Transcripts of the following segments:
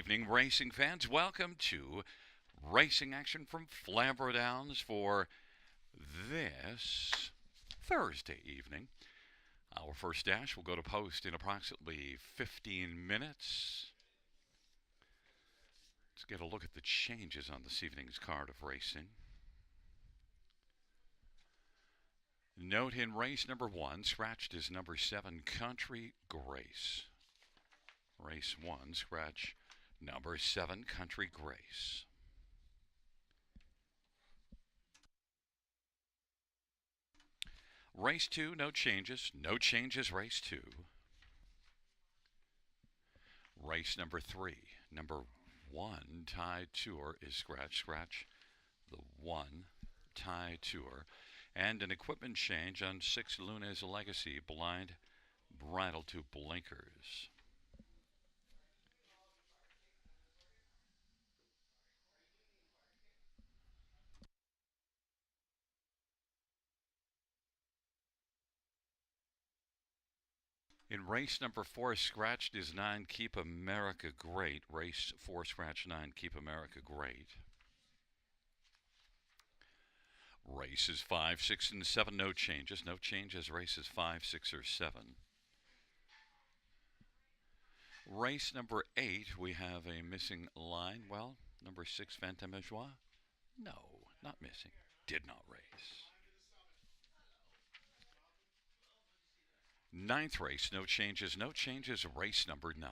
evening, racing fans. Welcome to racing action from Flamboro Downs for this Thursday evening. Our first dash will go to post in approximately 15 minutes. Let's get a look at the changes on this evening's card of racing. Note in race number 1, scratched is number 7, Country Grace. Race 1, scratch number 7, Country Grace. Race 2, no changes. No changes, race 2. Race number 3, number 1, Tide Tour is scratch. The 1, Tide Tour. And an equipment change on 6, Luna's Legacy, blind bridle to blinkers. In race number 4, scratched is 9, Keep America Great. Race 4, scratch 9, Keep America Great. Races 5, 6, and 7, no changes. No changes, races 5, 6, or 7. Race number 8, we have a missing line. Well, number 6, Fantamejoie? No, not missing. Did not race. Ninth race, no changes. No changes, race number 9.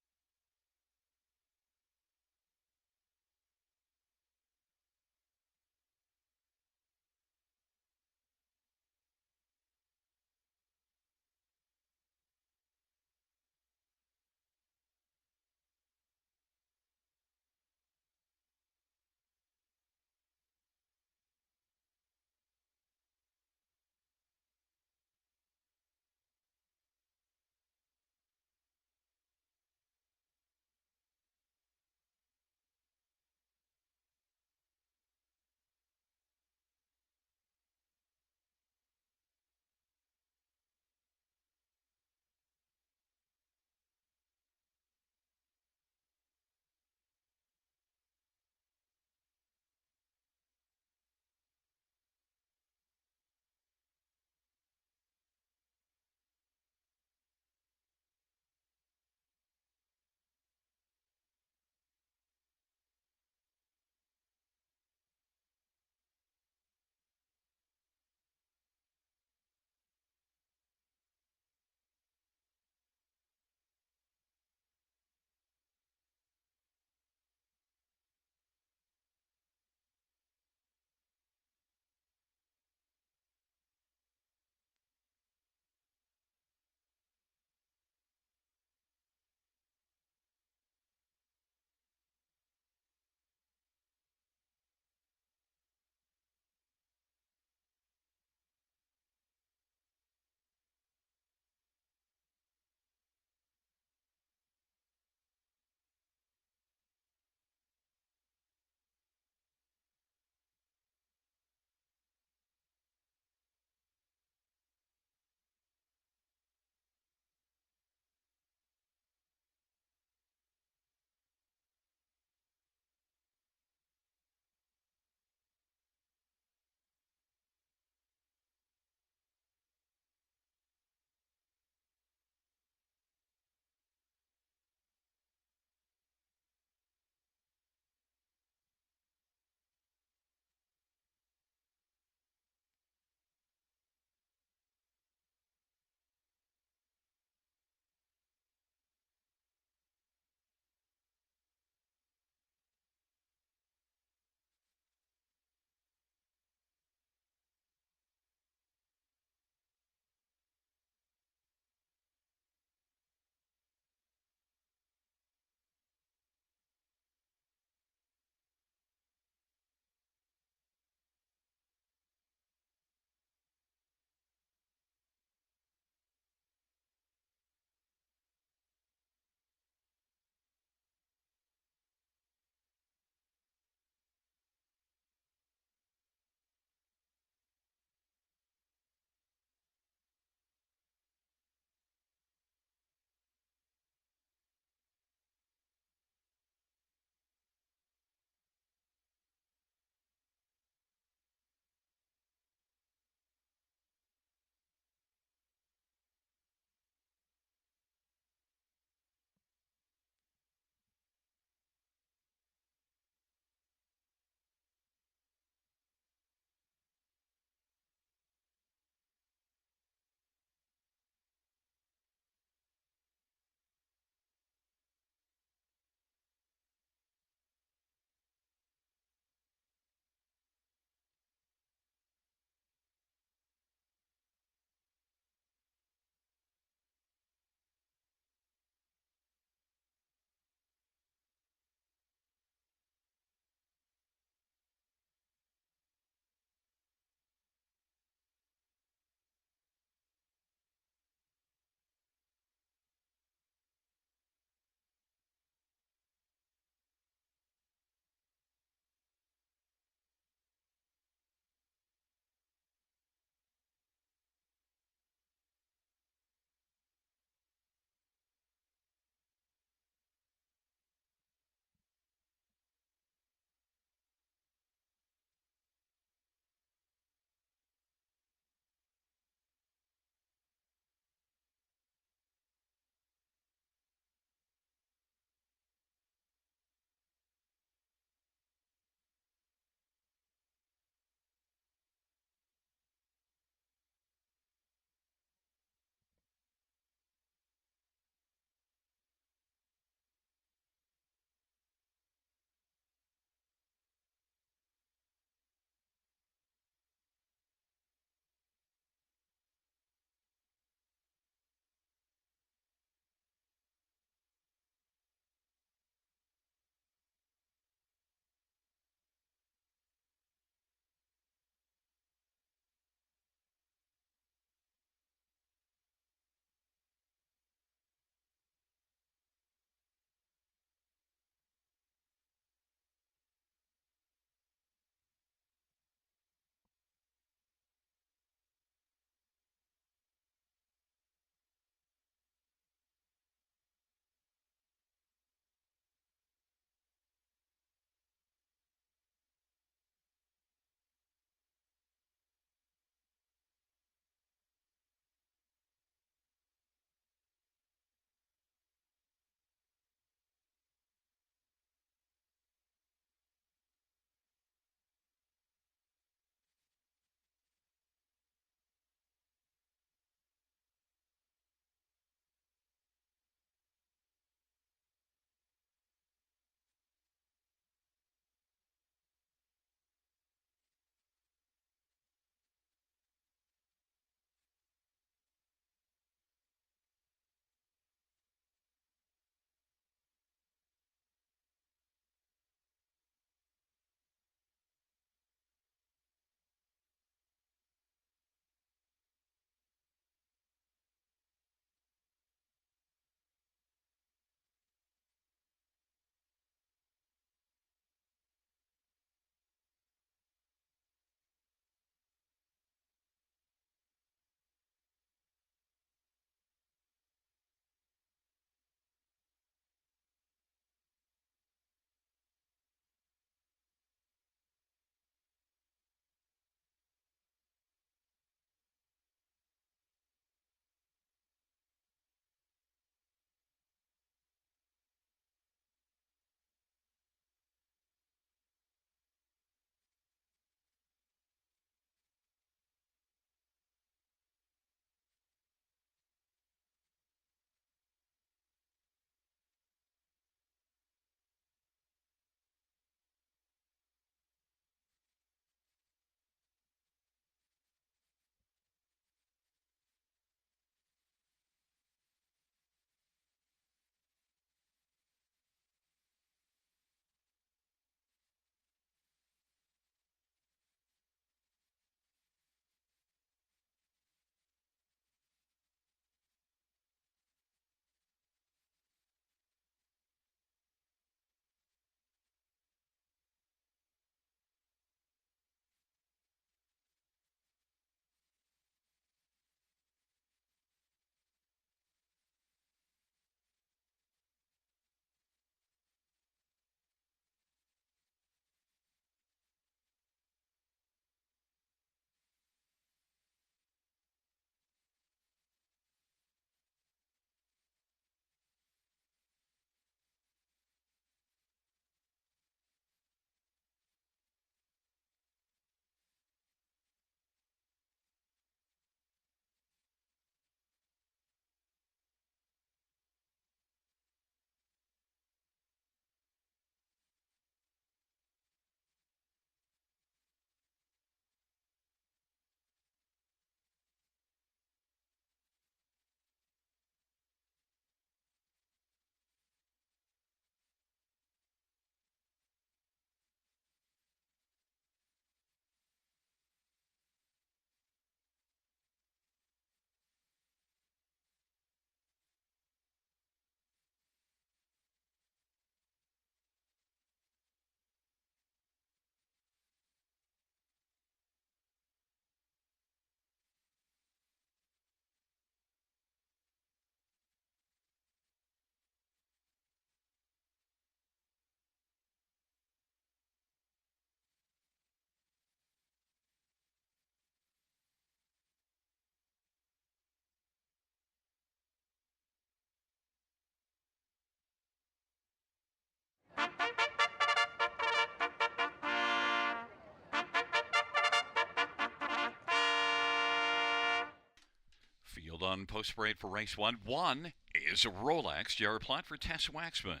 on post parade for race 1. 1 is Rolex, Jared Plot for Tess Waxman.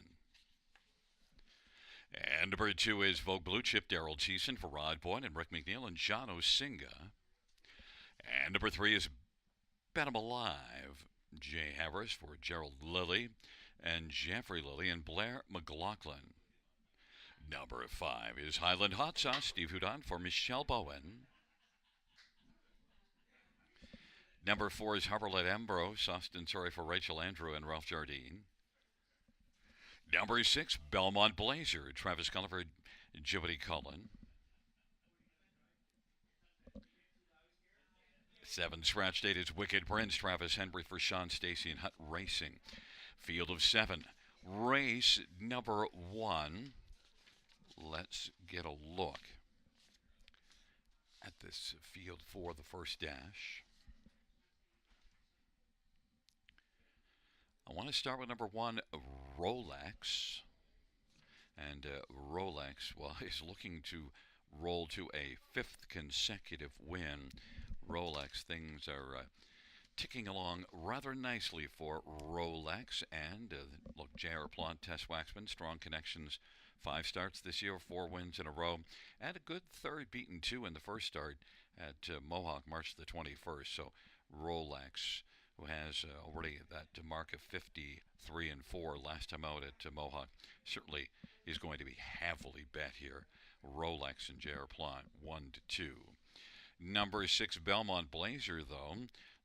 And number 2 is Vogue Blue Chip, Daryl Cheeson for Rod Boyd and Rick McNeil and John Osinga. And number 3 is Bet 'em Alive, Jay Harris for Gerald Lilly and Jeffrey Lilly and Blair McLaughlin. Number 5 is Highland Hot Sauce, Steve Houdon for Michelle Bowen. Number 4 is Harperlet Ambrose, Austin Sorry for Rachel Andrew and Ralph Jardine. Number 6, Belmont Blazer, Travis Culliver, Jody Cullen. 7, scratch date is Wicked Prince, Travis Henry for Sean Stacy and Hut Racing. Field of 7, race number 1. Let's get a look at this field for the first dash. I want to start with number 1, Rolex. And Rolex, well, is looking to roll to a 5th consecutive win. Rolex, things are ticking along rather nicely for Rolex. And look, J.R. Plot, Tess Waxman, strong connections. 5 starts this year, 4 wins in a row. And a good third, beaten 2 in the first start at Mohawk, March the 21st. So Rolex, who has already that mark of 53-4 last time out at Mohawk, certainly is going to be heavily bet here. Rolex and J.R. Plot, 1-2. Number 6, Belmont Blazer, though,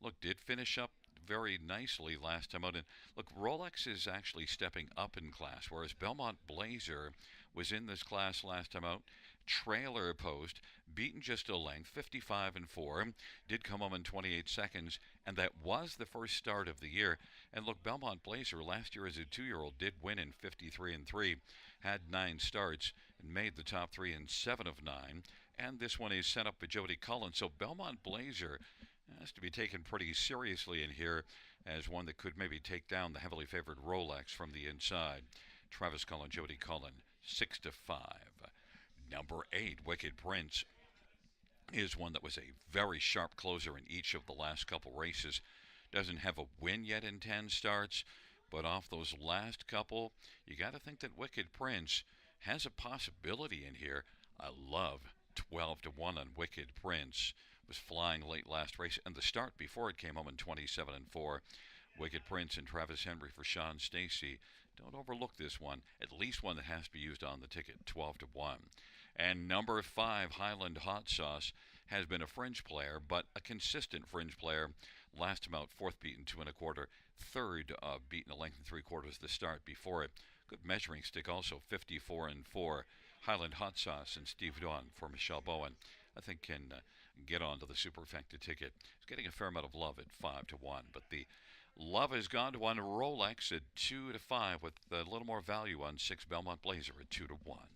look, did finish up very nicely last time out. And look, Rolex is actually stepping up in class, whereas Belmont Blazer was in this class last time out. Trailer post, beaten just a length, 55-4, did come home in 28 seconds, and that was the first start of the year. And look, Belmont Blazer last year as a 2-year-old did win in 53-3, had 9 starts, and made the top 3 in 7 of 9. And this one is set up by Jody Cullen. So Belmont Blazer has to be taken pretty seriously in here as one that could maybe take down the heavily favored Rolex from the inside. Travis Cullen, Jody Cullen, 6-5. Number 8, Wicked Prince, is one that was a very sharp closer in each of the last couple races. Doesn't have a win yet in 10 starts, but off those last couple, you got to think that Wicked Prince has a possibility in here. I love 12-1 on Wicked Prince. Was flying late last race, and the start before it came home in 27-4. Wicked Prince and Travis Henry for Sean Stacy. Don't overlook this one. At least one that has to be used on the ticket, 12-1. And number 5, Highland Hot Sauce, has been a fringe player, but a consistent fringe player. Last time out, 4th beaten 2 1/4, 3rd beaten a length and 3/4 the start before it. Good measuring stick also, 54-4. Highland Hot Sauce and Steve Dawn for Michelle Bowen, I think can get on to the Superfecta ticket. It's getting a fair amount of love at 5-1, but the love has gone to one Rolex at 2-5 with a little more value on 6 Belmont Blazer at 2-1.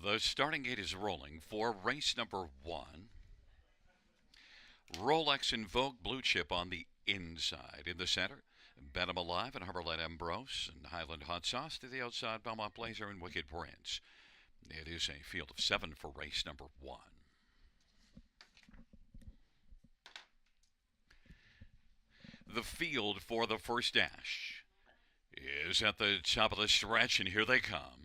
The starting gate is rolling for race number 1. Rolex and Vogue Blue Chip on the inside. In the center, Bet 'em Alive and Harperlet Ambrose and Highland Hot Sauce. To the outside, Belmont Blazer and Wicked Prince. It is a field of 7 for race number 1. The field for the first dash is at the top of the stretch, and here they come.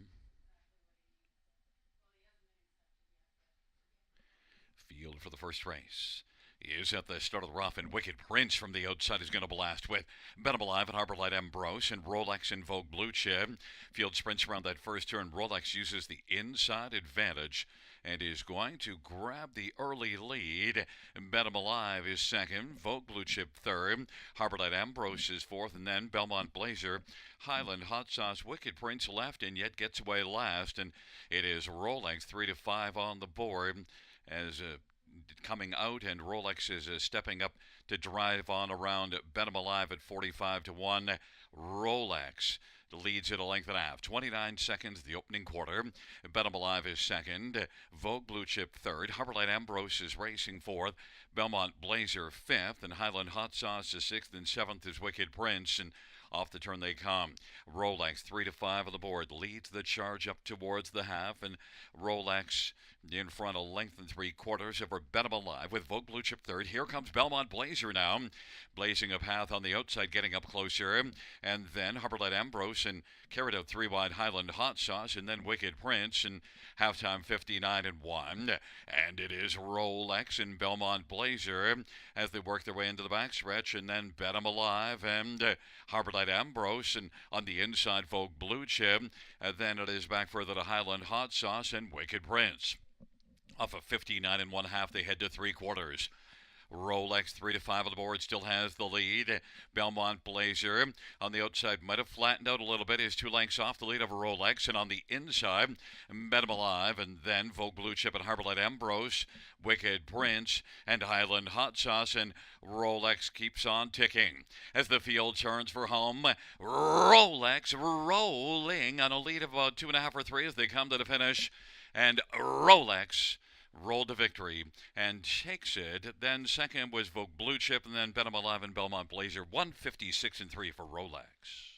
Field for the first race is at the start of the rough, and Wicked Prince from the outside is going to blast with Bet 'em Alive and Harperlight Ambrose and Rolex and Vogue Blue Chip. Field sprints around that first turn. Rolex uses the inside advantage and is going to grab the early lead. Bet 'em Alive is second, Vogue Blue Chip third, Harborlight Ambrose is fourth, and then Belmont Blazer, Highland Hot Sauce, Wicked Prince left and yet gets away last, and it is Rolex 3 to 5 on the board as coming out, and Rolex is stepping up to drive on around Bet 'em Alive at 45 to 1. Rolex leads at a length and a half. 29 seconds the opening quarter. Bet 'em Alive is second. Vogue Blue Chip third. Harborlight Ambrose is racing fourth. Belmont Blazer fifth. And Highland Hot Sauce is sixth. And seventh is Wicked Prince. And off the turn they come. Rolex 3 to 5 on the board leads the charge up towards the half. And Rolex in front a length and 3/4 over Bet 'em Alive with Vogue Blue Chip third. Here comes Belmont Blazer now, blazing a path on the outside, getting up closer. And then Harborlight Ambrose and carried out 3 wide Highland Hot Sauce, and then Wicked Prince, and halftime 59 and 1. And it is Rolex and Belmont Blazer as they work their way into the backstretch, and then Bet 'em Alive and Harborlight Ambrose, and on the inside Vogue Blue Chip. Then it is back further to Highland Hot Sauce and Wicked Prince. Off of 59 and 1/2, they head to 3/4. Rolex 3 to 5 on the board still has the lead. Belmont Blazer on the outside might have flattened out a little bit. Is 2 lengths off the lead of Rolex, and on the inside, Bet 'em Alive, and then Vogue Blue Chip and Harborlight Ambrose, Wicked Prince, and Highland Hot Sauce, and Rolex keeps on ticking as the field turns for home. Rolex rolling on a lead of about 2.5 or 3 as they come to the finish, and Rolex rolled to victory and takes it. Then second was Vogue Blue Chip, and then Bet 'em Alive and Belmont Blazer. 156 and 3 for Rolex.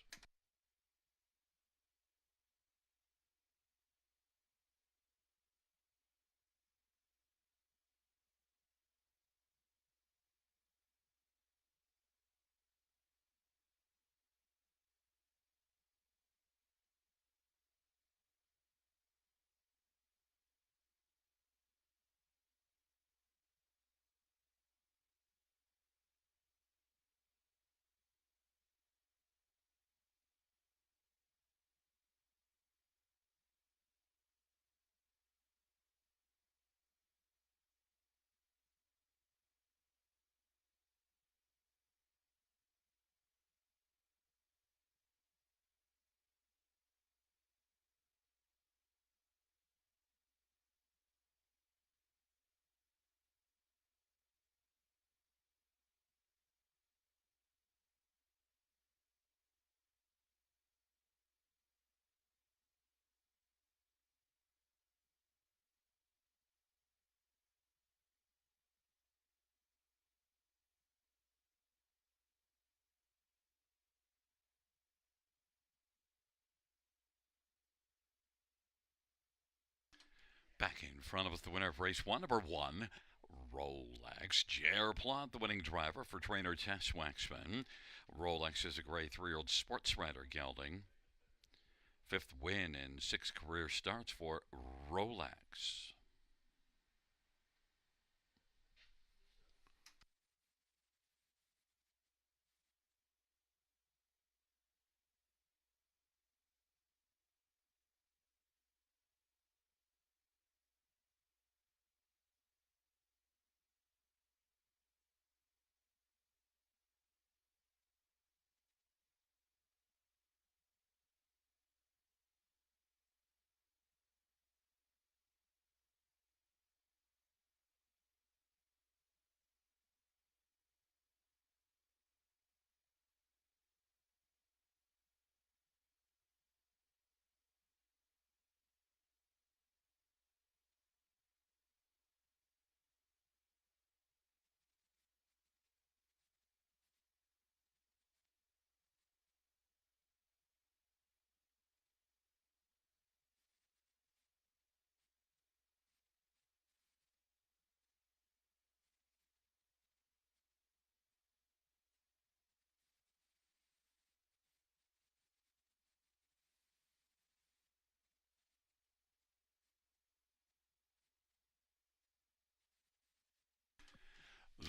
Back in front of us, the winner of race 1, number 1, Rolex. J.R. Plot, the winning driver for trainer Tess Waxman. Rolex is a grade 3-year-old sports rider gelding. 5th win in 6 career starts for Rolex.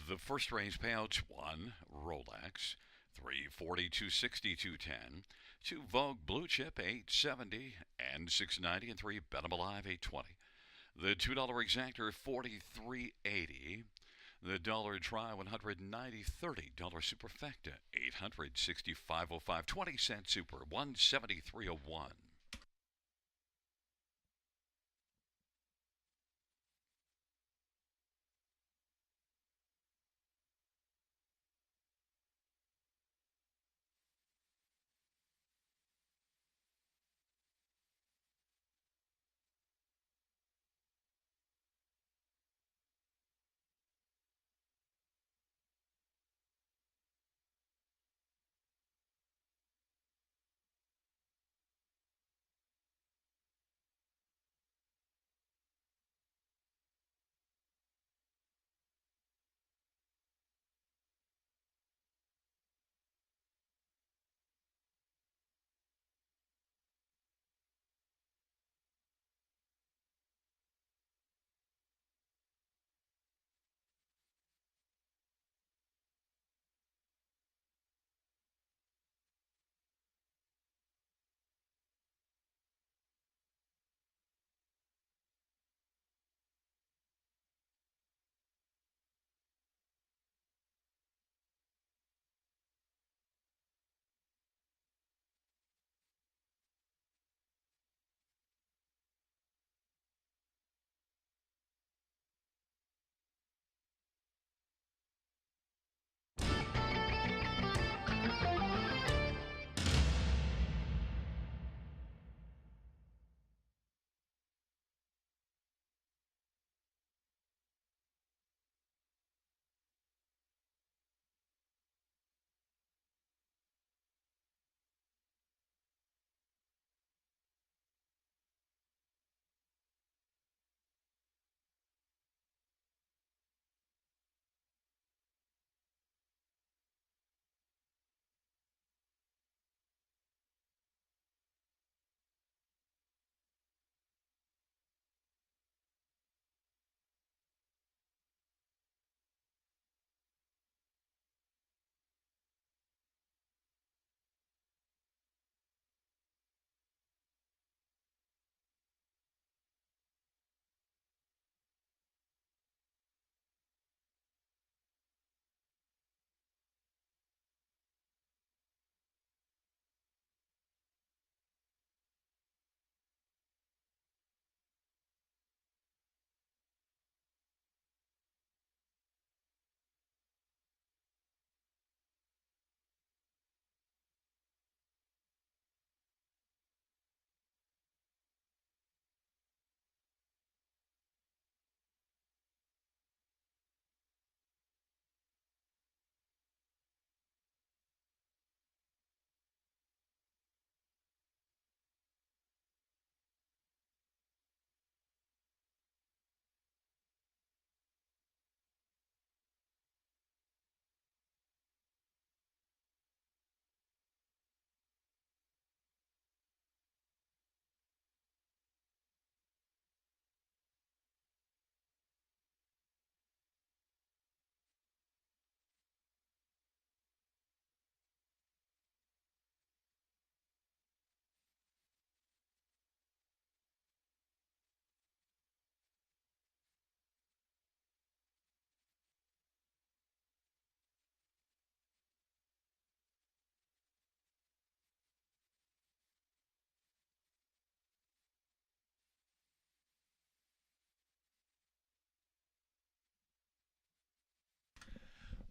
The first range payouts: 1, Rolex, 340, 260, 210. 2, Vogue Blue Chip, 870 and 690. And 3, Bet 'em Alive, 820. The $2 exactor 43.80. The dollar try 190.30. Dollar superfecta 865.05. 20-cent super 173.01.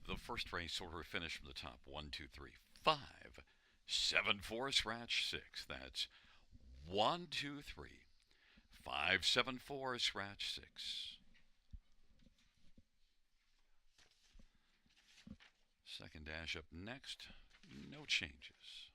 The first race order finished from the top. 1, 2, 3, 5, 7, 4, scratch 6. That's 1, 2, 3, 5, 7, 4, scratch 6. Second dash up next. No changes.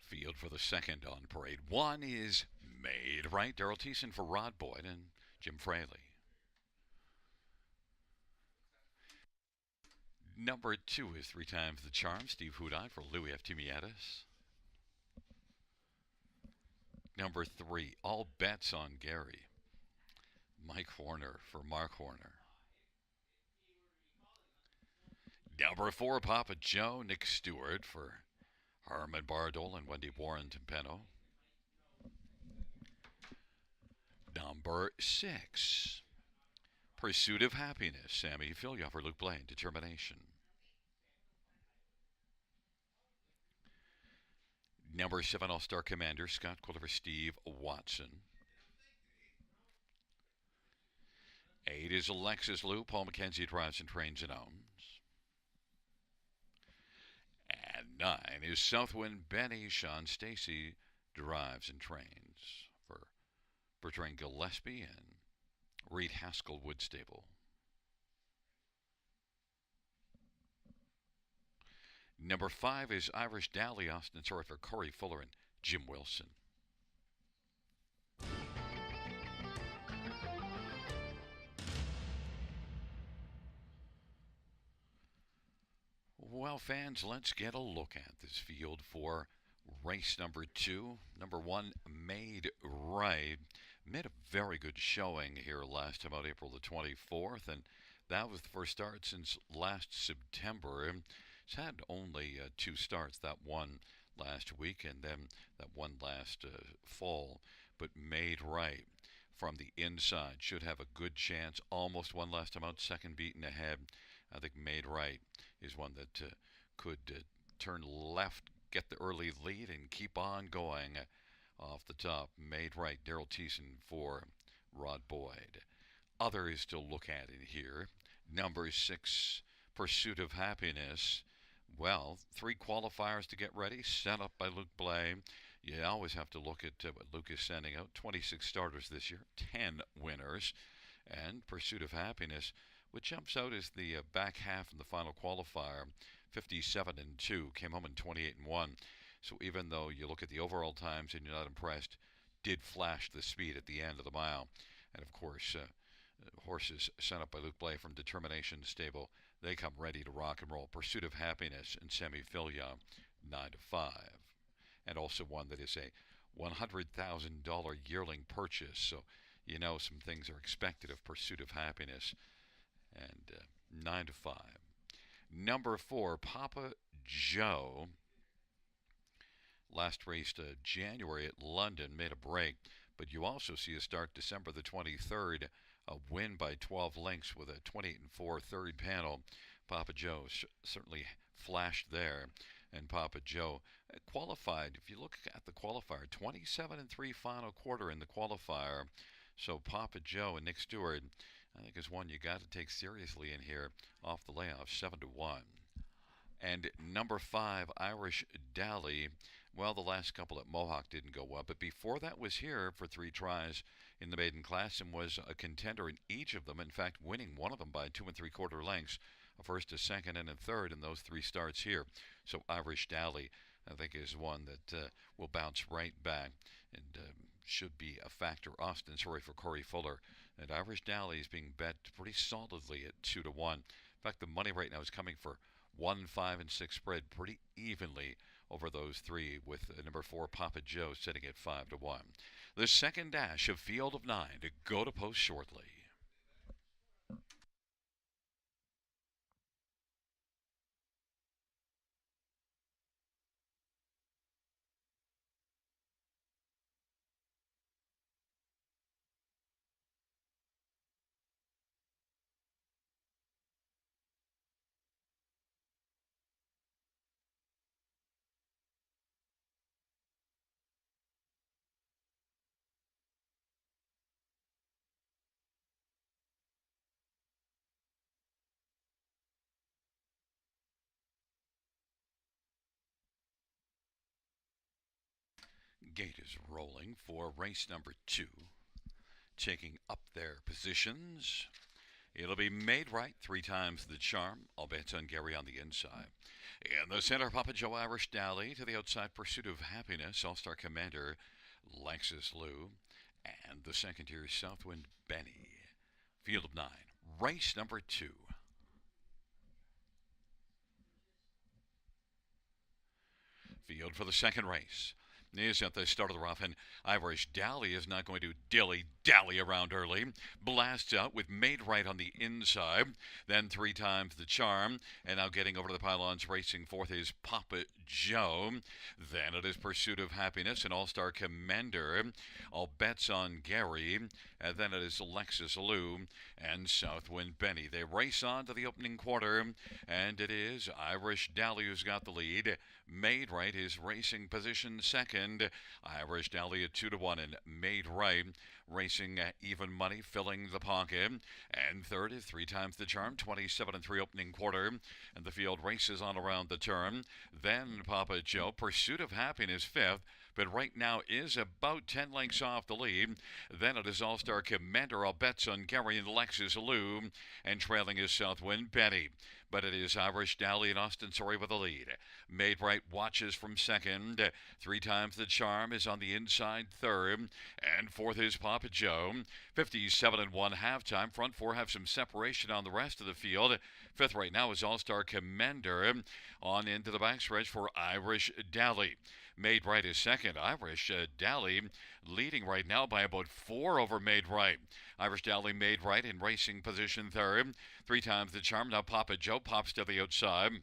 Field for the second on parade. One is made right. Daryl Thiessen for Rod Boyd and Jim Fraley. Number 2 is 3 times the charm. Steve Hudai for Louis F. Timietis. Number 3, all bets on Gary. Mike Horner for Mark Horner. Number 4, Papa Joe. Nick Stewart for Harmon Bardol and Wendy Warren Timpeno. Number 6, Pursuit of Happiness. Sammy Filia for Luke Blaine. Determination. Number 7, All-Star Commander. Scott Quiller for Steve Watson. 8 is Alexis Lou. Paul McKenzie drives and trains and owns. And 9 is Southwind Benny. Sean Stacy drives and trains for Bertrand Gillespie and Reed Haskell Woodstable. Number 5 is Irish Dally. Austin Sorry for Corey Fuller and Jim Wilson. Well, fans, let's get a look at this field for race number 2. Number 1, Made Right. Made a very good showing here last time out, April the 24th, and that was the first start since last September. It's had only 2 starts, that one last week and then that one last fall, but Made Right from the inside should have a good chance. Almost won last time out, second beaten ahead. I think Made Right is one that could turn left, get the early lead, and keep on going off the top. Made Right, Daryl Thiessen for Rod Boyd. Others to look at in here. Number 6, Pursuit of Happiness. Well, 3 qualifiers to get ready, set up by Luke Blaine. You always have to look at what Luke is sending out. 26 starters this year, 10 winners. And Pursuit of Happiness, what jumps out is the back half in the final qualifier, 57-2, came home in 28-1. So even though you look at the overall times and you're not impressed, did flash the speed at the end of the mile. And of course, horses sent up by Luke Blaine from Determination Stable, they come ready to rock and roll. Pursuit of Happiness and Semi Filia, 9-5. And also one that is a $100,000 yearling purchase. So you know some things are expected of Pursuit of Happiness. And 9-5. Number 4, Papa Joe. Last raced January at London, made a break. But you also see a start December the 23rd, a win by 12 lengths with a 28-4 third panel. Papa Joe certainly flashed there. And Papa Joe qualified, if you look at the qualifier, 27-3 final quarter in the qualifier. So Papa Joe and Nick Stewart, I think, is one you got to take seriously in here off the layoff, 7-1. And number 5, Irish Dally. Well, the last couple at Mohawk didn't go well, but before that was here for 3 tries in the maiden class and was a contender in each of them. In fact, winning one of them by 2 3/4 lengths, a first, a second, and a third in those 3 starts here. So Irish Dally, I think, is one that will bounce right back and should be a factor. Austin Sorry for Corey Fuller. And Irish Dally is being bet pretty solidly at 2-1. In fact, the money right now is coming for 1, 5, and 6 spread pretty evenly over those 3, with number 4, Papa Joe, sitting at 5-1. The second dash of Field of 9 to go to post shortly. Gate is rolling for race number 2. taking up their positions. It'll be made right 3 times the charm. All bets on Gary on the inside. In the center, Papa Joe Irish Dally. To the outside, Pursuit of Happiness. All-Star Commander Lexus Lou. And the second tier, Southwind Benny. Field of 9. Race number 2. Field for the second race is at the start of the rough, and Irish Dally is not going to dilly-dally around early. Blasts out with Made Right on the inside, then 3 times the charm, and now getting over to the pylons, racing fourth is Papa Joe. Then it is Pursuit of Happiness and All-Star Commander. All bets on Gary, and then it is Lexus Lou and Southwind Benny. They race on to the opening quarter, and it is Irish Dally who's got the lead. Made Right is racing position second. Irish Dally at 2-1, and Made Right racing even money, filling the pocket. And third is 3 times the charm, 27-3 opening quarter. And the field races on around the turn. Then Papa Joe, Pursuit of Happiness fifth, but right now is about 10 lengths off the lead. Then it is All-Star Commander. All bets on Gary and Lexus Lou, and trailing is Southwind Betty. But it is Irish Dally and Austin Sorry with the lead. Made Right watches from second. 3 times the charm is on the inside third. And fourth is Papa Joe. 57-1 halftime. Front four have some separation on the rest of the field. Fifth right now is All-Star Commander. On into the backstretch for Irish Dally. Made Right is second. Irish Dally leading right now by about 4 over Made Right. Irish Dally Made Right in racing position third. 3 times the charm. Now Papa Joe pops to the outside.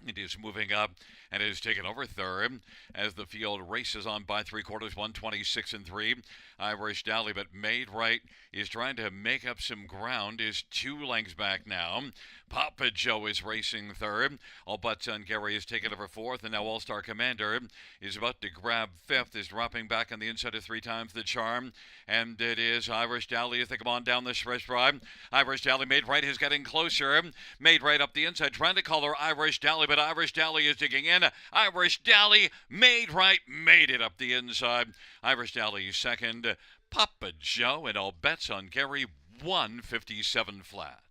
It is moving up and is taken over third as the field races on by 3/4, 126-3. Irish Dally, but Made Right is trying to make up some ground, is 2 lengths back now. Papa Joe is racing third. All bets on Gary is taken over fourth, and now All-Star Commander is about to grab fifth, is dropping back on the inside of 3 times the charm, and it is Irish Dally as they come on down the stretch drive. Irish Dally Made Right is getting closer. Made Right up the inside, trying to call her Irish Dally, but Irish Dally is digging in. Irish Dally Made Right made it up the inside. Irish Dally second. Papa Joe and all bets on Gary 157 flat.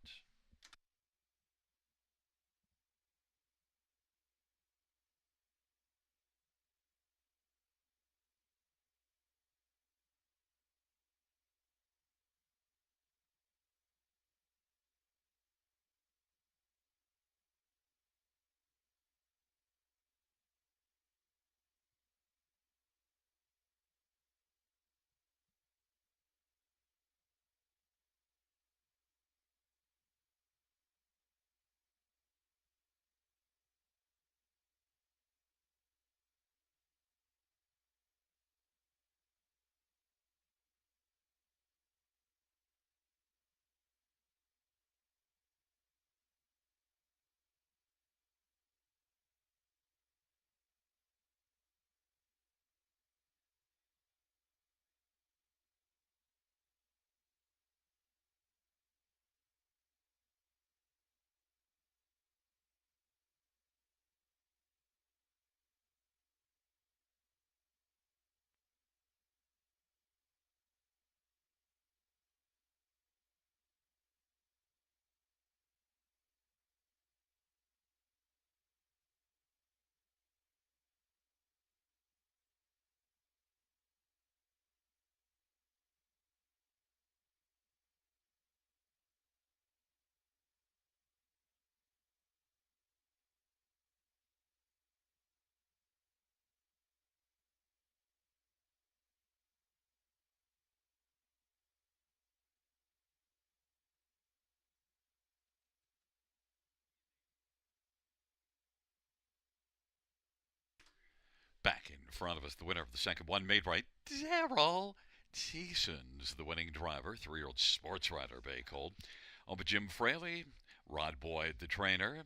Back in front of us, the winner of the second one, Made Right, Daryl Teason's the winning driver, 3-year-old sports rider, Bay Cold. Over Jim Fraley, Rod Boyd, the trainer.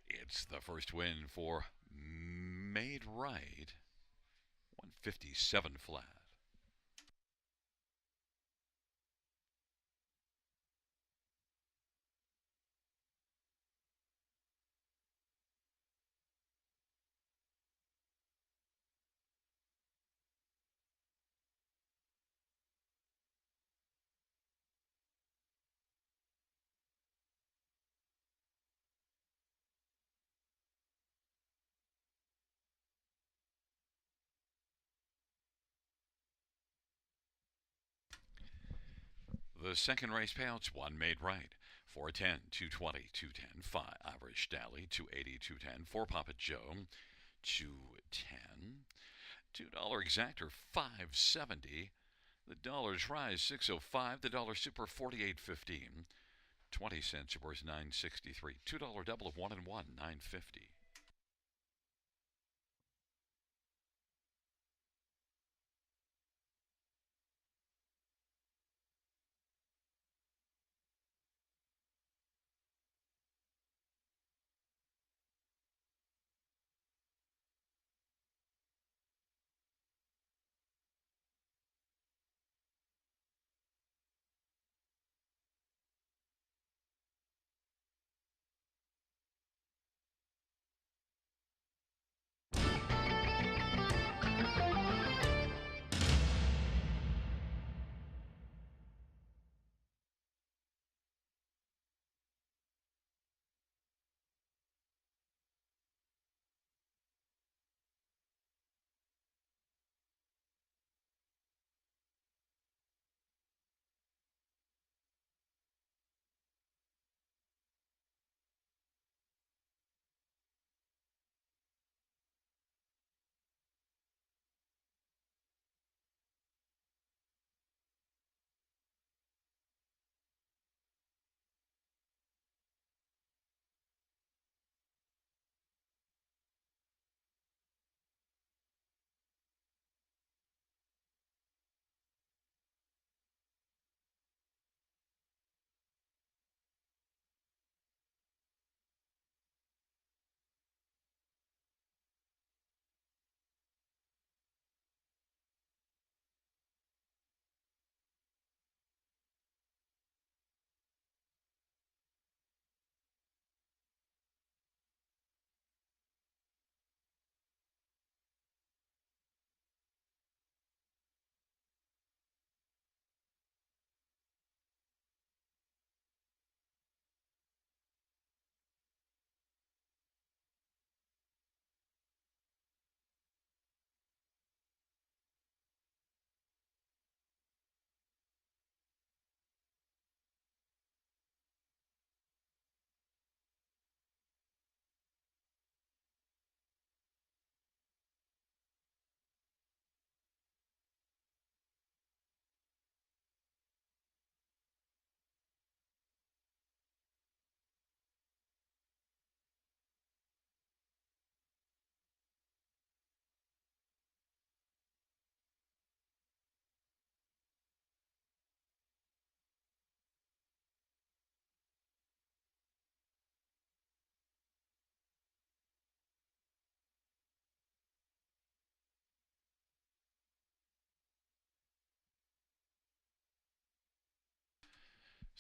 It's the first win for Made Right, 157 flat. The second race payouts, one made right. 410, 220, 210, 5. Irish Dally, 280, 210. 4 Papa Joe, 210. $2 exactor, 570. The dollars rise, 605. The dollar super, 48.15. 20 cents worth 963. $2 double of 1 and 1, 950.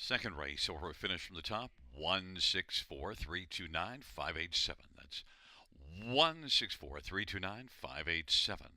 Second race, or we finish from the top, 164,329,587. That's 164,329,587.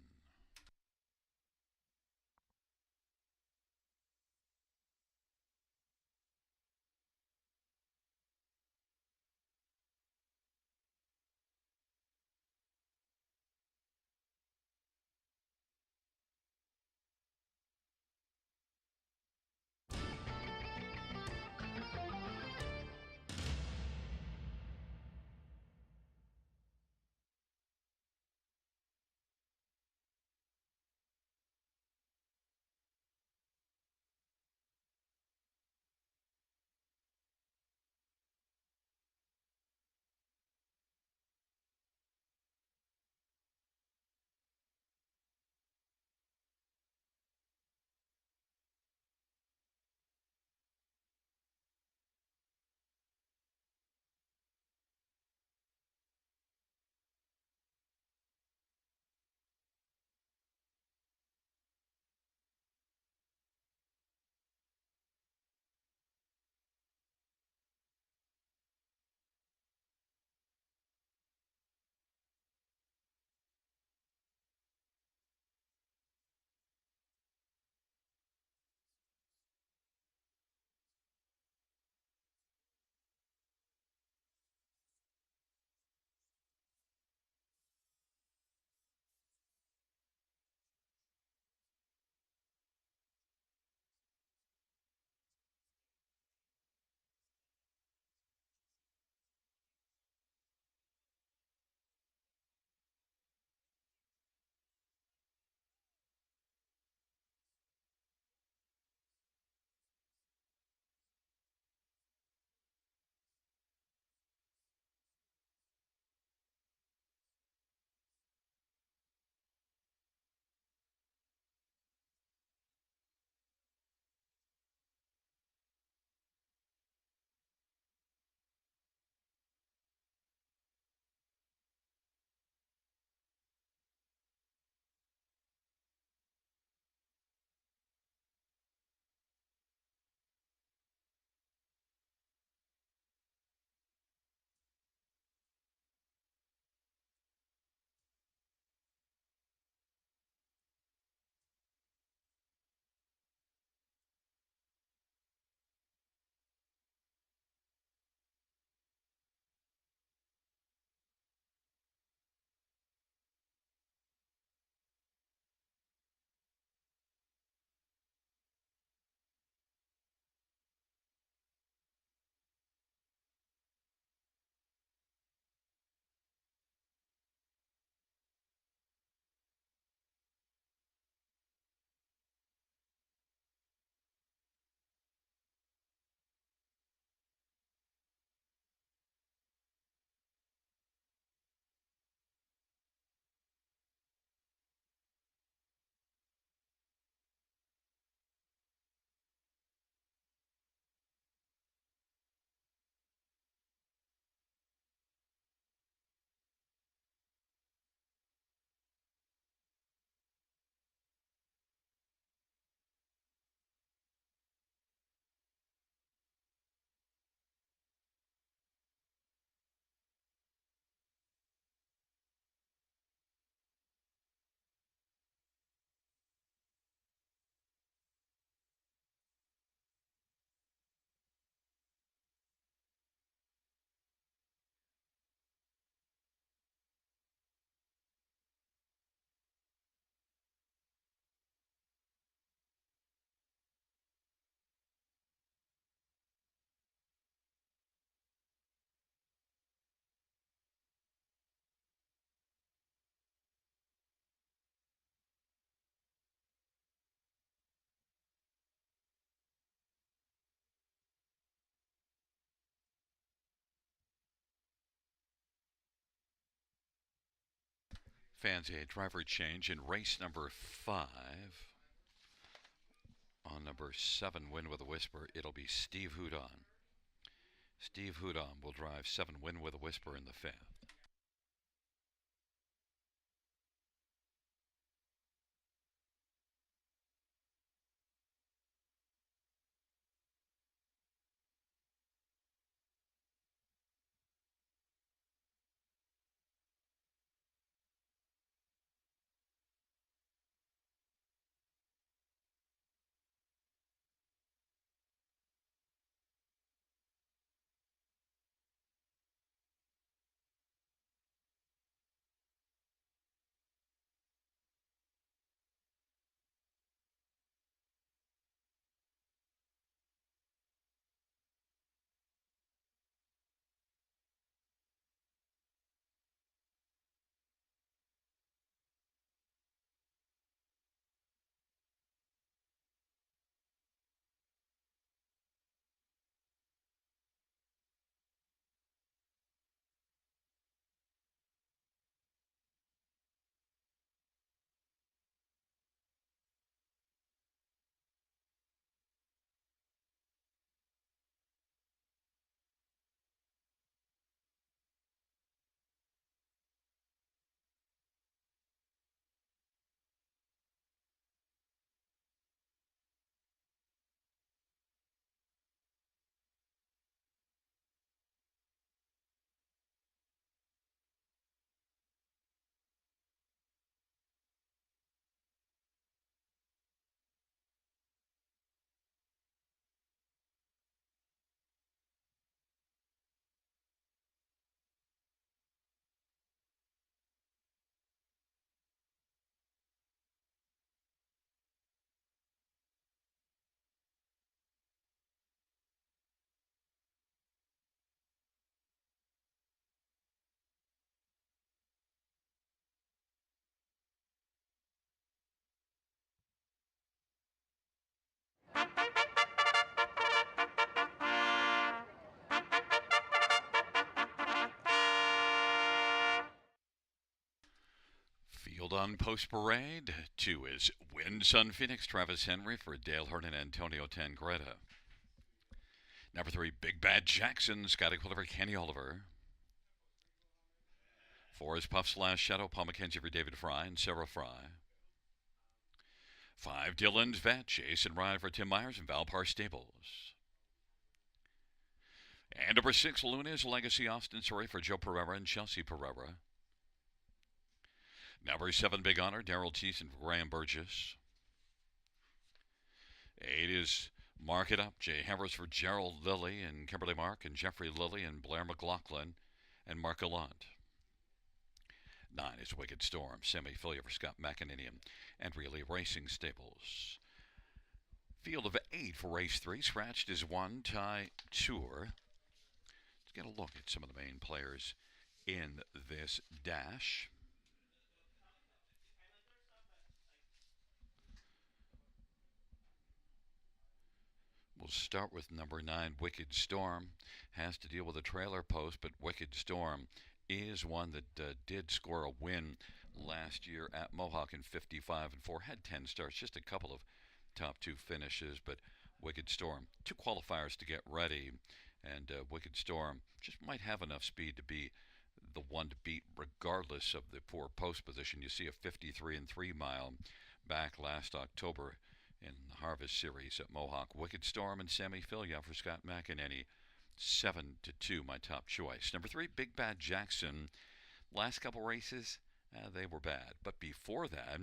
Fans, a driver change in race number 5. On number 7, Win with a Whisper, it'll be Steve Houdon. Steve Houdon will drive 7, Win with a Whisper in the 5th. Field on Post Parade. 2 is Wind Sun Phoenix, Travis Henry for Dale Hurd and Antonio Tangretta. Number 3, Big Bad Jackson, Scotty Quilliver, Kenny Oliver. 4 is Puff Slash Shadow, Paul McKenzie for David Fry and Sarah Fry. 5, Dylan's Vet, Jason Ryan for Tim Myers and Valpar Stables. And number 6, Luna's Legacy, Austin Surrey for Joe Pereira and Chelsea Pereira. Number 7, Big Honor, Daryl Thiessen for Graham Burgess. 8 is Mark It Up, Jay Harris for Gerald Lilly and Kimberly Mark and Jeffrey Lilly and Blair McLaughlin and Mark Gallant. 9 is Wicked Storm, Sammy Filia for Scott McEnany and Really Racing Stables. Field of 8 for race 3. Scratched is 1, Ty Tour. Let's get a look at some of the main players in this dash. We'll start with number 9, Wicked Storm. Has to deal with a trailer post, but Wicked Storm is one that did score a win last year at Mohawk in 55-4. Had 10 starts, just a couple of top 2 finishes, but Wicked Storm, 2 qualifiers to get ready, and Wicked Storm just might have enough speed to be the one to beat regardless of the poor post position. You see a 53-3 mile back last October in the Harvest Series at Mohawk. Wicked Storm and Sammy Filia for Scott McEnany. 7-2, my top choice. Number 3, Big Bad Jackson. Last couple races, they were bad. But before that,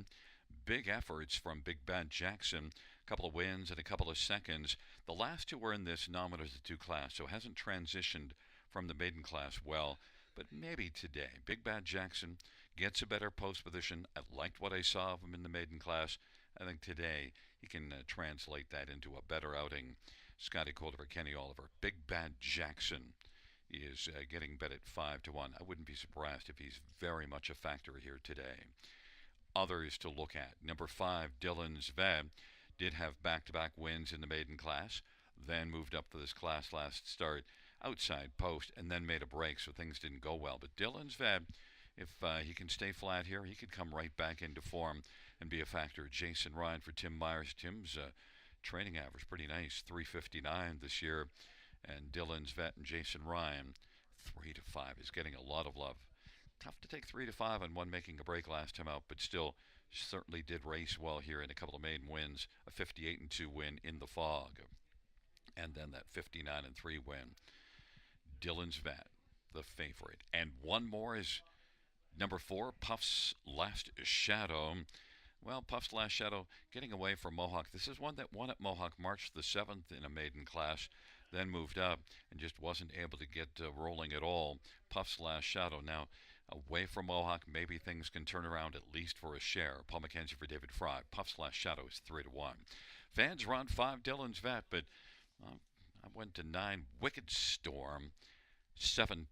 big efforts from Big Bad Jackson. A couple of wins and a couple of seconds. The last 2 were in this nominated 2 class, so hasn't transitioned from the maiden class well. But maybe today, Big Bad Jackson gets a better post position. I liked what I saw of him in the maiden class. I think today he can translate that into a better outing. Scotty Quilliver, Kenny Oliver. Big Bad Jackson is getting bet at 5-1. I wouldn't be surprised if he's very much a factor here today. Others to look at. Number 5, Dylan's Vet, did have back-to-back wins in the maiden class, then moved up to this class last start outside post, and then made a break, so things didn't go well. But Dylan's Vet If he can stay flat here, he could come right back into form and be a factor. Jason Ryan for Tim Myers. Tim's training average pretty nice, 359 this year, and Dylan's vet and Jason Ryan, 3-5 is getting a lot of love. Tough to take 3-5 on one making a break last time out, but still certainly did race well here in a couple of maiden wins. A 58-2 win in the fog, and then that 59-3 win. Dylan's vet, the favorite, and one more is number 4, Puff's Last Shadow. Well, Puff's Last Shadow getting away from Mohawk. This is one that won at Mohawk March the 7th in a maiden class, then moved up and just wasn't able to get rolling at all. Puff's Last Shadow now away from Mohawk. Maybe things can turn around at least for a share. Paul McKenzie for David Fry. Puff's Last Shadow is 3-1. Fans round 5, Dylan's vet, but I went to 9, Wicked Storm, 7-2.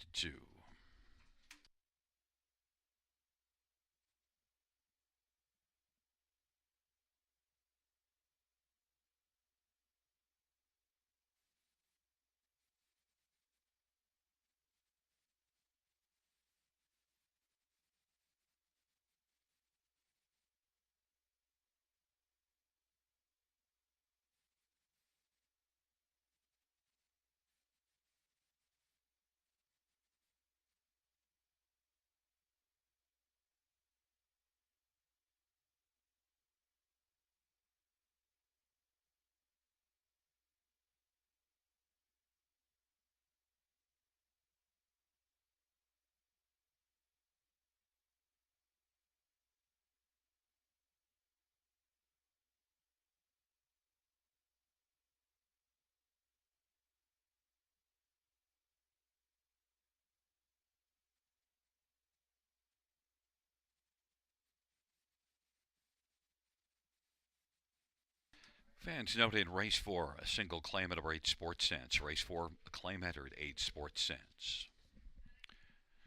Fans noted in race 4, a single claim at over 8 sports cents. Race 4, a claim at 8 sports cents.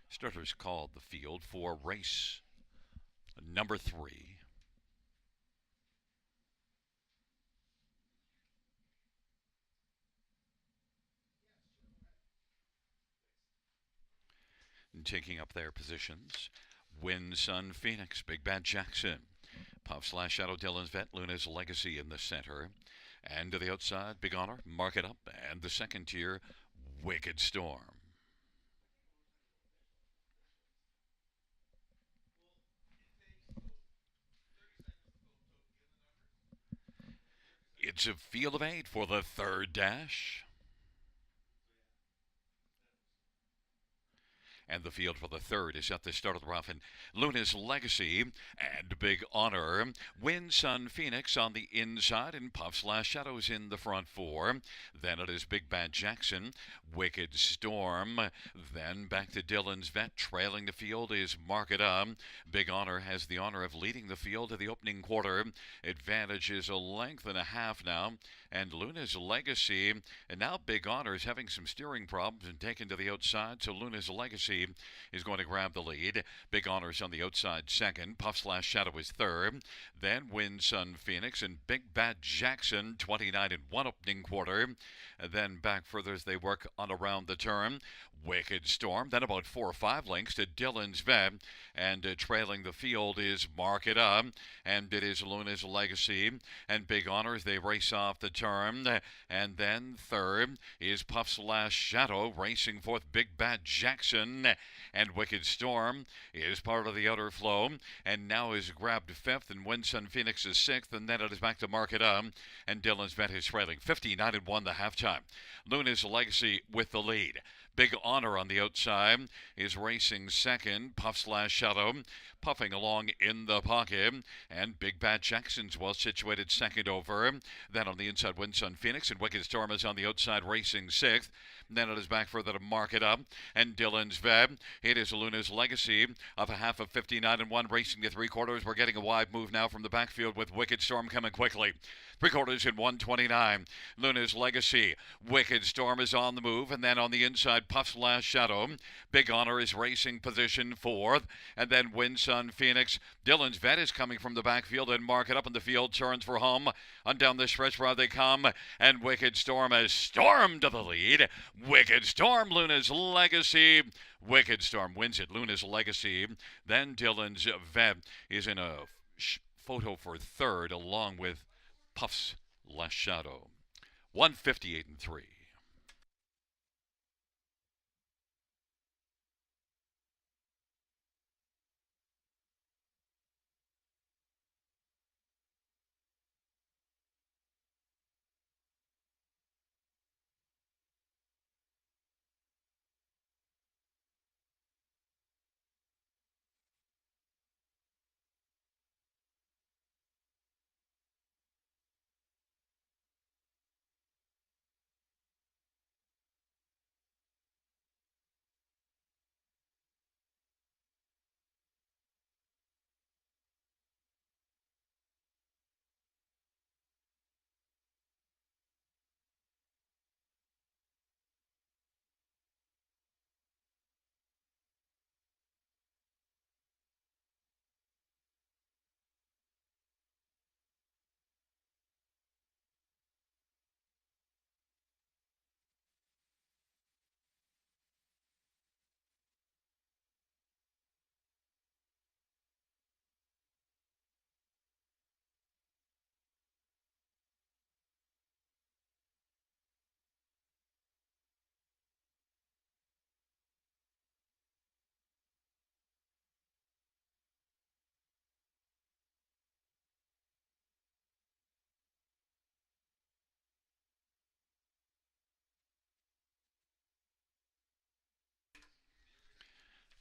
Starters called the field for race number 3. And taking up their positions, Win Sun Phoenix, Big Bad Jackson, Puff's Last Shadow, Dylan's vet, Luna's Legacy in the center. And to the outside, Big Honor, Mark It Up, and the second tier, Wicked Storm. It's a field of 8 for the third dash. And the field for the third is at the start of the rough. And Luna's Legacy and Big Honor. Win Sun Phoenix on the inside, and Puff's Last Shadows in the front 4. Then it is Big Bad Jackson, Wicked Storm. Then back to Dylan's vet. Trailing the field is Mark It Up. Big Honor has the honor of leading the field to the opening quarter. Advantage is a length and a half now. And Luna's Legacy, and now Big Honor is having some steering problems and taken to the outside, so Luna's Legacy is going to grab the lead. Big Honor's on the outside second. Puff's Last Shadow is third. Then Win Sun Phoenix and Big Bad Jackson, 29-1 opening quarter. Then back further as they work on around the turn. Wicked Storm, then about 4 or 5 lengths to Dylan's vet, and trailing the field is Mark It Up, and it is Luna's Legacy and Big Honor as they race off the turn. And then third is Puff's Last Shadow, racing fourth Big Bad Jackson, and Wicked Storm is part of the outer flow, and now is grabbed fifth, and Win Sun Phoenix is sixth, and then it is back to Mark It Up, and Dylan's vet is trailing 59-1 the halftime. Luna's Legacy with the lead. Big Honor on the outside is racing second. Puff's Last Shadow puffing along in the pocket. And Big Bad Jackson's well situated second over. Then on the inside, Win Sun Phoenix, and Wicked Storm is on the outside racing sixth. Then it is back further to Mark It Up and Dylan's vet. It is Luna's Legacy of a half of 59-1 racing to 3/4. We're getting a wide move now from the backfield with Wicked Storm coming quickly. 3/4 in 129. Luna's Legacy. Wicked Storm is on the move, and then on the inside, Puff's Last Shadow. Big Honor is racing position fourth. And then Winsun Phoenix. Dylan's Vet is coming from the backfield and mark it up in the field. Turns for home. On down the stretch where they come. And Wicked Storm has stormed to the lead. Wicked Storm, Luna's Legacy. Wicked Storm wins it. Luna's Legacy. Then Dylan's Vet is in a photo for third along with Puff's Last Shadow. 158 and 3.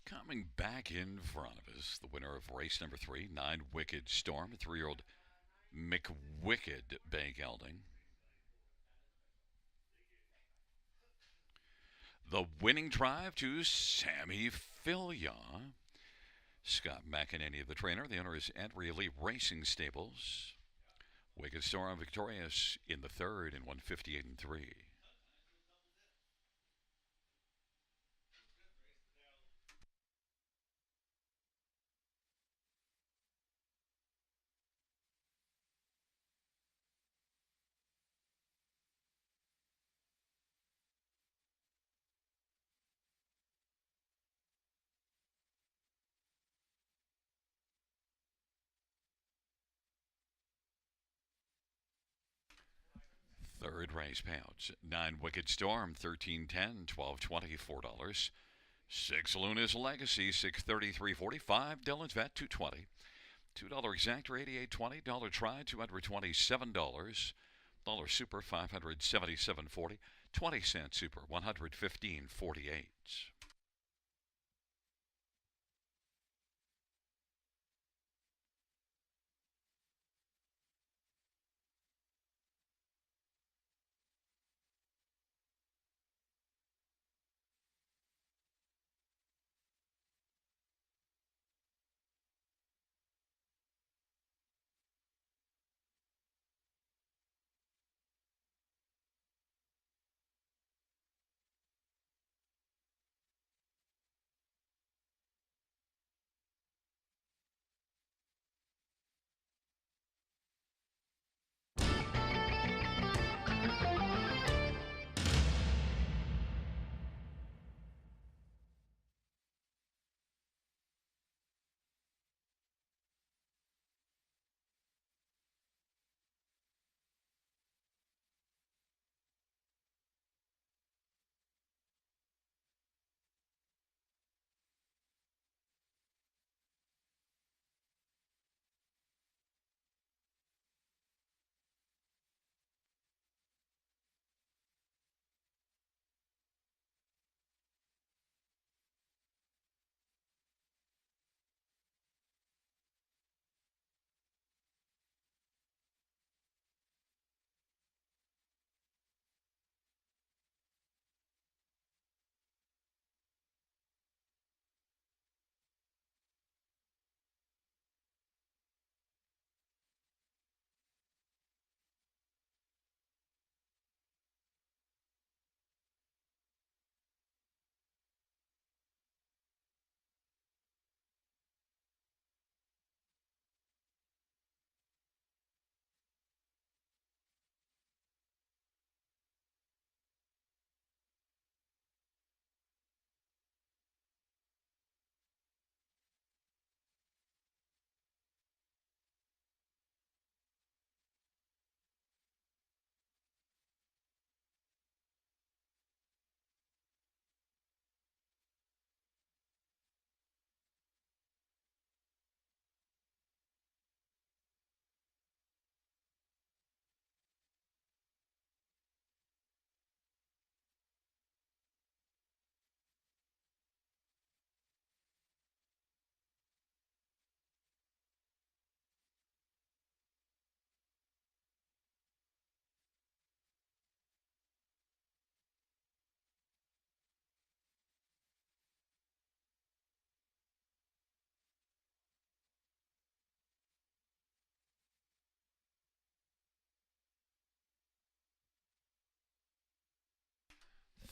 Coming back in front of us, the winner of race number 3, 9 Wicked Storm, 3-year-old McWicked Bay Gelding. The winning drive to Sammy Filia. Scott McEnany, the trainer. The owner is Entry Elite Racing Stables. Wicked Storm victorious in the third in 158 and 3. Third race payouts. 9 Wicked Storm, 13.10, 12.20, $4. 6 Luna's Legacy, 633.45. Dylan's Vet, 220. $2 exact or 88.20. Dollar Try, $227. Dollar Super, 577.40. 20-cent Super, 115.48.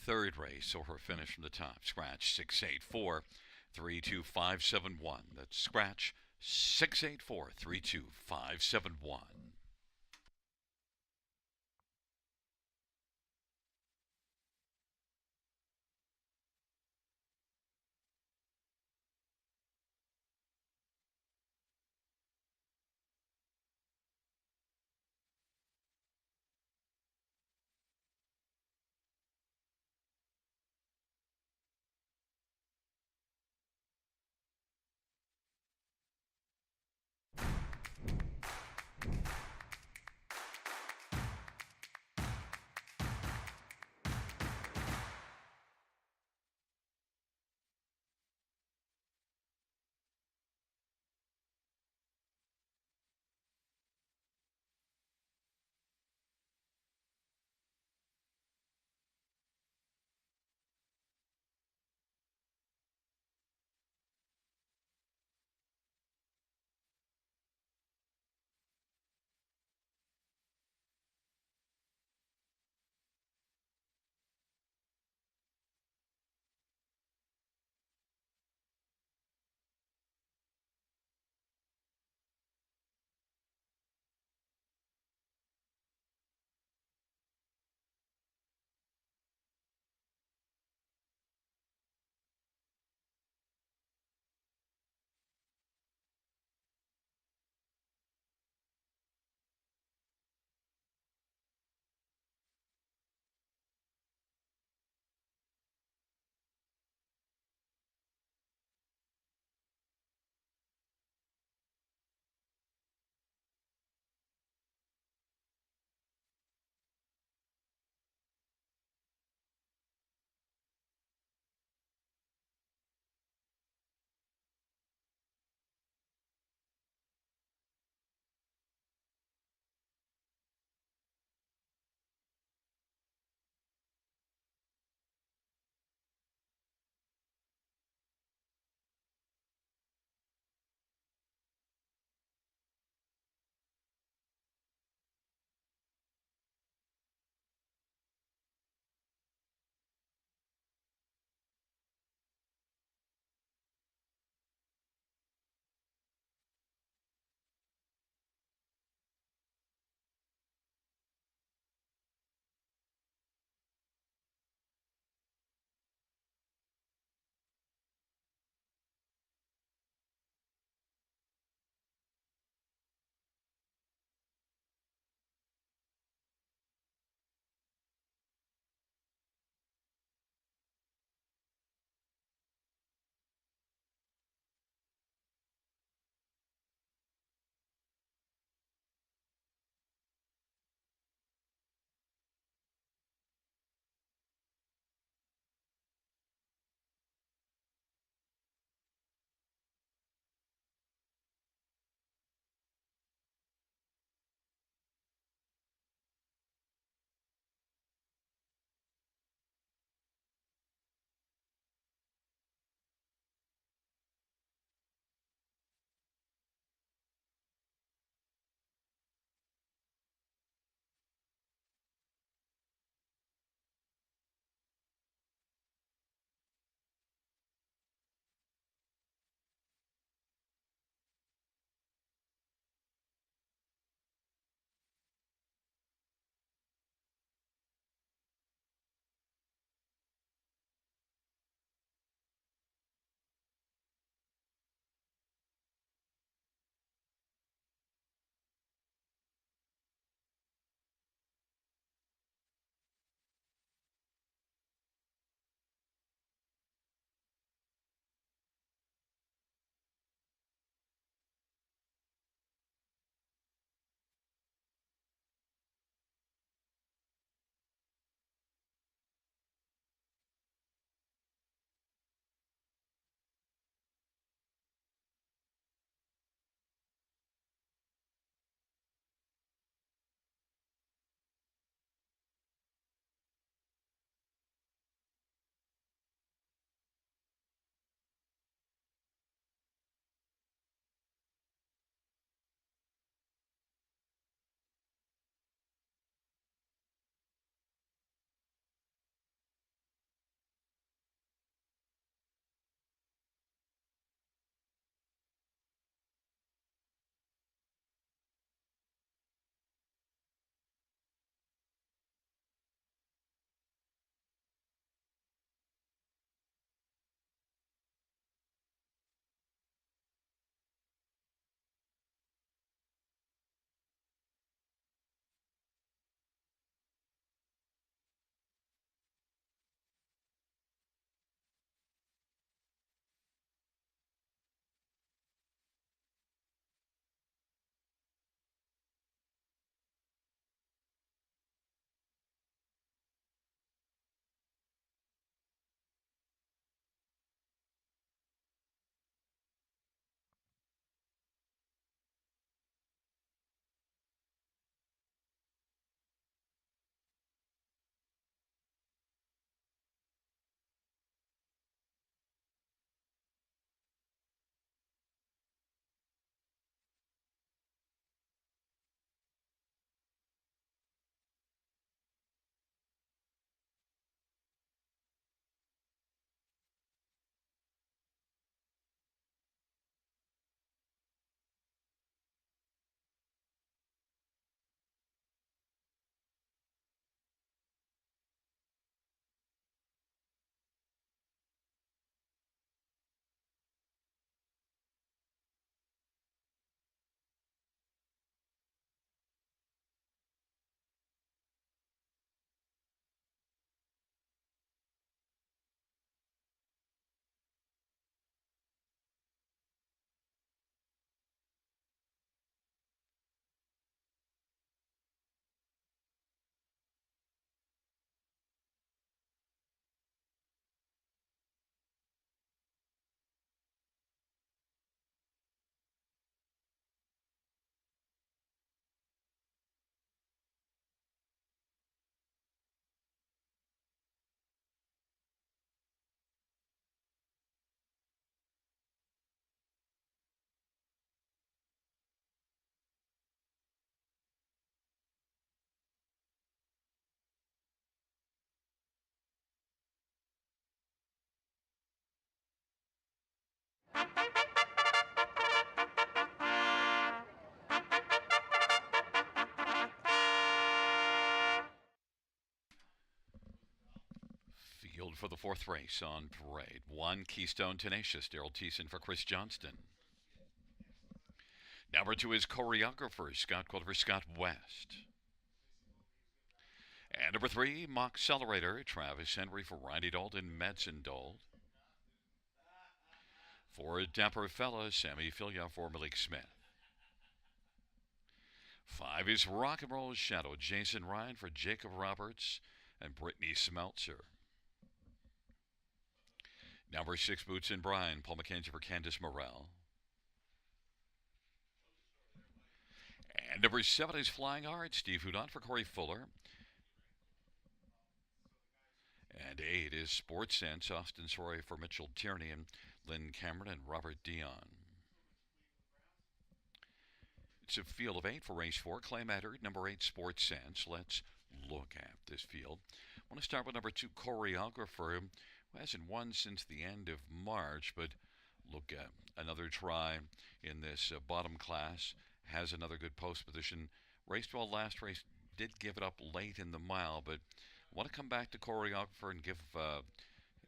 third race or her finish from the top. Scratch 684 32571. That's scratch 684 32571. Field for the fourth race on parade. 1, Keystone Tenacious, Daryl Thiessen for Chris Johnston. Number 2 is Choreographer, Scott Quilter for Scott West. And number 3, Mock Accelerator, Travis Henry for Randy Dalton, Medicine Dold. For Dapper Fella, Sammy Filia for Malik Smith. 5 is Rock and Roll Shadow, Jason Ryan for Jacob Roberts and Brittany Smeltzer. Number 6, Boots and Brian, Paul McKenzie for Candice Morrell. And number 7 is Flying Art, Steve Houdon for Corey Fuller. And 8 is Sports Sense, Austin Soray for Mitchell Tierney and Lynn Cameron and Robert Dion. It's a field of 8 for race 4. Clay Matter, number 8, Sports Sense. Let's look at this field. I want to start with number 2, Choreographer, who hasn't won since the end of March, but look at another try in this bottom class. Has another good post position. Raced well last race, did give it up late in the mile, but I want to come back to Choreographer and give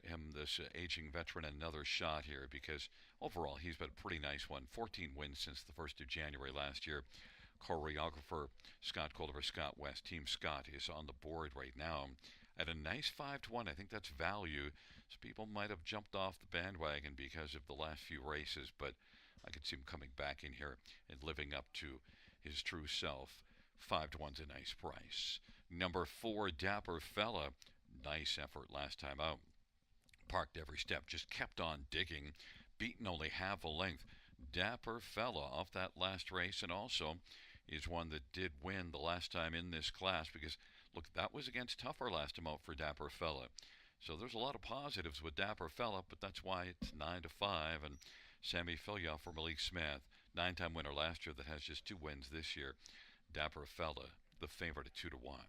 him, this aging veteran, another shot here, because overall he's been a pretty nice one. 14 wins since the 1st of January last year. Choreographer Scott Quilter, Scott West. Team Scott is on the board right now at a nice 5-1. I think that's value. So people might have jumped off the bandwagon because of the last few races, but I could see him coming back in here and living up to his true self. 5-1's a nice price. Number 4, Dapper Fella. Nice effort last time out. Parked every step, just kept on digging, beaten only half a length. Dapper Fella off that last race, and also is one that did win the last time in this class, because look, that was against Tougher last time out for Dapper Fella. So there's a lot of positives with Dapper Fella, but that's why it's 9-5. And Sammy Filia for Malik Smith, 9-time winner last year that has just 2 wins this year. Dapper Fella, the favorite at 2-1.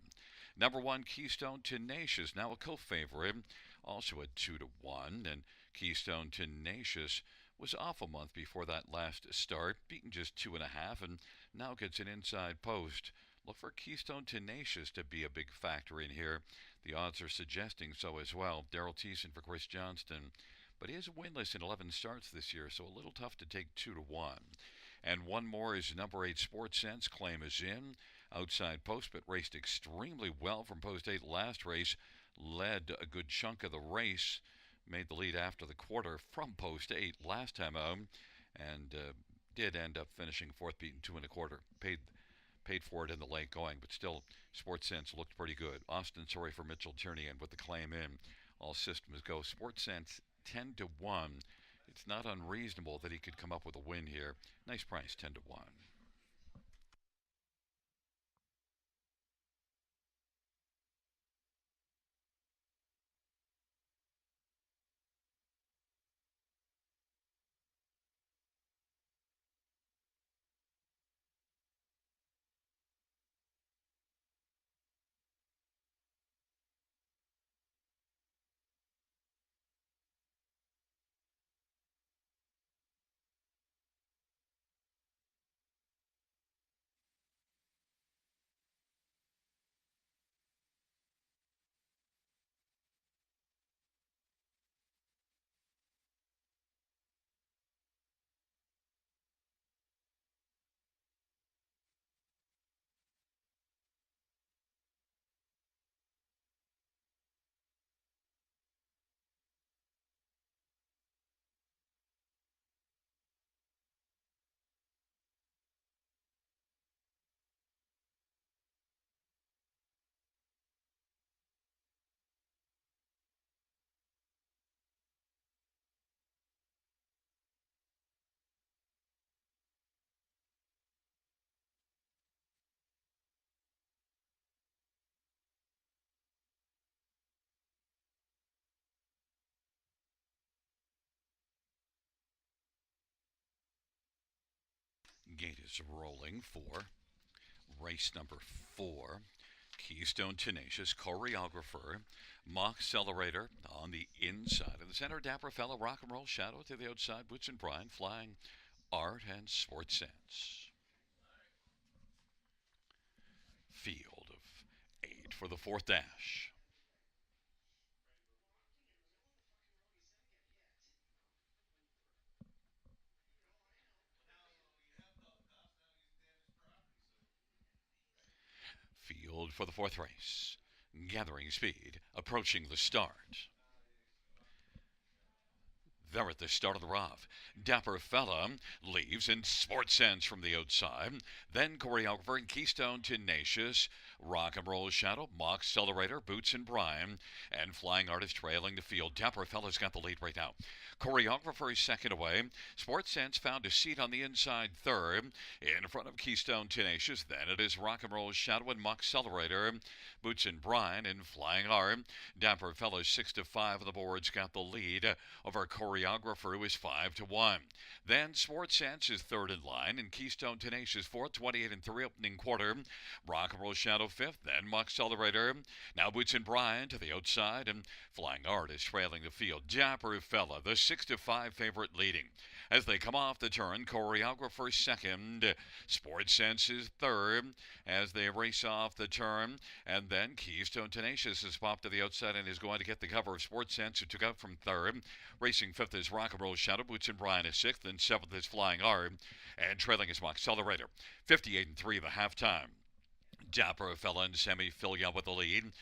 Number 1, Keystone Tenacious, now a co-favorite, also at 2-1. And Keystone Tenacious was off a month before that last start, beaten just 2.5, and now gets an inside post. Look for Keystone Tenacious to be a big factor in here. The odds are suggesting so as well. Daryl Thiessen for Chris Johnston. But he is winless in 11 starts this year, so a little tough to take 2-1. And one more is number 8, Sports Sense. Claim is in. Outside post, but raced extremely well from post 8 last race. Led a good chunk of the race. Made the lead after the quarter from post 8 last time out. And did end up finishing 4th, beaten 2.25. Paid for it in the late going, but still, Sports Sense looked pretty good. Austin Soray for Mitchell Tierney, and with the claim in, all systems go. Sports Sense 10-1. It's not unreasonable that he could come up with a win here. Nice price, 10-1. Gate is rolling for race number 4. Keystone Tenacious, Choreographer, Mock Accelerator on the inside. In the center, Dapper Fellow, Rock and Roll Shadow to the outside, Boots and Brian, Flying Art and Sports Sense. Field of 8 for the fourth dash. Field for the fourth race. Gathering speed, approaching the start. They're at the start of the rough. Dapper Fella leaves in Sports Sense from the outside. Then Choreographer and Keystone Tenacious, Rock and Roll Shadow, Mock Accelerator, Boots and Brian, and Flying Artist trailing the field. Dapper Fella's got the lead right now. Choreographer is second away. Sports Sense found a seat on the inside third in front of Keystone Tenacious. Then it is Rock and Roll Shadow and Mock Accelerator, Boots and Brian, and Flying Art. Dapper Fella's 6-5 on the boards got the lead over Choreographer, who is 5-1. Then Sports Sense is third in line, and Keystone Tenacious fourth, 28-3 opening quarter. Rock and Roll Shadow fifth, then Mock Accelerator. Now Boots and Brian to the outside, and Flying Art is trailing the field. Dapper Fella, the 6-5 favorite, leading. As they come off the turn, Choreographer second, Sports Sense is third as they race off the turn, and then Keystone Tenacious is popped to the outside and is going to get the cover of Sports Sense, who took out from third. Racing fifth is Rock and Roll Shadow, Boots and Brian is sixth, and seventh is Flying Art, and trailing is Mock Accelerator. 58-3 the halftime. Dapper Fella and Semi Filia with the lead.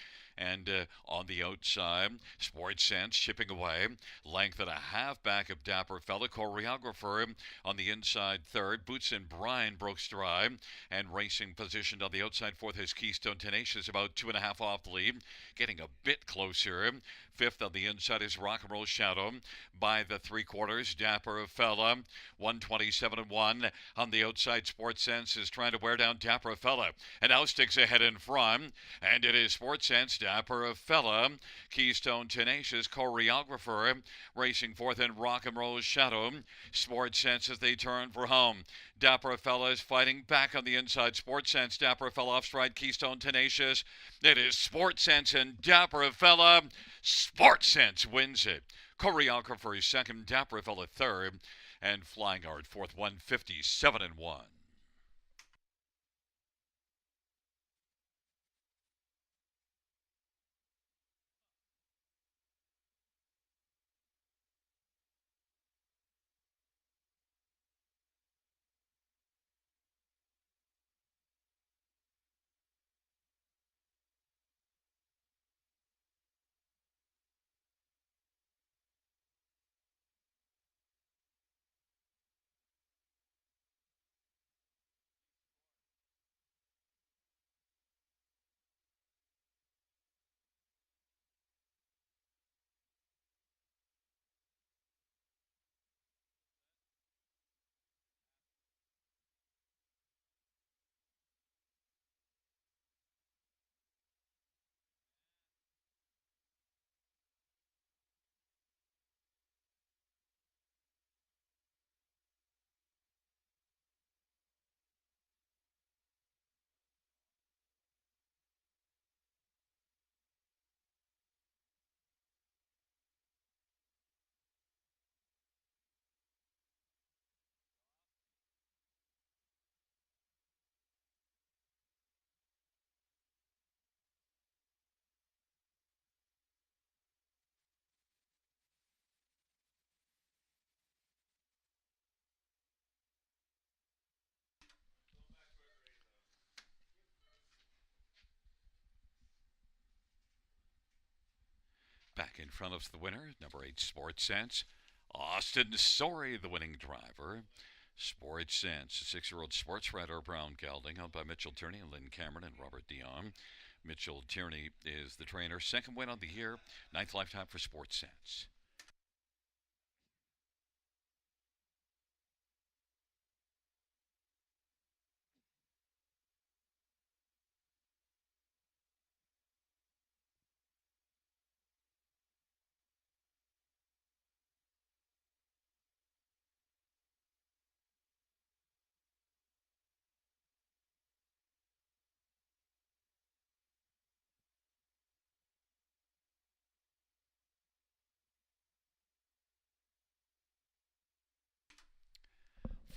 And on the outside, Sports Sense chipping away. Length and a half back of Dapper Fella. Choreographer on the inside third. Boots and Brian broke stride. And racing positioned on the outside fourth is Keystone Tenacious, about 2.5 off the lead. Getting a bit closer. Fifth on the inside is Rock and Roll Shadow. By the three quarters, Dapper Fella, 127-1. On the outside, Sports Sense is trying to wear down Dapper Fella. And now sticks ahead in front. And it is Sports Sense, Dapper Fella, Keystone Tenacious, Choreographer, racing fourth in Rock and Roll Shadow. Sports Sense as they turn for home. Dapper Fella is fighting back on the inside. Sports Sense, Dapper Fella off stride, Keystone Tenacious. It is Sports Sense and Dapper Fella. Sports Sense wins it. Choreographer is second, Dapper Fella third, and Flying Art fourth, 157-1. Back in front of the winner, number 8, Sports Sense. Austin Sorey, the winning driver. Sports Sense, a 6-year-old sports writer, Brown Gelding, owned by Mitchell Tierney and Lynn Cameron and Robert Dion. Mitchell Tierney is the trainer. Second win on the year, 9th lifetime for Sports Sense.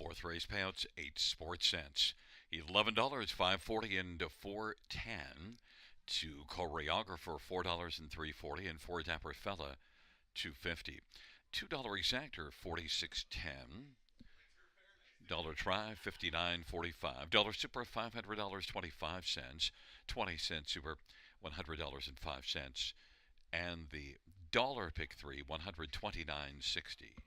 Fourth race payouts 8 sports cents. $11, 5.40 and 4.10. To choreographer $4 and 3.40 and for dapper fella $2.50. $2 exactor 46.10. Dollar try 59.45. Dollar super $500 25 cents. 20 cents super $100.05. And the dollar pick three 129.60.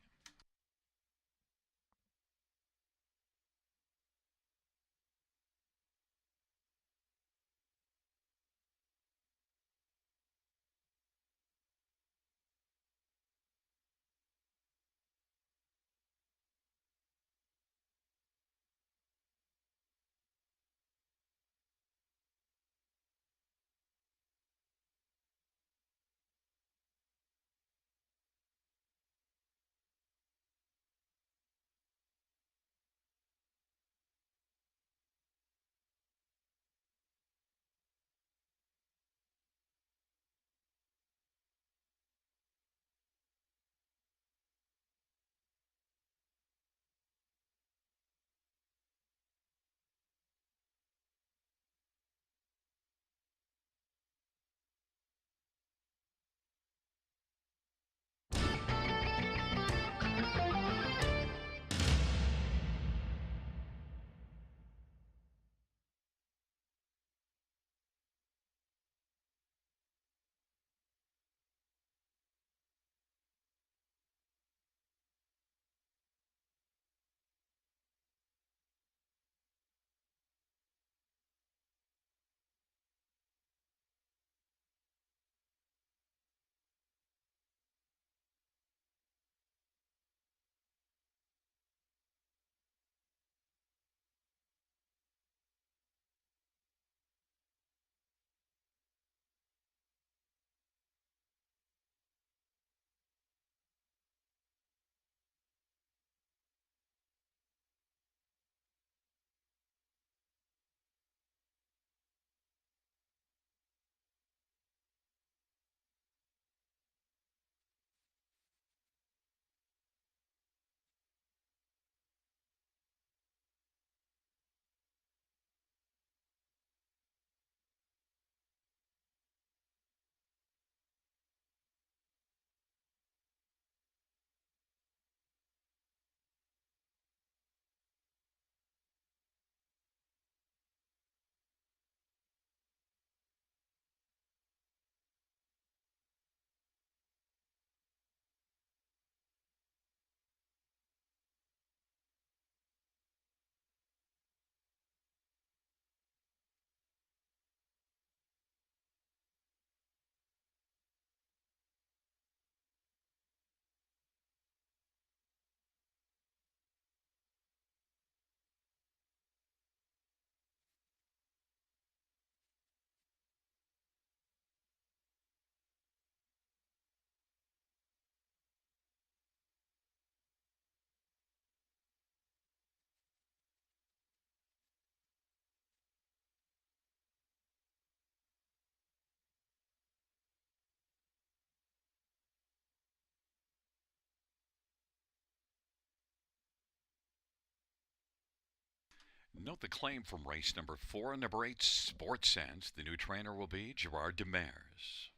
Note the claim from race number 4 and number 8, Sports Sense. The new trainer will be Gerard Demers.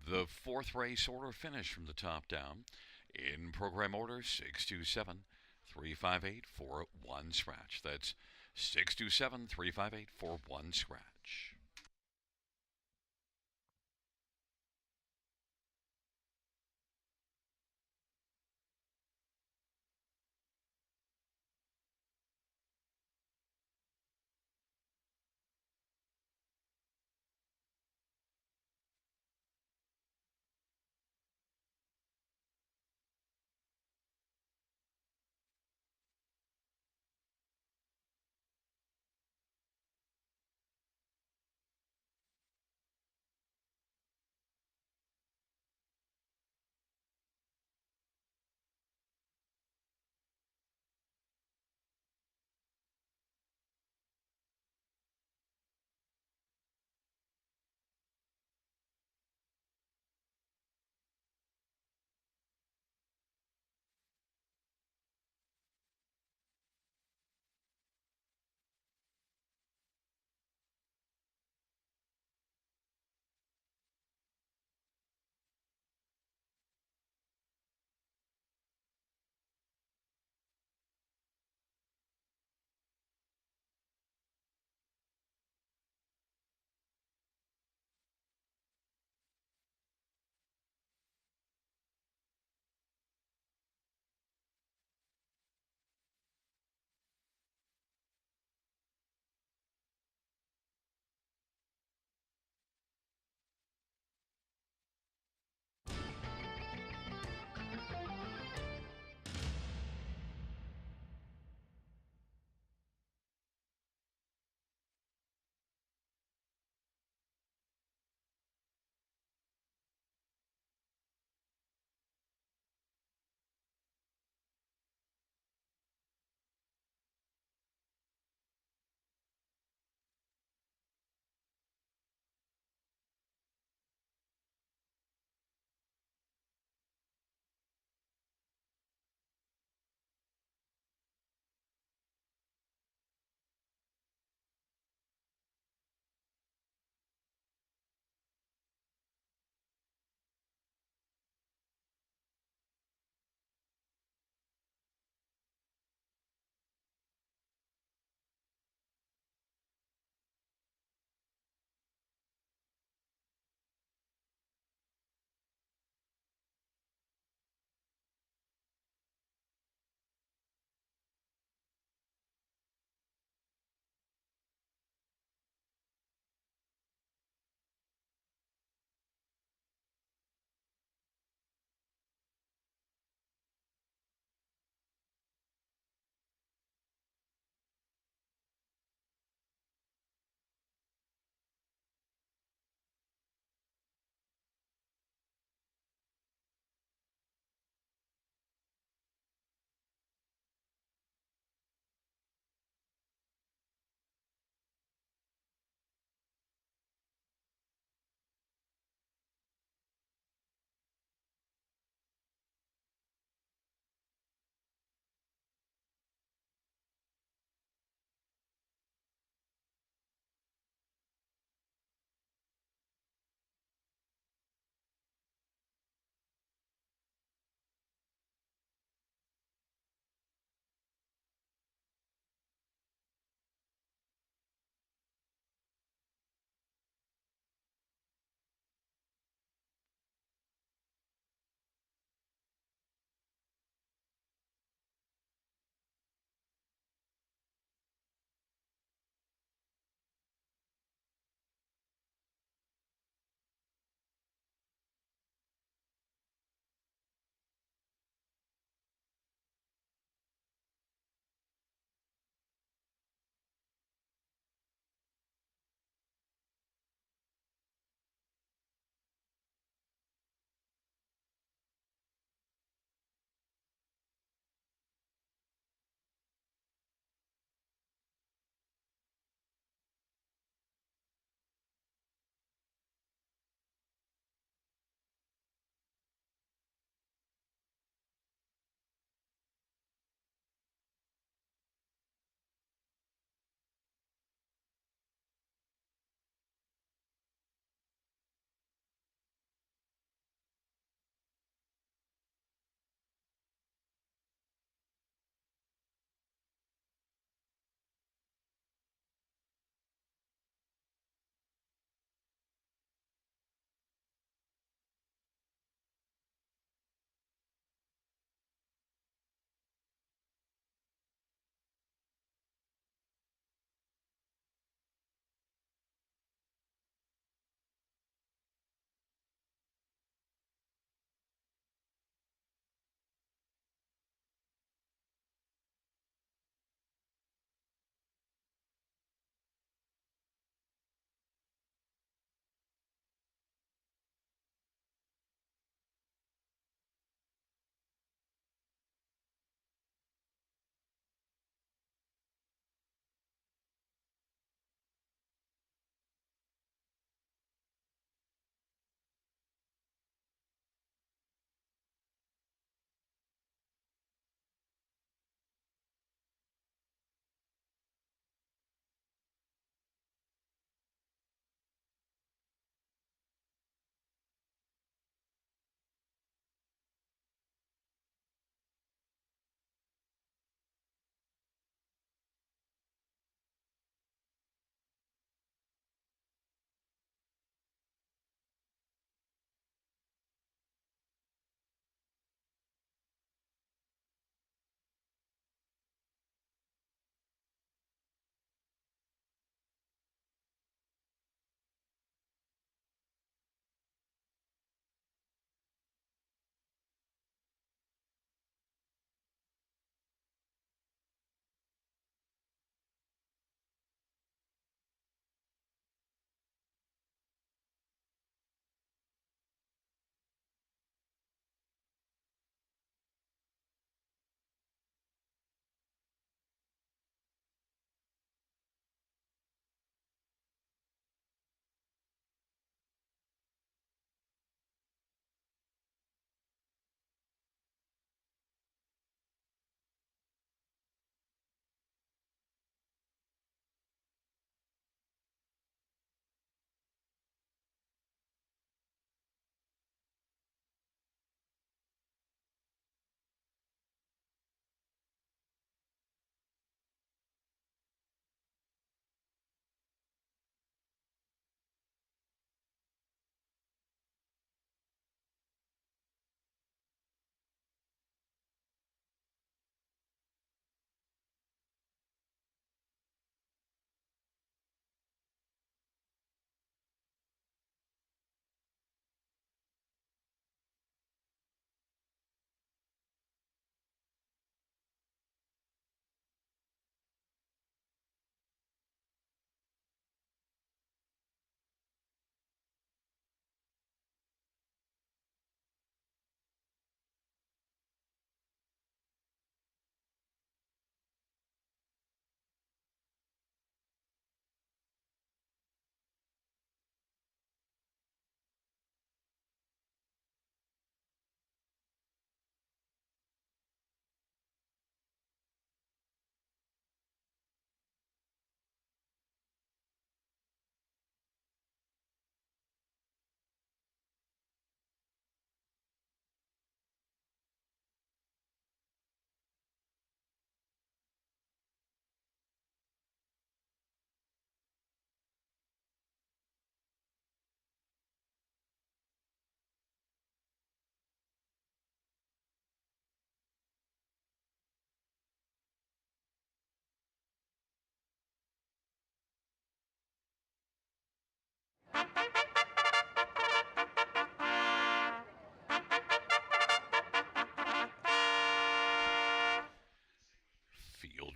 The fourth race order finish from the top down. In program order 627 358 41 scratch. That's 627 358 41 scratch.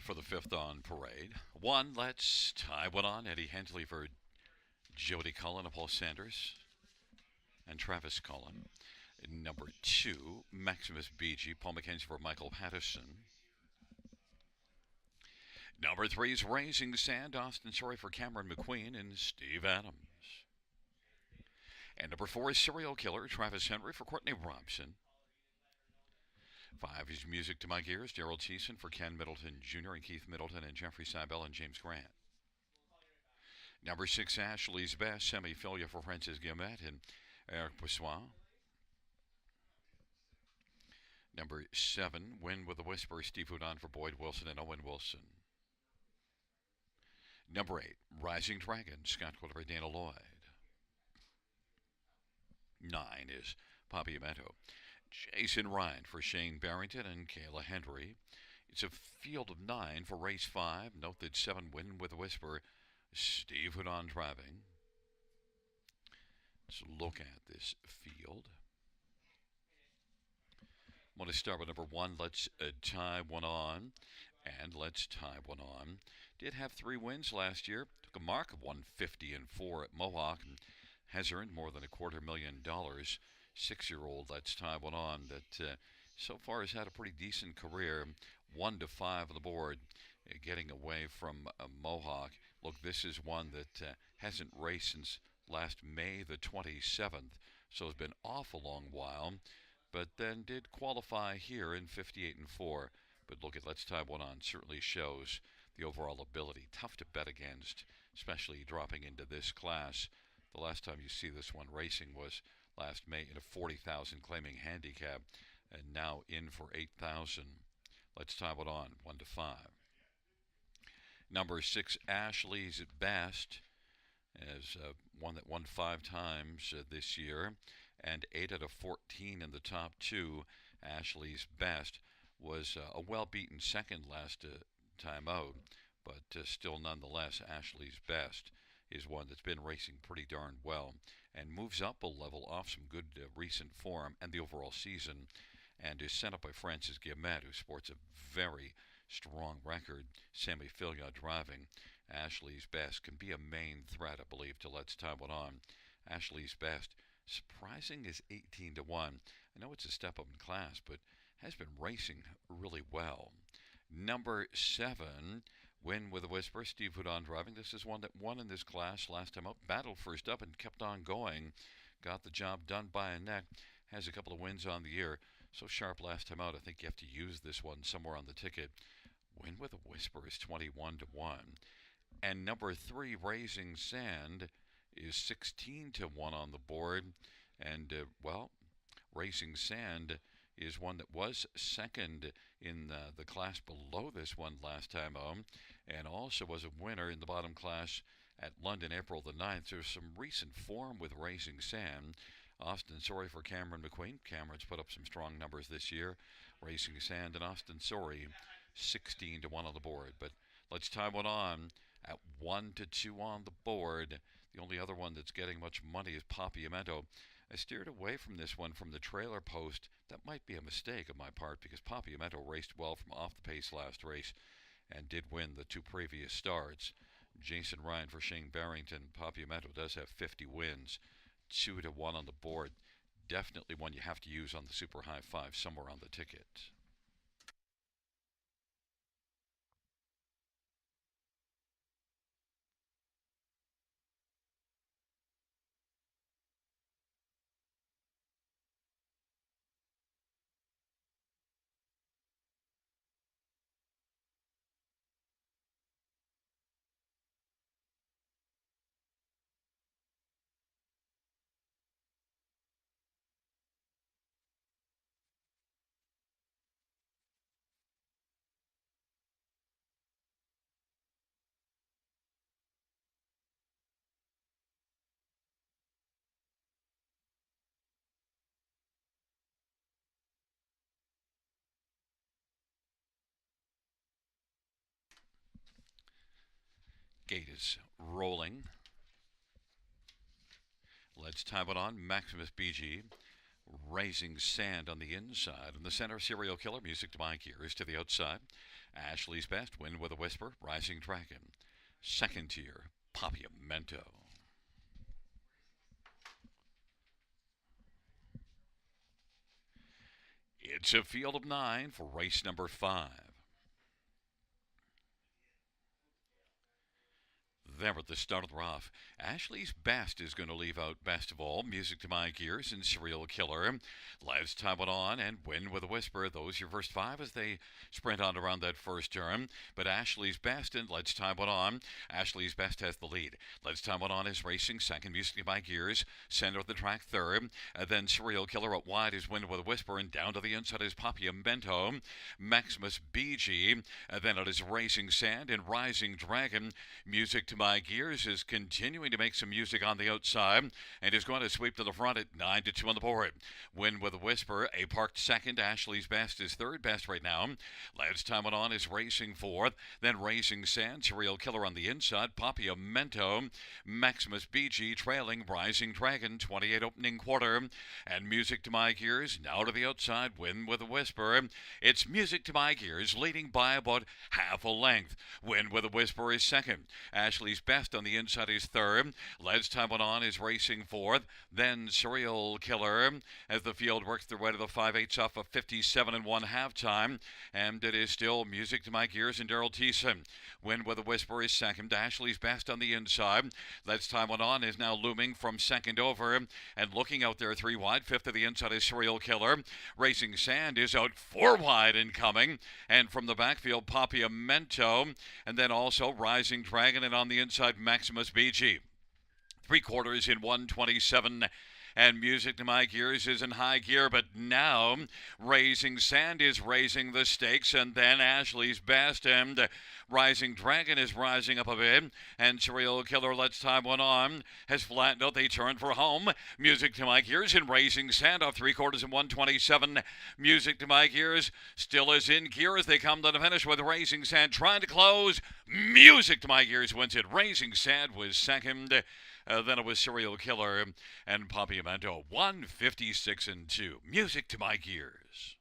for the fifth on parade. One, let's tie one on. Eddie Hensley for Jody Cullen and Paul Sanders and Travis Cullen. Number two, Maximus BG, Paul McKenzie for Michael Patterson. Number three is Raising Sand, Austin Story for Cameron McQueen and Steve Adams. And number four is Serial Killer, Travis Henry for Courtney Robson. Five is Music to My Ears, Daryl Thiessen for Ken Middleton Jr. and Keith Middleton and Jeffrey Seibel and James Grant. Number six, Ashley's Best, Semi-Filia for Francis Guillemette and Eric Poisson. Number seven, Win with a Whisper, Steve Houdon for Boyd Wilson and Owen Wilson. Number eight, Rising Dragon, Scott Quiller for Dana Lloyd. 9 is Papiamento. Jason Ryan for Shane Barrington and Kayla Hendry. It's a field of 9 for race 5. Note that 7, Win with a Whisper, Steve Houdon driving. Let's look at this field. I want to start with number 1. Let's tie one on. And let's tie one on. Did have 3 wins last year. Took a mark of 150-4 at Mohawk. And has earned more than $250,000. 6-year-old, let's tie one on, that so far has had a pretty decent career. 1 to 5 on the board, getting away from Mohawk. Look, this is one that hasn't raced since last May the 27th, so it's been off a long while, but then did qualify here in 58-4. But look at Let's Tie One On certainly shows the overall ability. Tough to bet against, especially dropping into this class. The last time you see this one racing was last May in a 40,000 claiming handicap, and now in for 8,000. Let's tie it on, 1 to 5. Number 6, Ashley's Best, as one that won 5 times this year, and 8 out of 14 in the top 2. Ashley's Best was a well-beaten second last time out, but still nonetheless, Ashley's Best is one that's been racing pretty darn well and moves up a level off some good recent form and the overall season, and is sent up by Francis Guillemette, who sports a very strong record. Sammy Filia driving. Ashley's Best can be a main threat, I believe, to Let's Tie One On. Ashley's Best, surprising, is 18-1. I know it's a step up in class, but has been racing really well. Number 7, Win with a Whisper, Steve Houdon driving. This is one that won in this class last time up. Battled first up and kept on going. Got the job done by a neck. Has a couple of wins on the year. So sharp last time out, I think you have to use this one somewhere on the ticket. Win with a Whisper is 21-1. And number 3, Raising Sand, is 16-1 on the board. And, Raising Sand is one that was second in the class below this one last time out, and also was a winner in the bottom class at London April the 9th. There's some recent form with Raising Sand. Austin Sorry for Cameron McQueen. Cameron's put up some strong numbers this year. Raising Sand and Austin Sorry, 16-1 on the board. But let's tie one on at 1-2 on the board. The only other one that's getting much money is Papiamento. I steered away from this one from the trailer post. That might be a mistake on my part, because Papiamento raced well from off the pace last race and did win the 2 previous starts. Jason Ryan for Shane Barrington. Papiamento does have 50 wins, 2-1 on the board. Definitely one you have to use on the Super High 5 somewhere on the ticket. Gate is rolling. Let's tie it on. Maximus BG, Raising Sand on the inside. In the center, Serial Killer, Music to My Ears to the outside. Ashley's Best, Wind with a Whisper, Rising Dragon. Second tier, Papiamento. It's a field of 9 for race number 5. There at the start of the rough, Ashley's Best is going to leave out Best of All, Music to My Gears, and Serial Killer. Let's Time It On and Win with a Whisper. Those your first 5 as they sprint on around that first turn. But Ashley's Best and Let's Time It On. Ashley's Best has the lead. Let's Time It On is racing second, Music to My Gears. Center of the track third. Then Serial Killer out wide is Win with a Whisper, and down to the inside is Papiamento. Maximus BG. Then it is Racing Sand and Rising Dragon. Music to My Gears is continuing to make some music on the outside and is going to sweep to the front at 9-2 on the board. Win with a Whisper, a parked second. Ashley's Best is third best right now. Let's Time It On is racing fourth. Then Racing Sand, Serial Killer on the inside. Papiamento, Maximus BG trailing Rising Dragon, 28 opening quarter. And Music to My Gears now to the outside. Win with a Whisper. It's Music to My Gears leading by about half a length. Win with a Whisper is second. Ashley's Best on the inside is third. Let's Time It On is racing fourth. Then Serial Killer as the field works their way to the 5/8 off of 57 and 1 halftime. And it is still Music to My Gears and Daryl Thiessen. Win with a Whisper is second. Ashley's Best on the inside. Let's Time It On is now looming from second over and looking out there 3 wide. Fifth to the inside is Serial Killer. Racing Sand is out 4 wide and coming. And from the backfield, Papiamento. And then also Rising Dragon, and on the inside, Maximus BG. 3/4 in 127. And Music to My Gears is in high gear, but now Racing Sand is raising the stakes, and then Ashley's Best and Rising Dragon is rising up a bit, and Serial Killer Let's Time One On has flattened out. They turn for home. Music to My Gears and Racing Sand off 3/4 in 127. Music to My Gears still is in gear as they come to the finish with Racing Sand trying to close. Music to My Gears wins it. Racing Sand was second. Then it was Serial Killer and Papiamento, 156 and 2. Music to My Gears.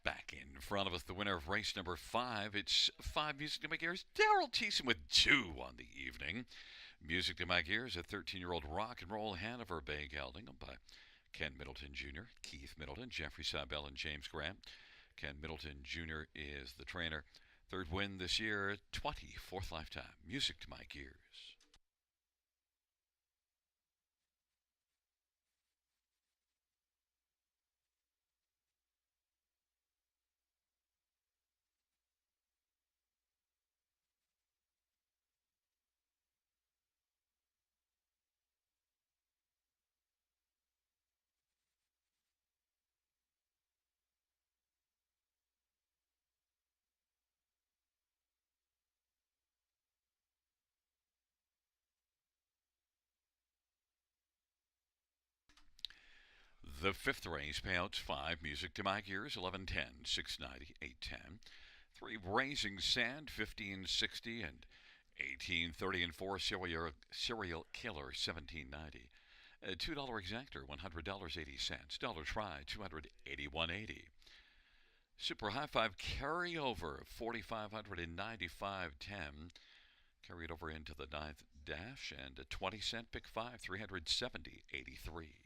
Back in front of us, the winner of race number 5. It's 5 Music to My Gears. Daryl Thiessen with 2 on the evening. Music to My Gears, a 13-year-old rock and roll Hanover Bay gelding by Ken Middleton Jr., Keith Middleton, Jeffrey Sabell, and James Grant. Ken Middleton Jr. is the trainer. Third win this year, 24th lifetime. Music to My Gears. The fifth race payouts 5. Music to My Gears, 1110, 690, 810. 3. Raising Sand, 1560 and 1830. And 4. Serial Killer, 1790. $2 exactor, $100.80. Dollar try, $281.80. Super High Five carryover, 4,595.10. Carried over into the ninth dash, and a 20-cent pick 5, 370.83.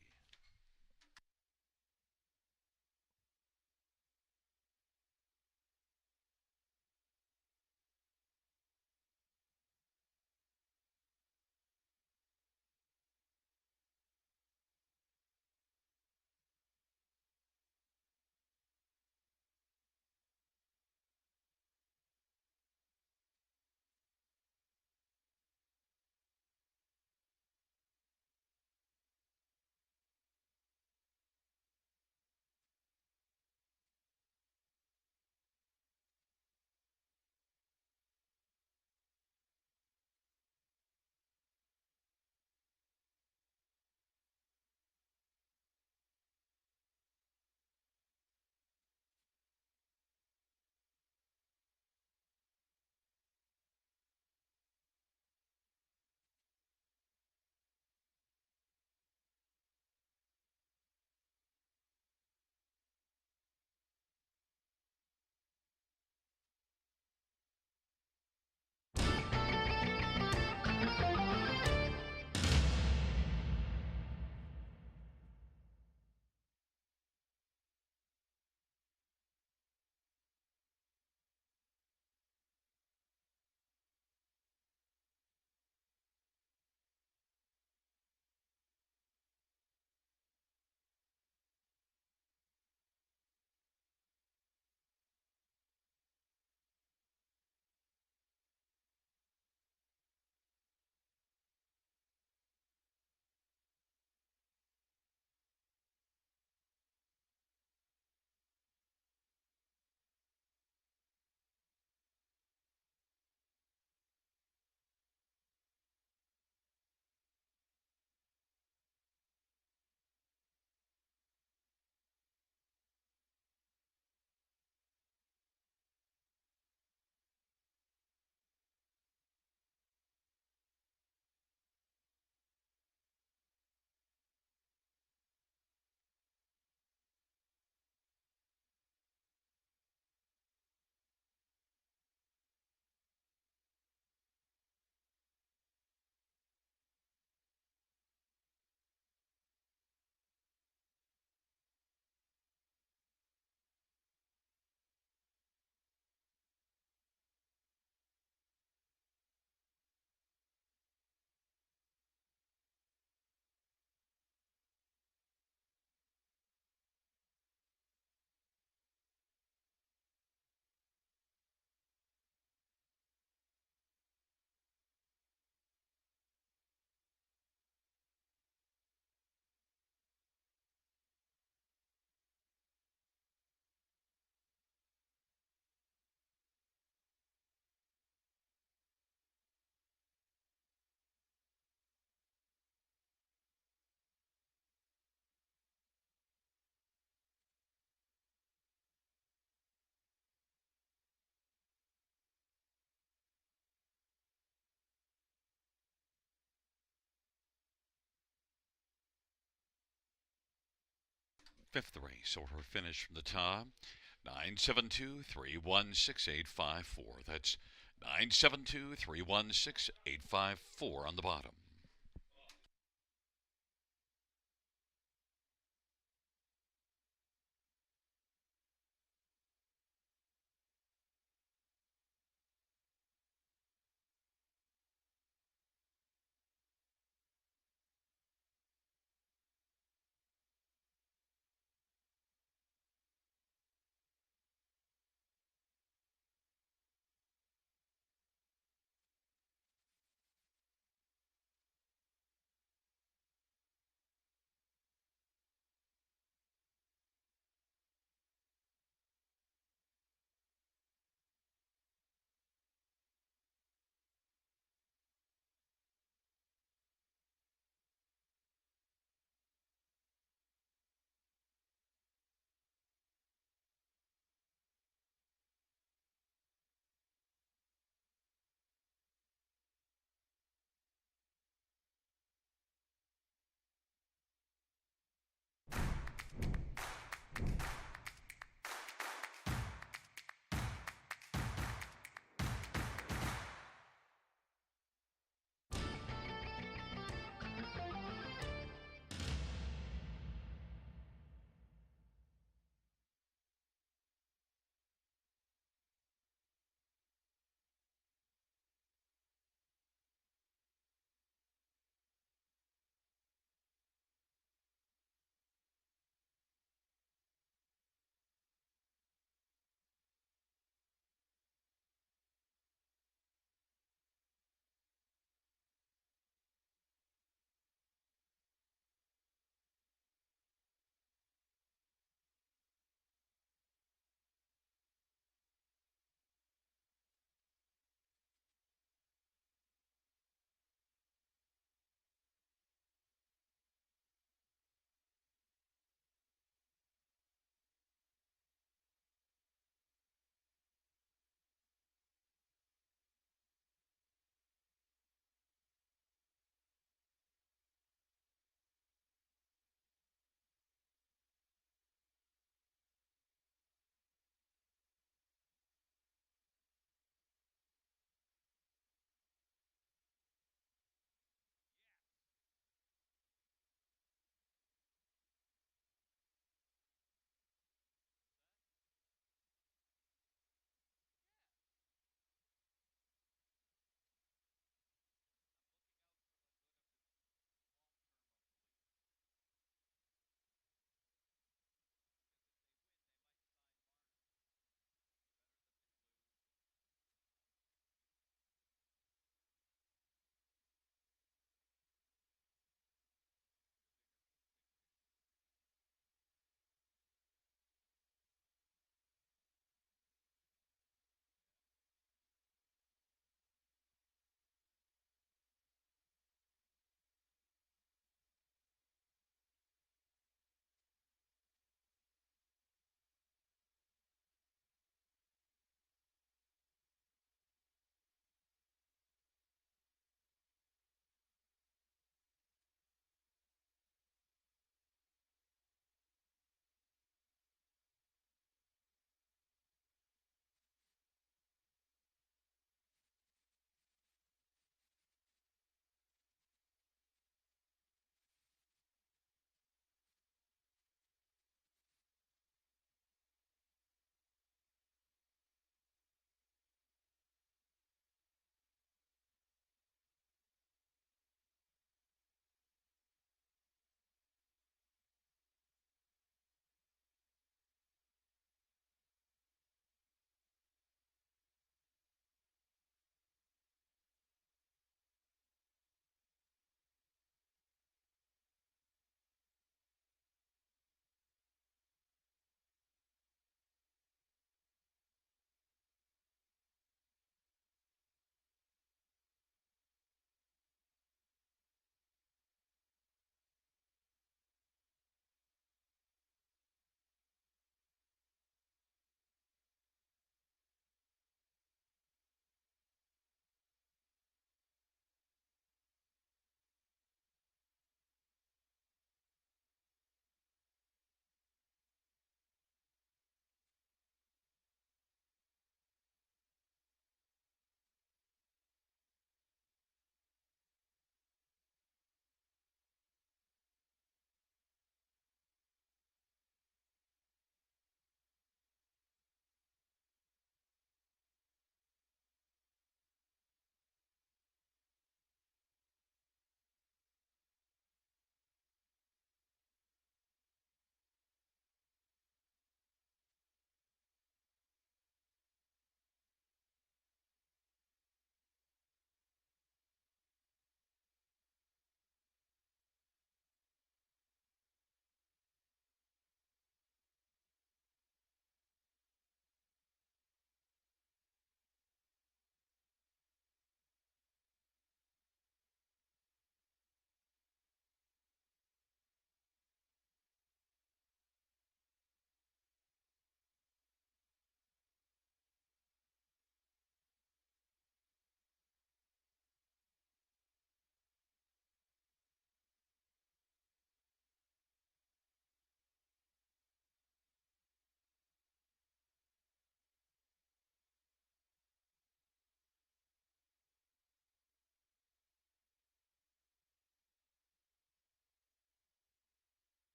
Fifth race order finish from the top. 972-316-854. That's 972-316-854 on the bottom.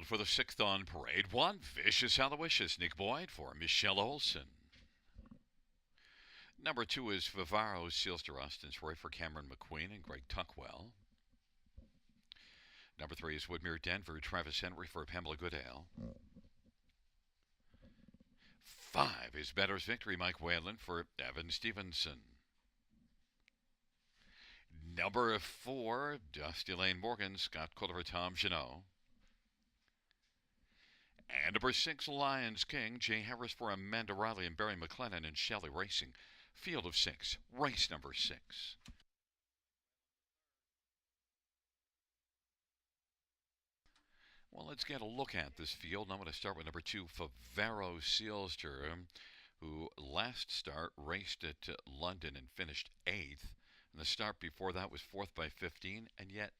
field for the 6th on parade. 1, Vicious Aloysius, Nick Boyd for Michelle Olson. Number 2 is Vivaro Sealster Austin's Roy for Cameron McQueen and Greg Tuckwell. Number 3 is Woodmere Denver, Travis Henry for Pamela Goodale. 5 is Better's Victory, Mike Whalen for Evan Stevenson. Number 4, Dusty Lane Morgan, Scott Culver, Tom Janot. And number 6, Lions King, Jay Harris for Amanda Riley and Barry McLennan and Shelley Racing. Field of 6, race number 6. Well, let's get a look at this field. I'm going to start with number 2, Favaro Sealster, who last start raced at London and finished 8th. And the start before that was 4th by 15, and yet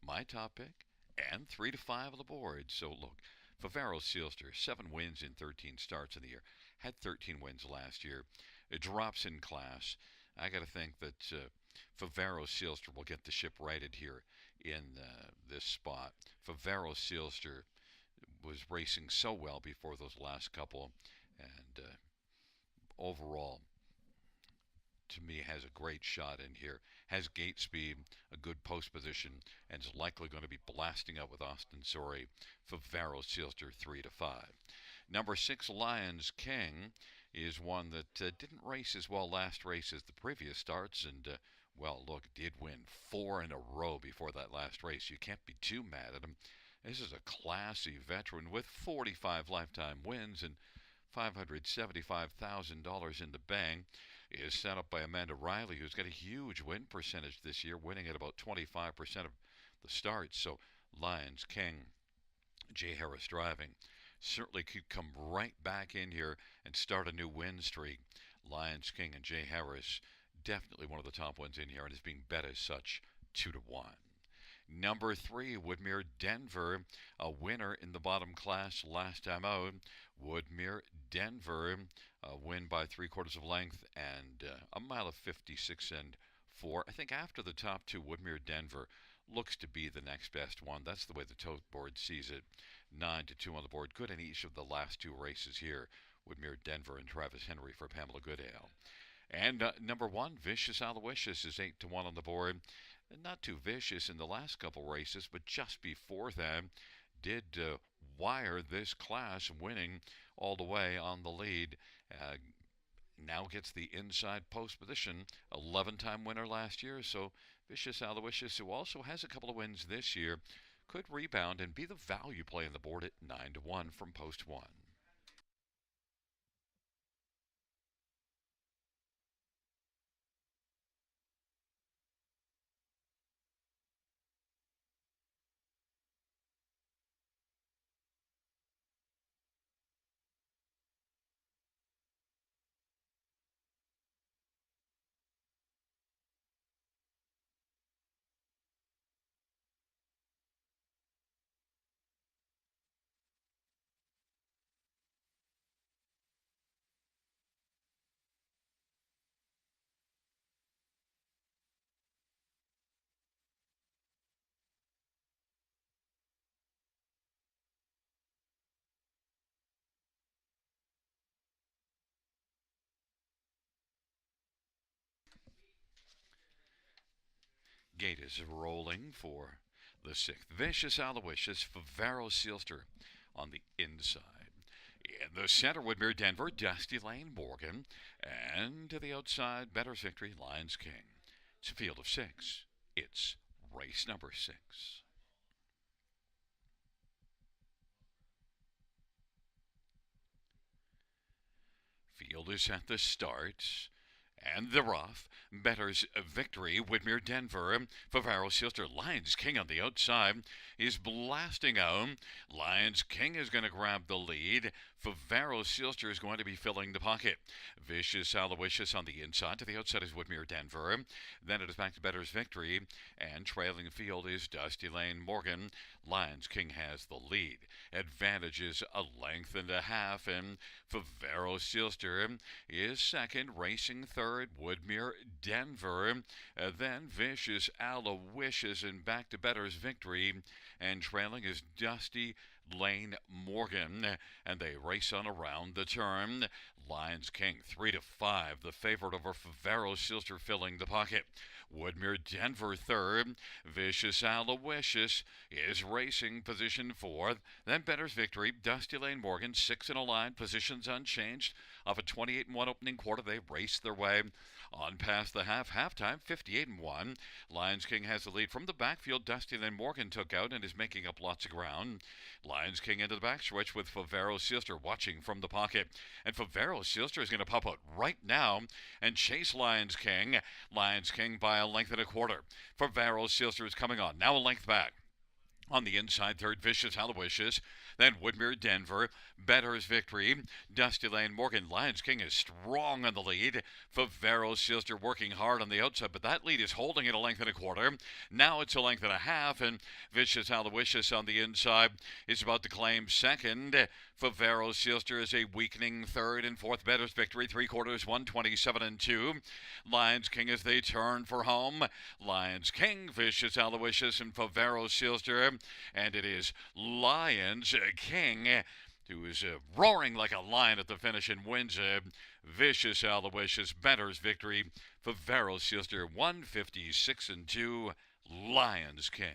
my top pick and 3 to 5 on the board. So look, Favaro Sealster, 7 wins in 13 starts in the year. Had 13 wins last year. It drops in class. I got to think that Favaro Sealster will get the ship righted here in this spot. Favaro Sealster was racing so well before those last couple, and overall, to me, has a great shot in here. Has gate speed, a good post position, and is likely going to be blasting out with Austin Sorey. Favaro Sealster 3 to 5. Number 6, Lions King, is one that didn't race as well last race as the previous starts, and well, look, did win 4 in a row before that last race. You can't be too mad at him. This is a classy veteran with 45 lifetime wins and $575,000 in the bank. Is set up by Amanda Riley, who's got a huge win percentage this year, winning at about 25% of the starts. So Lions King, Jay Harris driving, certainly could come right back in here and start a new win streak. Lions King and Jay Harris, definitely one of the top ones in here, and is being bet as such 2 to 1. Number 3, Woodmere Denver, a winner in the bottom class last time out. Woodmere Denver, win by 3/4 of length and a mile of 56 and 4. I think after the top 2, Woodmere Denver looks to be the next best one. That's the way the tote board sees it. 9 to 2 on the board. Good in each of the last 2 races here. Woodmere Denver and Travis Henry for Pamela Goodale. And number 1, Vicious Aloysius, is 8 to 1 on the board. Not too vicious in the last couple races, but just before that did wire this class, winning all the way on the lead. Now gets the inside post position, 11-time winner last year. So Vicious Aloysius, who also has a couple of wins this year, could rebound and be the value play on the board at 9 to 1 from post 1. Gate is rolling for the 6th. Vicious Aloysius, Favaro Sealster on the inside. In the center, Woodmere Denver, Dusty Lane Morgan. And to the outside, Better's Victory, Lions King. It's a field of 6. It's race number 6. Field is at the start. And they're off. Better's Victory, Woodmere Denver, Favaro Sealster, Lions King on the outside is blasting out. Lions King is going to grab the lead. Favaro Sealster is going to be filling the pocket. Vicious Aloysius on the inside. To the outside is Woodmere Denver. Then it is back to Better's Victory. And trailing field is Dusty Lane Morgan. Lions King has the lead. Advantages a length and a half. And Favaro Sealster is second, racing third. Woodmere Denver. Then Vicious Aloysius and back to Better's Victory. And trailing is Dusty Lane Morgan, and they race on around the turn. Lions King 3-5, the favorite over Favero Silster filling the pocket. Woodmere Denver third. Vicious Aloysius is racing position fourth. Then Better's Victory. Dusty Lane Morgan, 6 in a line, positions unchanged. Off a 28-1 opening quarter, they race their way on past the halftime, 58-1. Lions King has the lead from the backfield. Dusty Lane Morgan took out and is making up lots of ground. Lions King into the backstretch with Favero Silster watching from the pocket. And Favero Silster is going to pop out right now and chase Lions King. Lions King by a length and a quarter. Favero Silster is coming on. Now a length back. On the inside, third, Vicious Aloysius. Then Woodmere Denver. Better's Victory. Dusty Lane Morgan. Lions King is strong on the lead. Favero Silster working hard on the outside, but that lead is holding at a length and a quarter. Now it's a length and a half, and Vicious Aloysius on the inside is about to claim second. Favero Silster is a weakening third and fourth. Better's Victory, 3/4, 127-2. Lions King as they turn for home. Lions King, Vicious Aloysius, and Favero Silster. And it is Lions King who is roaring like a lion at the finish and wins Vicious Aloysius. Better's Victory. Favero Silster, 156-2. Lions King.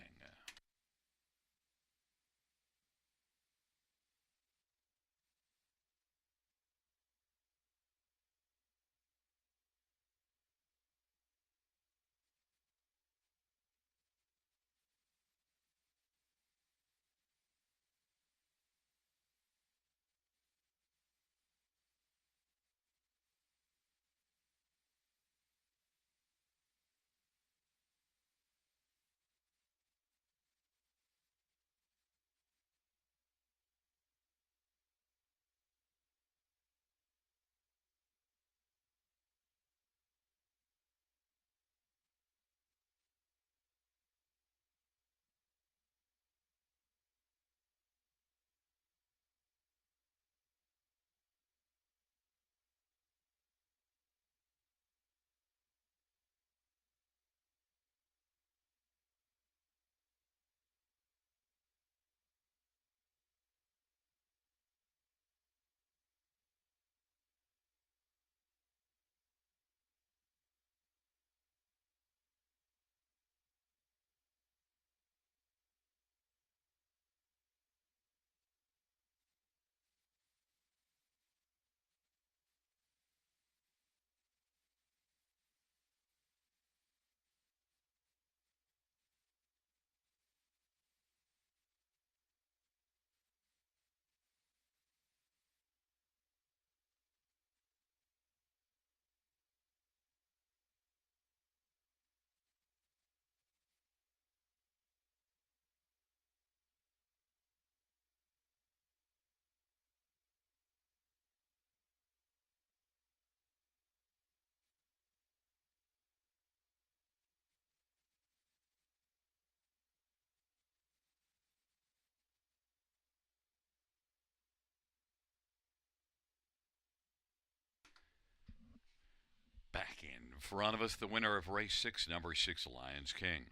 Back in front of us, the winner of race 6, number 6, Lions King.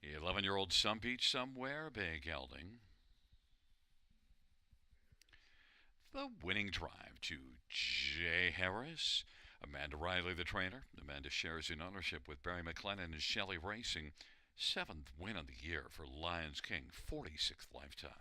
11-year-old Some Beach Somewhere, Big Gelding. The winning drive to Jay Harris. Amanda Riley, the trainer. Amanda shares in ownership with Barry McLennan and Shelley Racing. 7th win of the year for Lions King, 46th lifetime.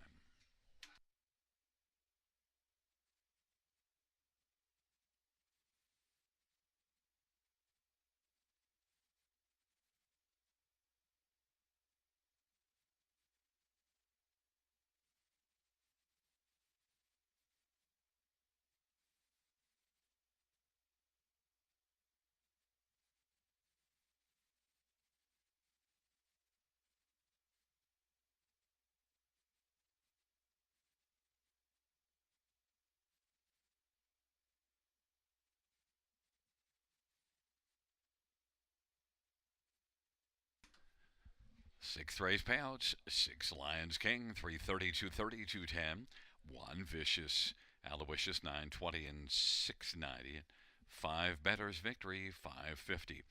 Sixth race payouts: 6 Lions King, 330, 230, 210. 1 Vicious Aloysius, 920 and 690. 5 Better's Victory, 550.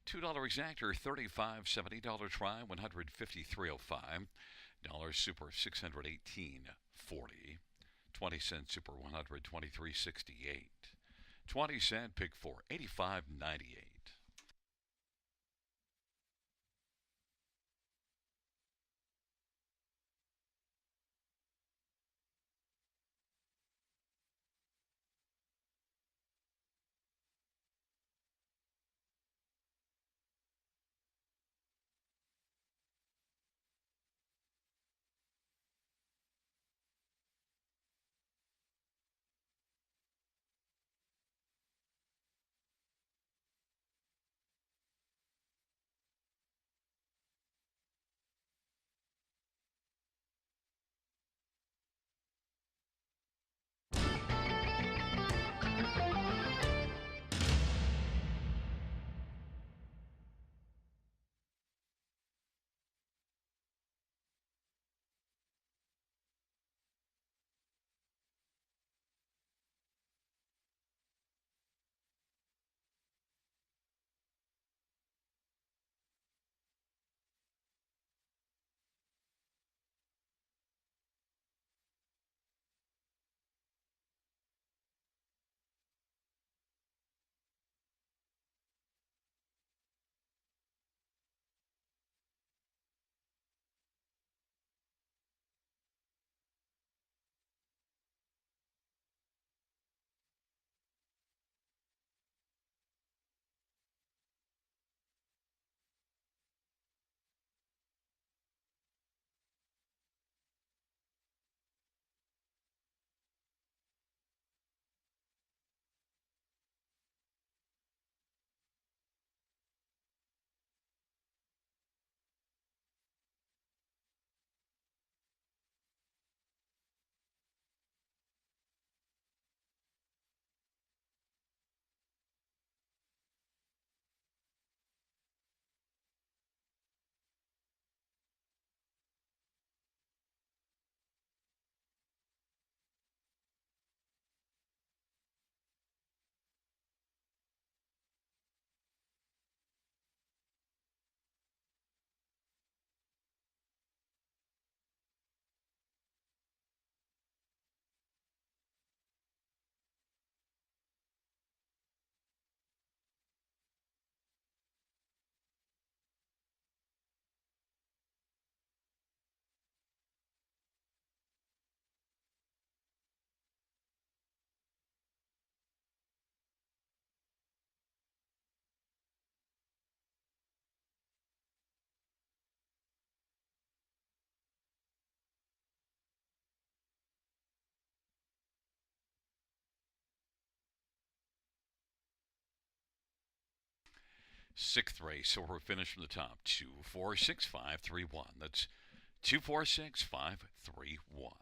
$2 exactor, $35.70 try, 153.05. Dollar Super 618.40. 20-cent Super 123.68. 20-cent Pick 4 85.98. Sixth race, so we're finished from the top. 246531. That's 246531.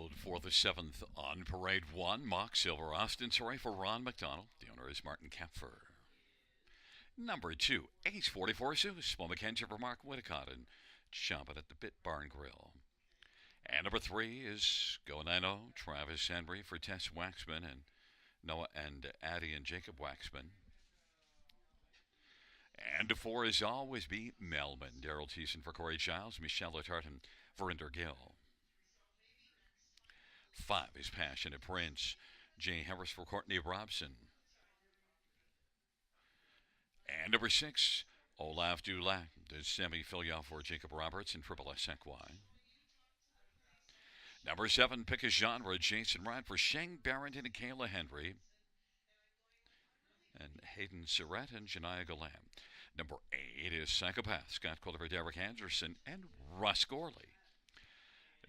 Field for the 7th on Parade 1, Mock Silver, Austin Surrey for Ron McDonald. The owner is Martin Kempfer. Number 2, Ace 44 Zeus, Mo McKenzie for Mark Whitticott and Chomping at the Bit Barn Grill. And number 3 is Go Nino, Travis Henry for Tess Waxman and Noah and Addie and Jacob Waxman. And 4 is Always Be Melman, Daryl Thiessen for Corey Giles, Michelle Latart and Verinder Gill. 5 is Passionate Prince, Jay Harris for Courtney Robson. And number 6, Olaf Dulac, the semi-fill for Jacob Roberts and Triple SXY. Number 7, Pick a Genre, Jason Ryan for Shane Barrington and Kayla Henry. And Hayden Surratt and Janiyah Galam. Number 8 is Psychopath, Scott Calder for Derek Anderson and Russ Gorley.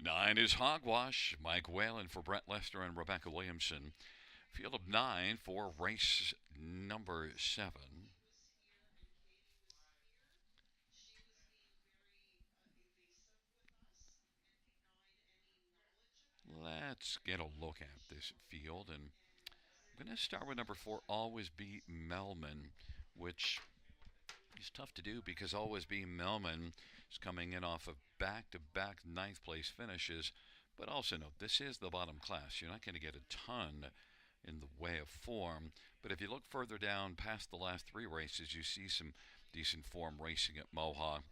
9 is Hogwash, Mike Whalen for Brett Lester and Rebecca Williamson. Field of 9 for race number 7. Let's get a look at this field, and I'm going to start with number 4, Always Be Melman, which is tough to do because Always Be Melman is coming in off of back-to-back ninth place finishes. But also note, this is the bottom class. You're not going to get a ton in the way of form. But if you look further down past the last 3 races, you see some decent form racing at Mohawk.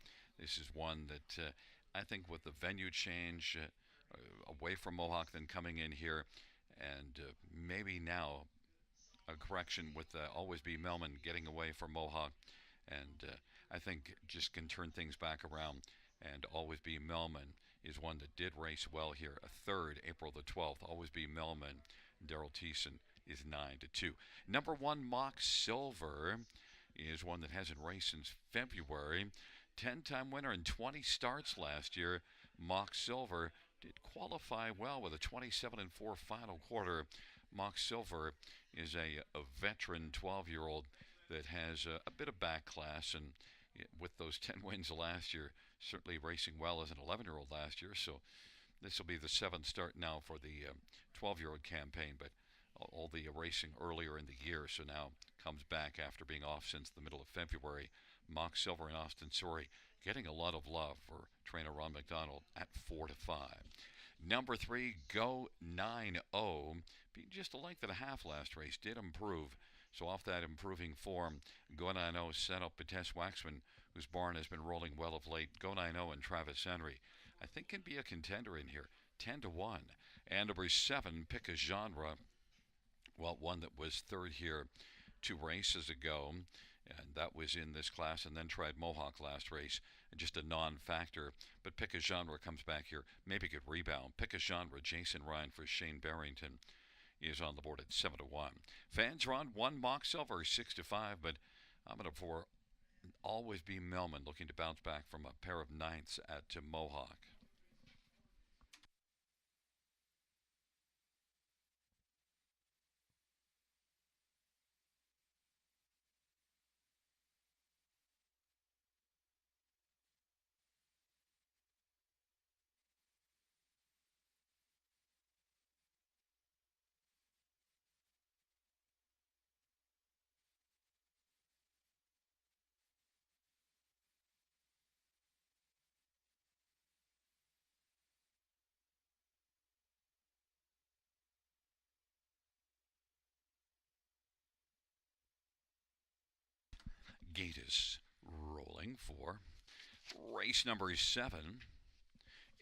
This is one that I think with the venue change away from Mohawk, then coming in here, and maybe now a correction with Always Be Melman getting away from Mohawk, and I think just can turn things back around. And Always Be Melman is one that did race well here. A 3rd, April the 12th. Always Be Melman. Daryl Thiessen is 9-2. Number 1, Mock Silver, is one that hasn't raced since February. 10-time winner and 20 starts last year. Mock Silver did qualify well with a 27-4 final quarter. Mock Silver is a veteran 12-year-old that has a bit of back class, and with those 10 wins last year, certainly racing well as an 11-year-old last year. So this will be the 7th start now for the 12-year-old campaign, but all the racing earlier in the year, so now comes back after being off since the middle of February. Mock Silver and Austin Surrey getting a lot of love for trainer Ron McDonald at 4-5. Number 3, Go 9-0, being just a length and a half last race, did improve. So off that improving form, Go 9-0 set up Tess Waxman, whose barn has been rolling well of late. Go 9-0 and Travis Henry, I think, can be a contender in here, 10-1. And number 7, Pick a Genre, well, one that was 3rd here 2 races ago, and that was in this class, and then tried Mohawk last race, and just a non-factor. But Pick a Genre comes back here, maybe could rebound. Pick a Genre, Jason Ryan for Shane Barrington is on the board at 7-1. Fans are on 1 Mock Silver, 6-5, but I'm going to for Always Be Melman, looking to bounce back from a pair of ninths at Mohawk. Gate is rolling for race number 7.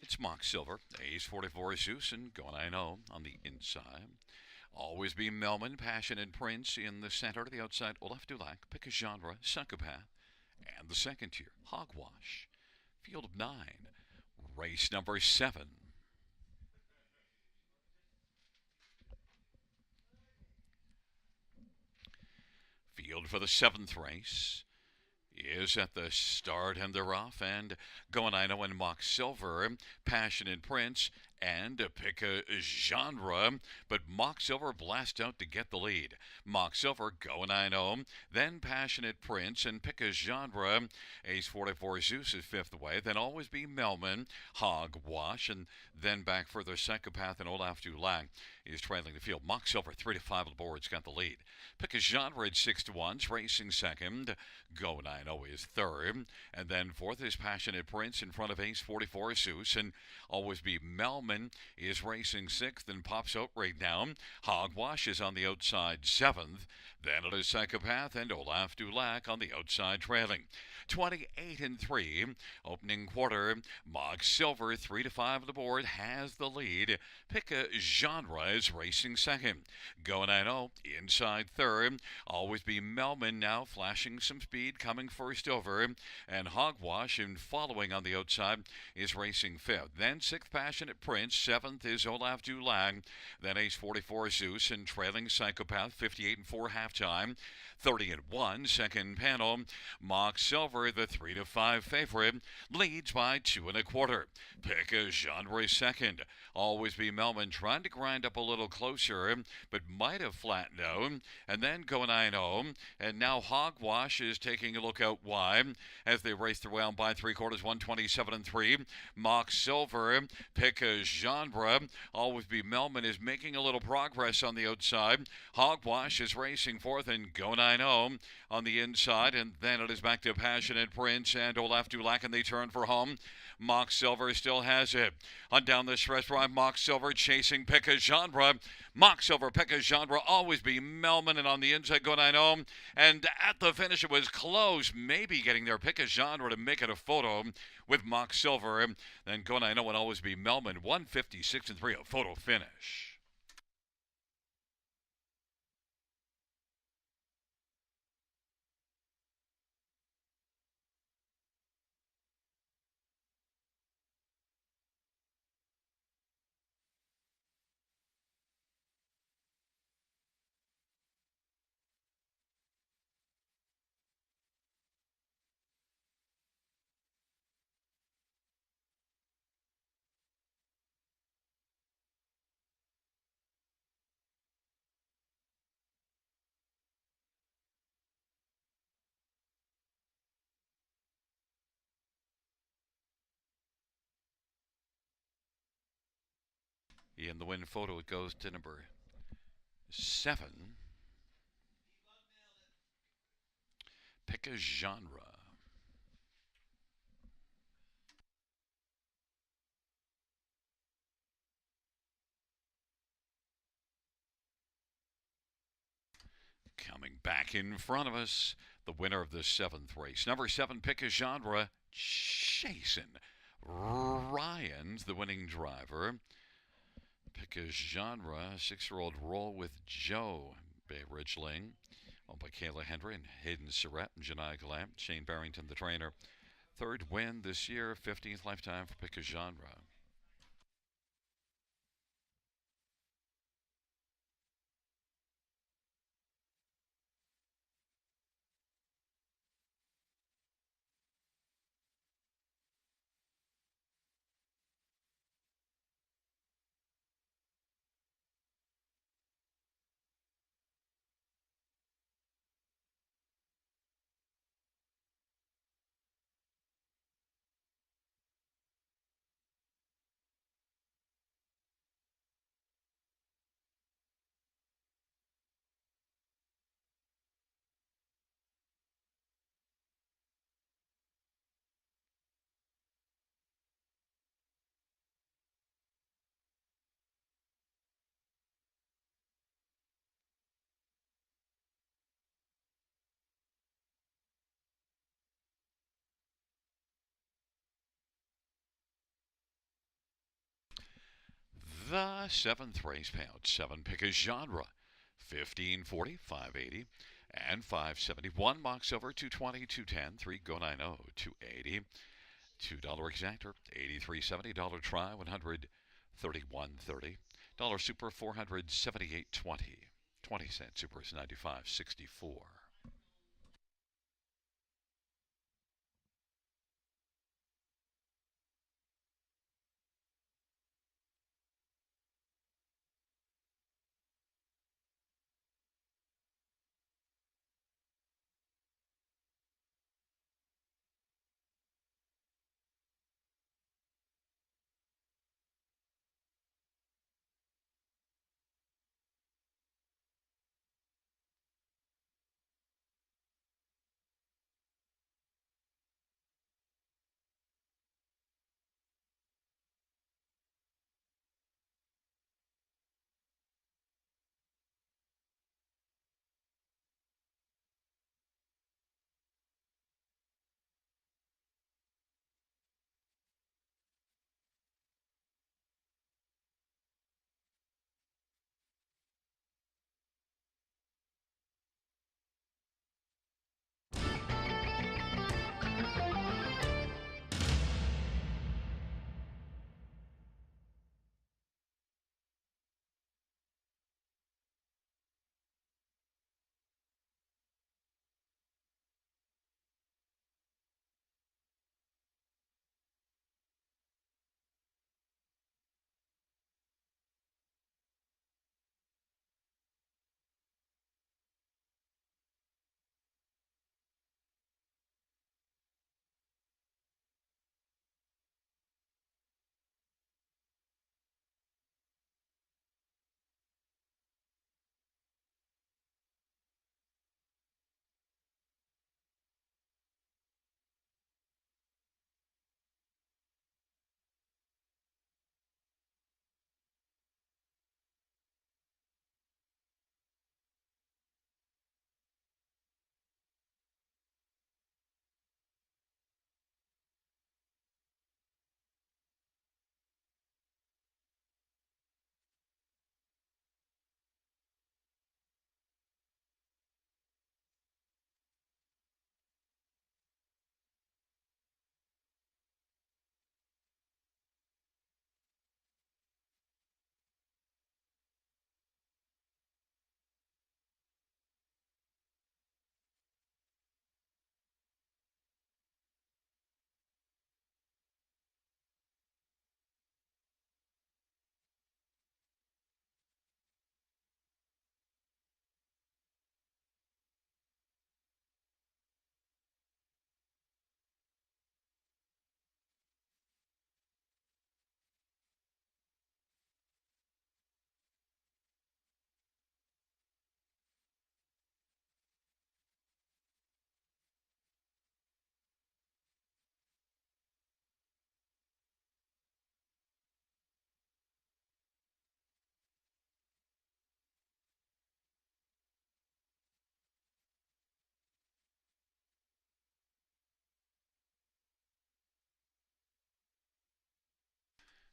It's Mock Silver, Ace 44 Zeus, and Go 9-0 on the inside. Always Be Melman, Passionate Prince in the center. To the outside, Olaf Dulac, Pick a Genre, Psychopath, and the 2nd tier, Hogwash. Field of 9, race number 7. Field for the 7th race is at the start, and they're off, and Go 9-0 and Mock Silver, Passionate Prince, and pick a genre, but Mock Silver blast out to get the lead. Mock Silver go 9-0, then Passionate Prince and pick a genre. Ace 44 Zeus is fifth away, then Always Be Melman, Hogwash, and then back further Psychopath and Olaf Dulac is trailing the field. Mock Silver 3-5 on the board's got the lead. Pick a genre at 6-1, racing second. Go 9-0 is third, and then fourth is Passionate Prince in front of Ace 44 Zeus, and Always Be Melman is racing sixth and pops out right now. Hogwash is on the outside seventh. Then it is Psychopath and Olaf Dulac on the outside trailing. 28-3, opening quarter. Mock Silver 3-5 on the board has the lead. Pick a genre is racing second. Go 9-0 inside third. Always Be Melman now flashing some speed, coming first over, and Hogwash in following on the outside is racing fifth. Then sixth Passionate Prince, seventh is Olaf Dulac, then Ace 44 Zeus and trailing Psychopath 58-4 halftime. 30-1 second panel. Mock Silver, the 3-5 favorite, leads by 2.25. Pick a genre second. Always Be Melman trying to grind up a little closer, but might have flattened out. And then go 9-0. And now Hogwash is taking a look out wide as they race the round by 3/4, 127-3. Mock Silver, pick a genre. Always Be Melman is making a little progress on the outside. Hogwash is racing fourth and go 9-0 on the inside. And then it is back to Passionate Prince and Olaf Dulac, and they turn for home. Mock Silver still has it. On down the stretch drive, Mock Silver chasing pick a genre. Mock Silver, pick a genre, Always Be Melman, and on the inside go 9-0. And at the finish it was close, maybe getting their pick a genre to make it a photo with Mock Silver. Then go 9-0 and Always Be Melman, 156-3, a photo finish. In the win photo, it goes to number 7. Pick a genre. Coming back in front of us, the winner of the 7th race. Number 7, pick a genre. Jason Ryan's the winning driver. Pick a genre. 6-year-old Roll with Joe. Bay Ridgeling. Owned by Kayla Hendry and Hayden Surratt and Janai Galam. Shane Barrington, the trainer. Third win this year, 15th lifetime for Pick a Genre. The 7th race payout, 7 pick a genre, 1540, 580, and 571. Mock Silver, 220, 210, 3 go 90, 280, $2 exactor, 83.70, dollar try, 131.30, dollar super, 478.20, 20-cent super is 95.64.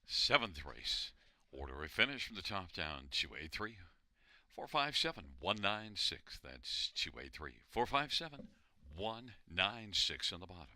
Seventh race. Order of finish from the top down. 283. 457 196. That's 283. 457 196 on the bottom.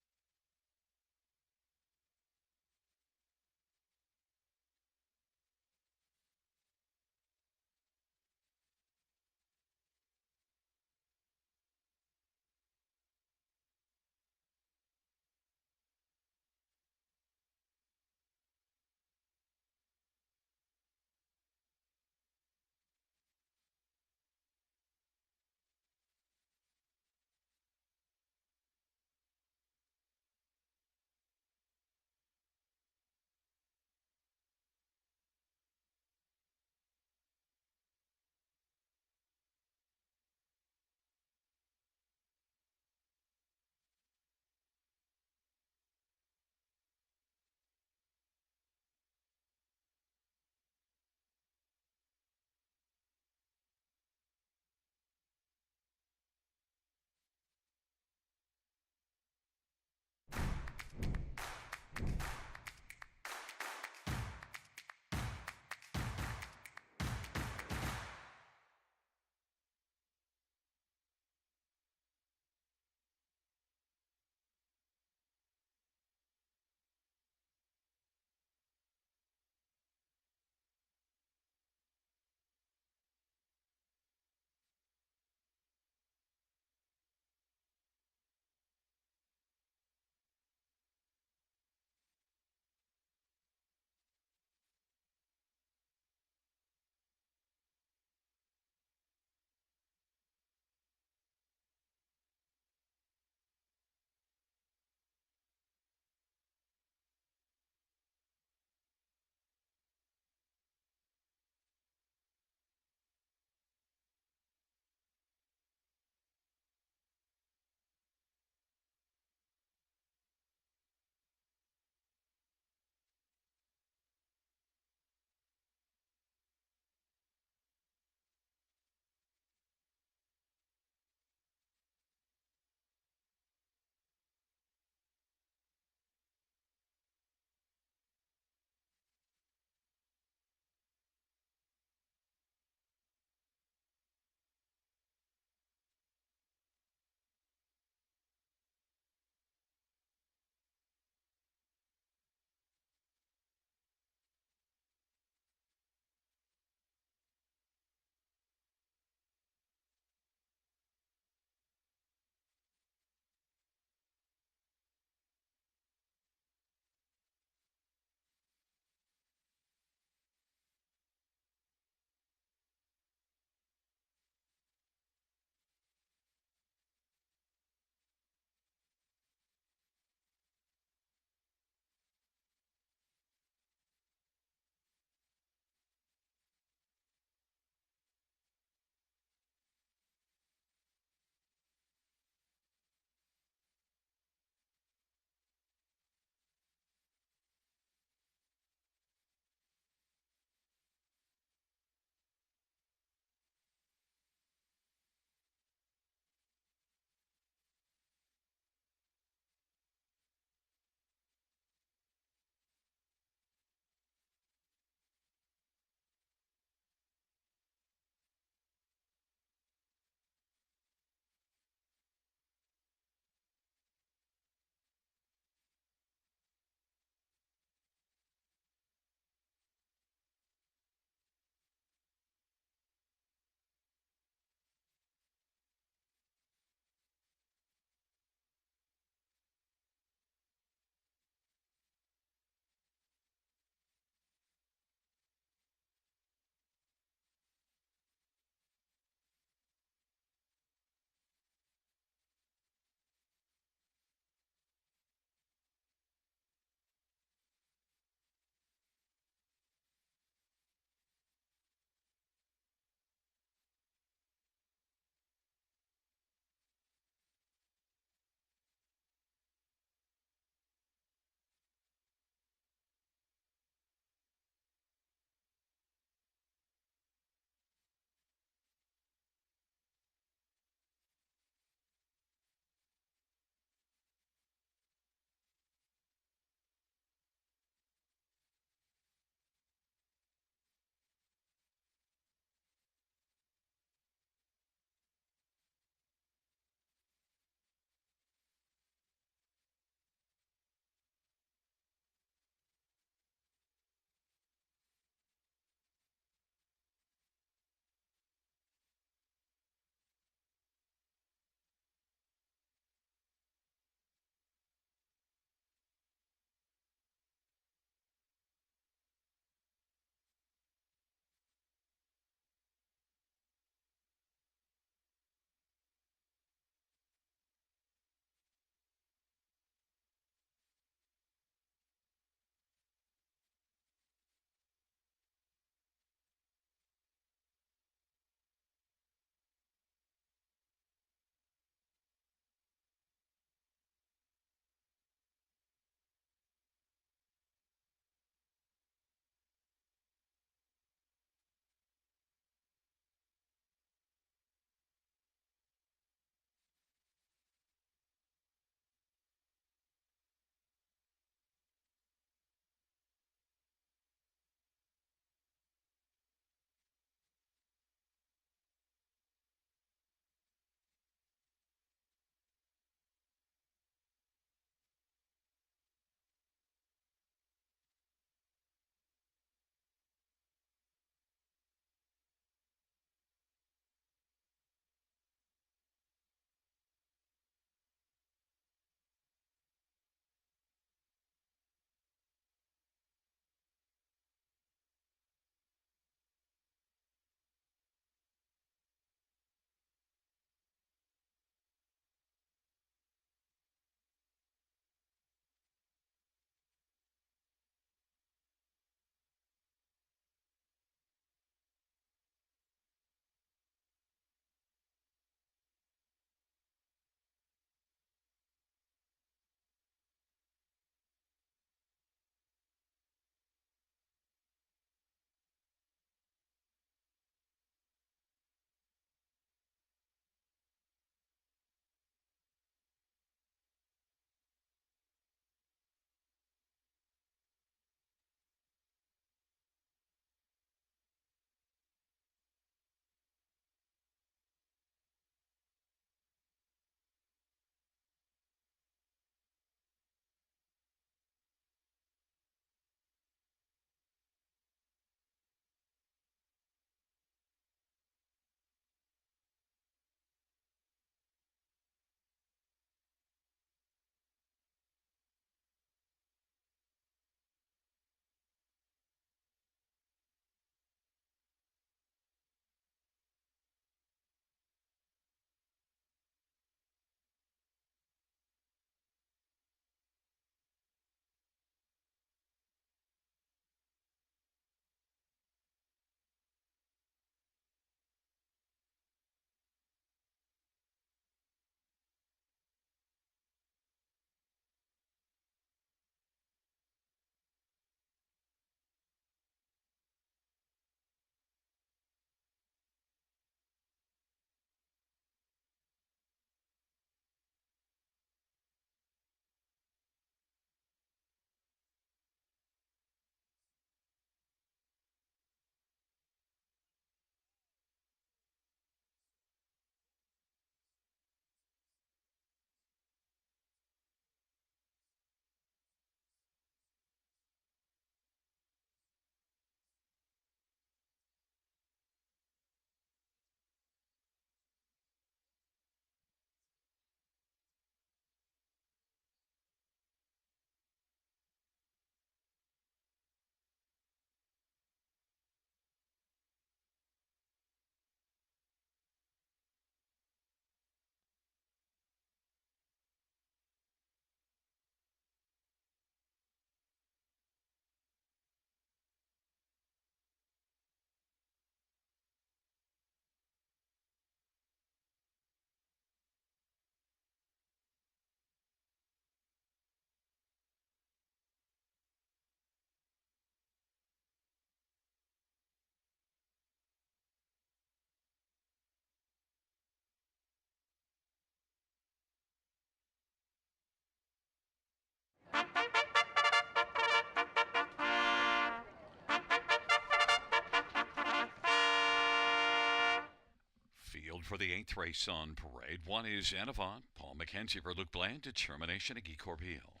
Field for the 8th race on parade. One is Anavon, Paul McKenzie for Luke Bland, Determination of Guy Corbeil.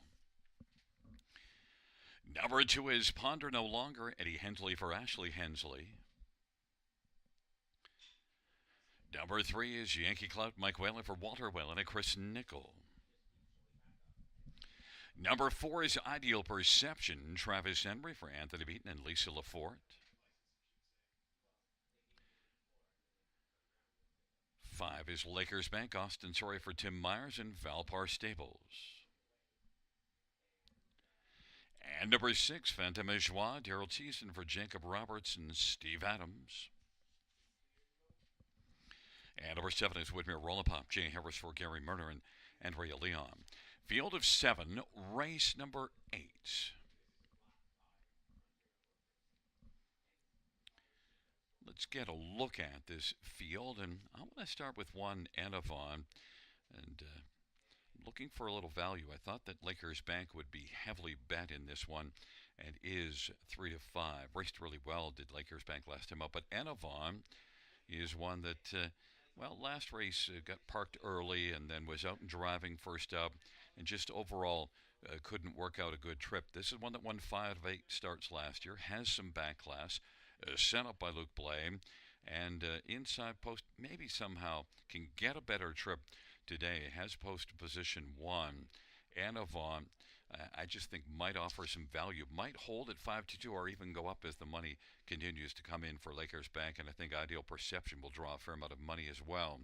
Number 2 is Ponder No Longer, Eddie Hensley for Ashley Hensley. Number 3 is Yankee Clout, Mike Whalen for Walter Whalen and Chris Nickel. Number 4 is Ideal Perception, Travis Henry for Anthony Beaton and Lisa Lafort. 5 is Lakers Bank, Austin Sorry for Tim Myers and Valpar Stables. And number 6, Phantom Joie, Daryl Thiessen for Jacob Roberts and Steve Adams. And number 7 is Whitmere Rollapop, Jay Harris for Gary Murner and Andrea Leon. Field of 7, race number 8. Let's get a look at this field, and I want to start with one Anavon, and looking for a little value. I thought that Lakers Bank would be heavily bet in this one, and is 3 to 5. Raced really well, did Lakers Bank last time up, but Anavon is one that, last race got parked early and then was out and driving first up, and just overall couldn't work out a good trip. This is one that won 5 of 8 starts last year, has some back class. Sent up by Luke Blame, and inside post maybe somehow can get a better trip today. Has post position 1. Anavon, I just think might offer some value, might hold at 5 to 2 or even go up as the money continues to come in for Lakers Bank, and I think Ideal Perception will draw a fair amount of money as well.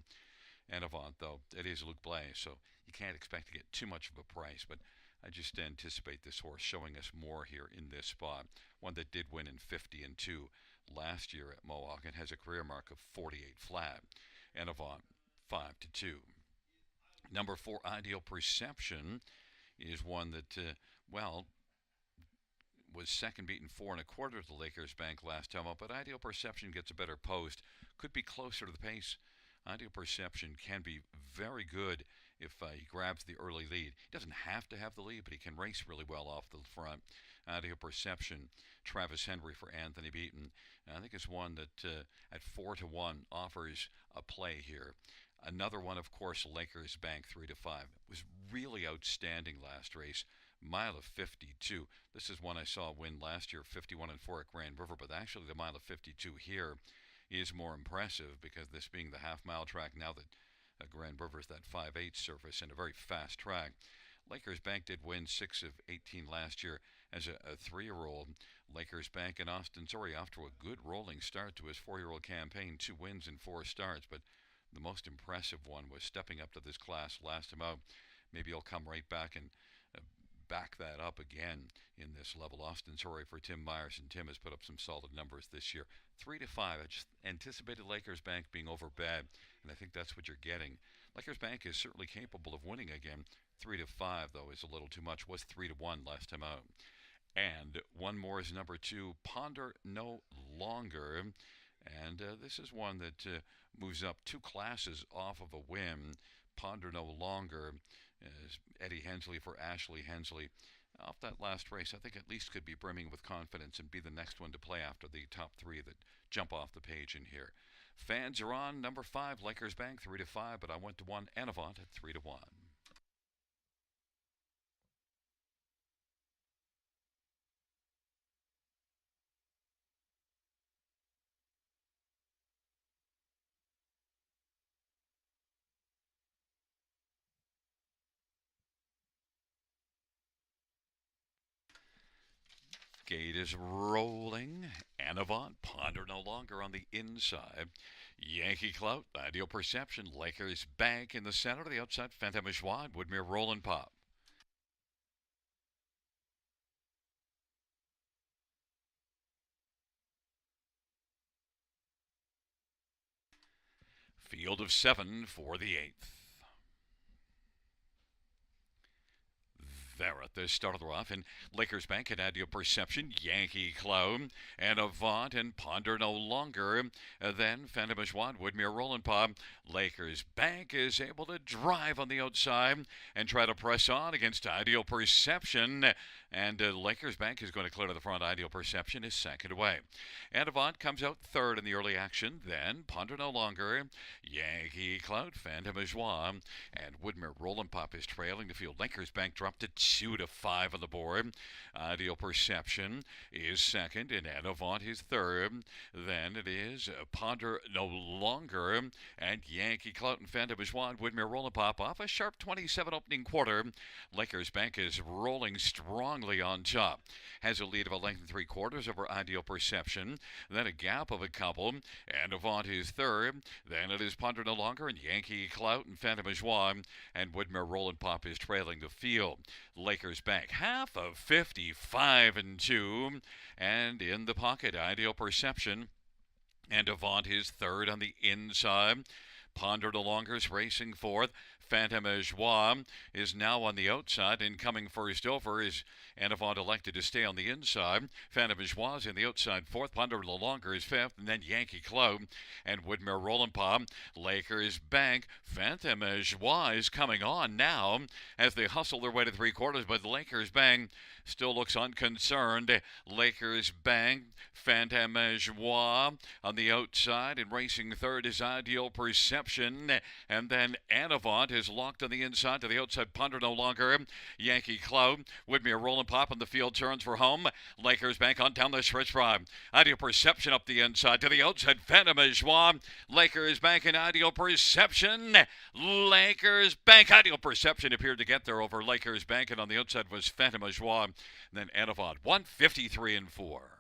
Anavon, though, it is Luke Blay, so you can't expect to get too much of a price, but I just anticipate this horse showing us more here in this spot. One that did win in 50 and 2 last year at Mohawk and has a career mark of 48 flat. Anavon, 5 to 2. Number 4, Ideal Perception, is one that, was second beaten 4 1/4 to the Lakers Bank last time up, but Ideal Perception gets a better post, could be closer to the pace. Ideal Perception can be very good if he grabs the early lead. He doesn't have to have the lead, but he can race really well off the front. Ideal Perception, Travis Henry for Anthony Beaton. And I think it's one that at 4 to 1 offers a play here. Another one, of course, Lakers Bank, 3 to 5. Was really outstanding last race. Mile of 52. This is one I saw win last year, 51 and 4 at Grand River, but actually the mile of 52 here is more impressive because this being the half-mile track now that Grand River is that 5/8 surface and a very fast track. Lakers Bank did win 6 of 18 last year as a 3-year-old. Lakers Bank and Austin Sorry off to a good rolling start to his 4-year-old campaign, 2 wins in 4 starts, but the most impressive one was stepping up to this class last time out. Maybe he'll come right back and back that up again in this level. Austin Sorry for Tim Myers, and Tim has put up some solid numbers this year. 3 to 5. I just anticipated Lakers Bank being overbad, and I think that's what you're getting. Lakers Bank is certainly capable of winning again. 3 to 5, though, is a little too much. Was 3 to 1 last time out. And one more is number 2, Ponder No Longer. And this is one that moves up 2 classes off of a win. Ponder No Longer is Eddie Hensley for Ashley Hensley. Off that last race, I think at least could be brimming with confidence and be the next one to play after the top 3 that jump off the page in here. Fans are on number 5, Lakers Bank, 3 to 5, but I went to 1, Anavon at 3 to 1. Gate is rolling. Anavon, Ponder No Longer on the inside. Yankee Clout, Ideal Perception, Lakers Bank in the center. The outside, Phantom Joie, Woodmere Roll and Pop. Field of 7 for the 8th. there at the start of the rough. And Lakers Bank and Ideal Perception, Yankee Cloud, and Avant and Ponder No Longer. Then Phantom Ashwan, Woodmere Rolling Pop. Lakers Bank is able to drive on the outside and try to press on against Ideal Perception. And Lakers Bank is going to clear to the front. Ideal Perception is second away. And Avant comes out third in the early action. Then Ponder No Longer, Yankee Cloud, Phantom Joie, and Woodmere Rollin' Pop is trailing the field. Lakers Bank dropped to 2-5 on the board. Ideal Perception is second, and Avant is third. Then it is Ponder No Longer, and Yankee Cloud and Phantom Joie, Woodmere Rollin' Pop off a sharp 27 opening quarter. Lakers Bank is rolling strongly on top. Has a lead of a length and 3/4 over Ideal Perception. Then a gap of a couple, and Avant is third. Then it is Ponder No Longer and Yankee Clout and Phantom Joie, and Woodmere Rollin' Pop is trailing the field. Lakers Bank half of 55-2, and in the pocket, Ideal Perception, and Avant is third on the inside. Ponder No Longer is racing fourth. Phantom Joie is now on the outside, and coming first over is Anavant elected to stay on the inside. Phantom Joie is in the outside fourth. Ponder No Longer is fifth, and then Yankee Cloud and Woodmere Rollin' Pop. Lakers Bank. Phantom Joie is coming on now as they hustle their way to 3/4, but Lakers Bank still looks unconcerned. Lakers Bank, Phantom Joie on the outside, and racing third is Ideal Perception, and then Anavant is locked on the inside to the outside. Ponder No Longer, Yankee Cloud, Woodmere Rollin' Pop on the field turns for home. Lakers Bank on down the stretch drive. Ideal Perception up the inside to the outside. Phantom Joie, Lakers Bank and Ideal Perception. Lakers Bank, Ideal Perception appeared to get there over Lakers Bank, and on the outside was Phantom Joie. Then Anavant 153-4.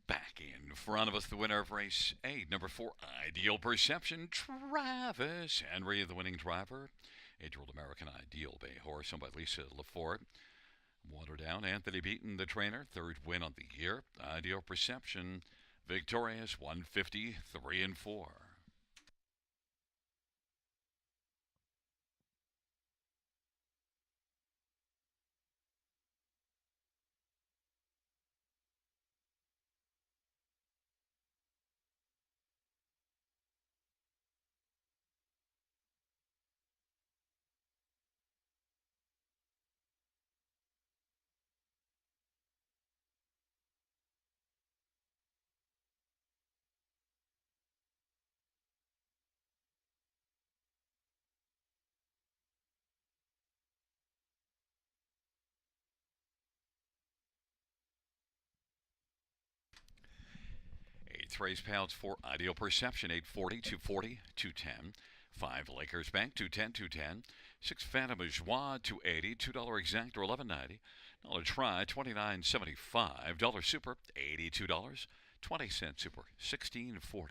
Back in front of us, the winner of race 8, number 4, Ideal Perception, Travis Henry, the winning driver. 8-year-old American Ideal Bay horse, owned by Lisa Lafort. Waterdown, Anthony Beaton, the trainer, third win on the year. Ideal Perception, victorious, 153-4. Eighth race pounds for Ideal Perception, 840, 240, 210. 5 Lakers Bank, 210, 210. 6 Phantom Joie, 280. $2 exact or 11.90. Dollar Try, 29.75. Dollar Super, $82. 20-cent Super, 16.40.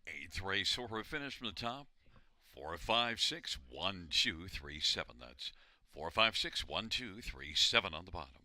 8th race, so we're finished from the top. 4561237. That's 4561237 on the bottom.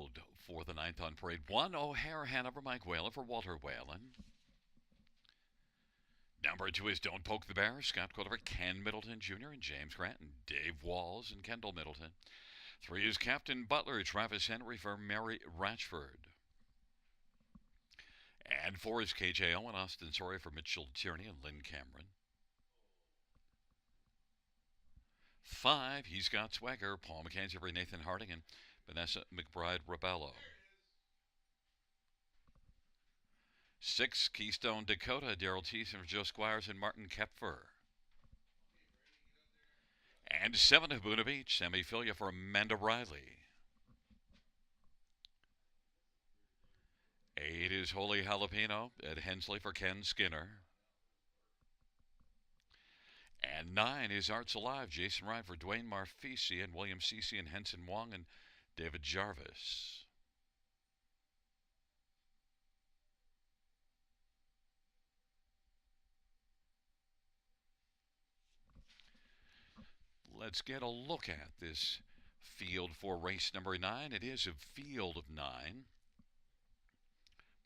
field for the ninth on parade. 1 O'Hare Hanover, Mike Whalen for Walter Whalen. Number 2 is Don't Poke the Bear, Scott Culver, Ken Middleton Jr. and James Grant and Dave Walls and Kendall Middleton. 3 is Captain Butler, Travis Henry for Mary Ratchford. And 4 is KJ Owen, Austin Sawyer for Mitchell Tierney and Lynn Cameron. 5, He's Got Swagger, Paul McKenzie for Nathan Harding and Vanessa McBride Rabello. 6, Keystone Dakota, Daryl Thiessen for Joe Squires and Martin Kepfer. And 7, Habuna Beach, Sammy Filia for Amanda Riley. 8 is Holy Jalapeno, Ed Hensley for Ken Skinner. And 9 is Arts Alive, Jason Ryan for Dwayne Marfisi and William Cece and Henson Wong and David Jarvis. Let's get a look at this field for race number 9. It is a field of 9. I'm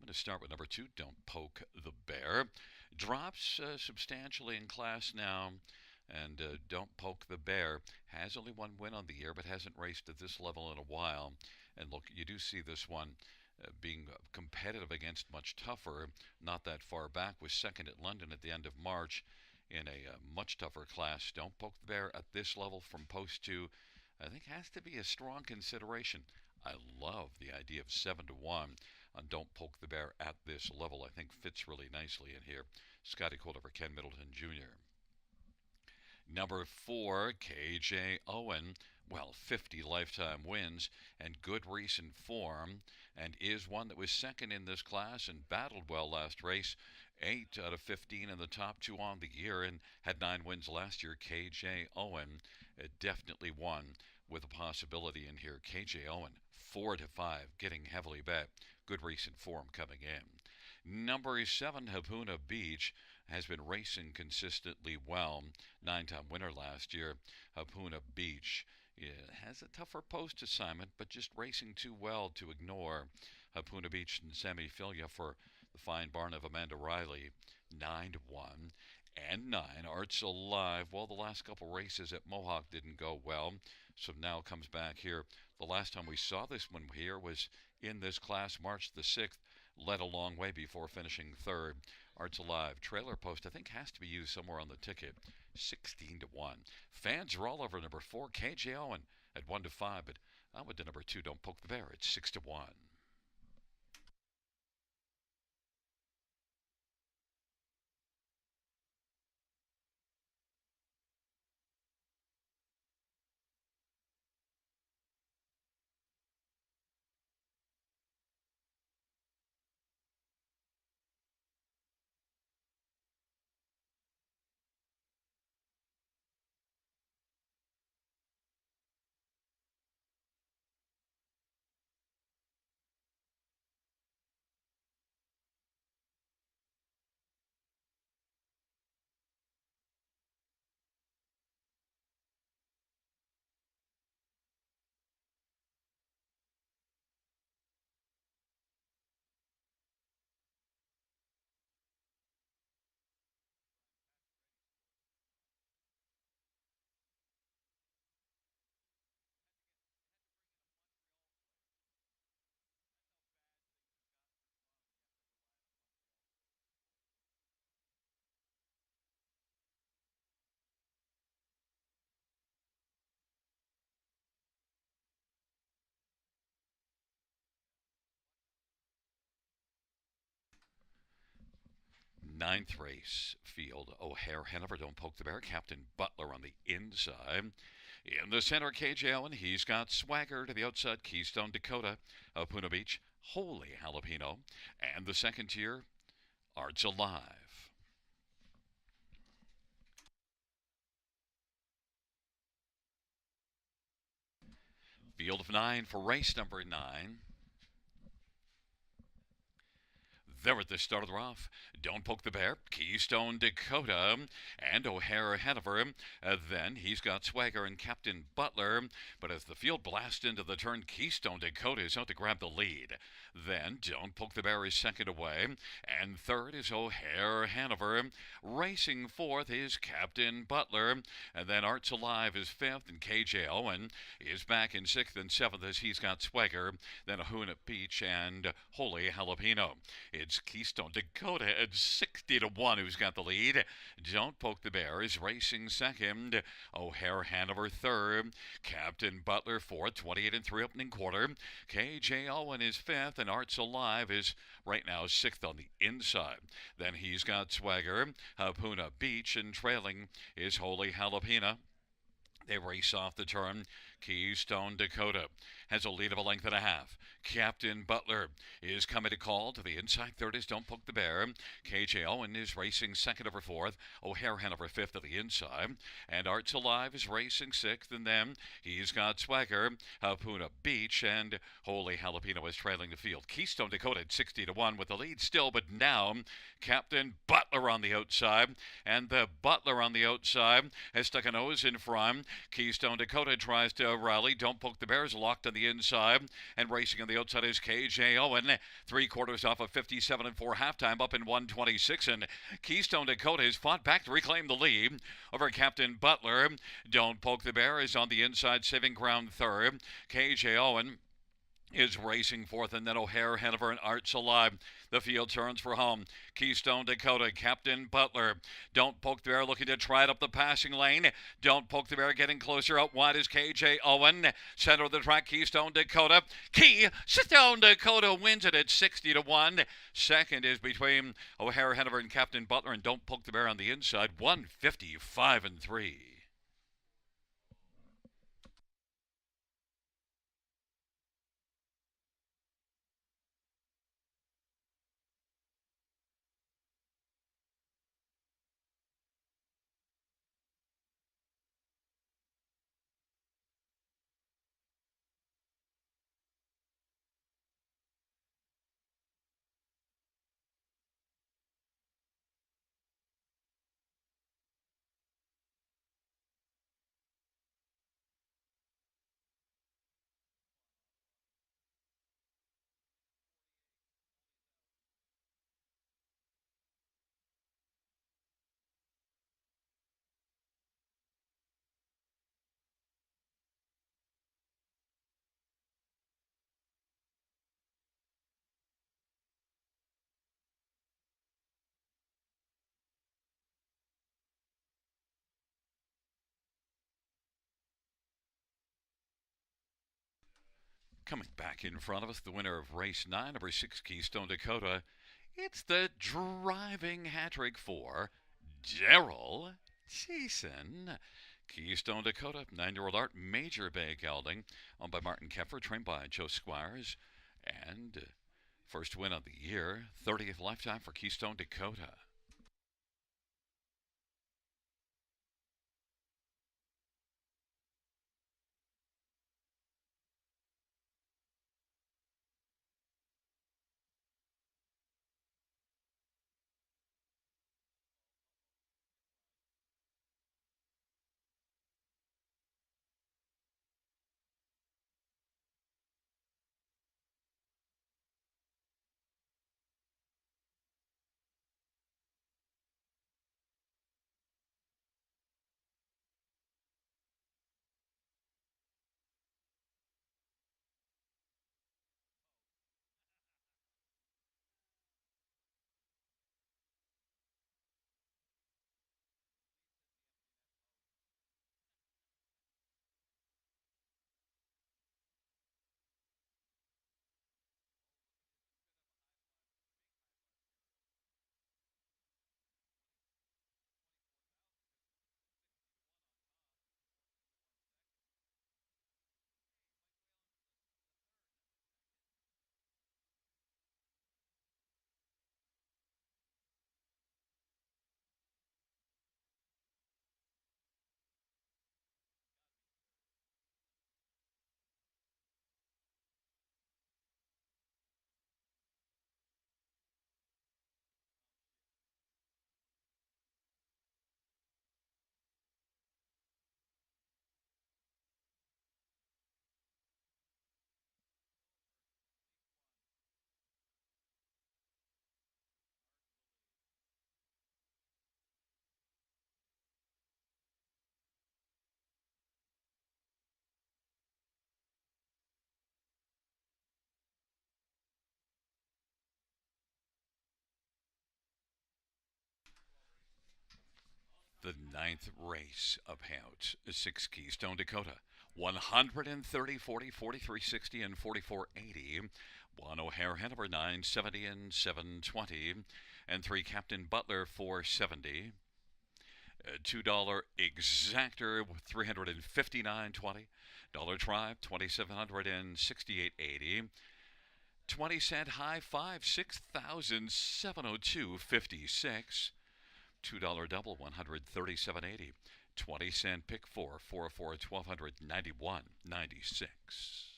going to start with number 2, Don't Poke the Bear. Drops substantially in class now, and Don't Poke the Bear has only 1 win on the year, but hasn't raced at this level in a while. And look, you do see this one being competitive against much tougher, not that far back, was second at London at the end of March in a much tougher class. Don't Poke the Bear at this level from post 2, I think has to be a strong consideration. I love the idea of 7-1 on Don't Poke the Bear at this level. I think fits really nicely in here. Scotty Calder for Ken Middleton Jr. Number 4, KJ Owen. Well, 50 lifetime wins and good recent form, and is one that was second in this class and battled well last race. 8 out of 15 in the top 2 on the year and had 9 wins last year. KJ Owen definitely won with a possibility in here. KJ Owen, 4-5, getting heavily bet. Good recent form coming in. Number 7, Habuna Beach, has been racing consistently well. 9-time winner last year. Habuna Beach has a tougher post assignment, but just racing too well to ignore. Habuna Beach and Sammy Filia for the fine barn of Amanda Riley, 9-1. And 9, Arts Alive. Well, the last couple races at Mohawk didn't go well, so now comes back here. The last time we saw this one here was in this class, March the 6th, led a long way before finishing 3rd. Arts Alive, trailer post, I think has to be used somewhere on the ticket, 16-1. Fans are all over number 4, KJ Owen at 1-5, but I went to number 2, Don't Poke the Bear at 6-1. 9th race field, O'Hare Hanover, Don't Poke the Bear, Captain Butler on the inside. In the center, KJ Owen, He's Got Swagger. To the outside, Keystone Dakota, Puna Beach, Holy Jalapeno. And the second tier, Arts Alive. Field of 9 for race number 9. There at the start of the rough, Don't Poke the Bear, Keystone Dakota, and O'Hare ahead of her. Then he's got Swagger and Captain Butler. But as the field blasts into the turn, Keystone Dakota is out to grab the lead. Then Don't Poke the Bear is second away. And third is O'Hare Hanover. Racing fourth is Captain Butler. And then Arts Alive is fifth. And KJ Owen is back in sixth and seventh as he's got Swagger. Then Ahuna Beach and Holy Jalapeno. It's Keystone Dakota at 60-1 who's got the lead. Don't Poke the Bear is racing second. O'Hare Hanover third. Captain Butler fourth, 28-3 opening quarter. KJ Owen is fifth, and Arts Alive is right now sixth on the inside. Then he's got Swagger, Hapuna Beach, and trailing is Holy Jalapeno. They race off the turn. Keystone Dakota has a lead of a length and a half. Captain Butler is coming to call. To the inside third is Don't Poke the Bear. KJ Owen is racing second over fourth. O'Hare Hanover fifth to the inside. And Arts Alive is racing sixth. And then he's got Swagger, Hapuna Beach, and Holy Jalapeno is trailing the field. Keystone Dakota at 60-1 with the lead still, but now Captain Butler on the outside. And the Butler on the outside has stuck a nose in front. Keystone Dakota tries to rally. Don't Poke the Bear is locked on the inside. And racing on the outside is KJ Owen. 3/4 off of 57-4 halftime, up in 126. And Keystone Dakota has fought back to reclaim the lead over Captain Butler. Don't Poke the Bear is on the inside, saving ground third. KJ Owen is racing fourth, and then O'Hare, Hanover, and Arts Alive. The field turns for home. Keystone Dakota, Captain Butler. Don't Poke the Bear looking to try it up the passing lane. Don't Poke the Bear getting closer. Out wide is KJ Owen. Center of the track, Keystone Dakota. Keystone Dakota wins it at 60-1. Second is between O'Hare, Hanover, and Captain Butler, and Don't Poke the Bear on the inside, 155-3. Coming back in front of us, the winner of race 9, number 6, Keystone Dakota. It's the driving hat trick for Daryl Thiessen. Keystone Dakota, 9-year-old Art Major Bay Gelding, owned by Martin Keffer, trained by Joe Squires. And first win of the year, 30th lifetime for Keystone Dakota. The ninth race of payouts, 6 Keystone Dakota. 130, 40, 43, 60, and 44, 80. 1 O'Hare Hanover, 970 and 720. And 3 Captain Butler, 470. $2 Exactor, 359.20. Dollar Tribe, 2,768.80. 20-cent High Five, 6,702.56. $2 double, 137.80. 20-cent Pick 4, 404, 1,291.96.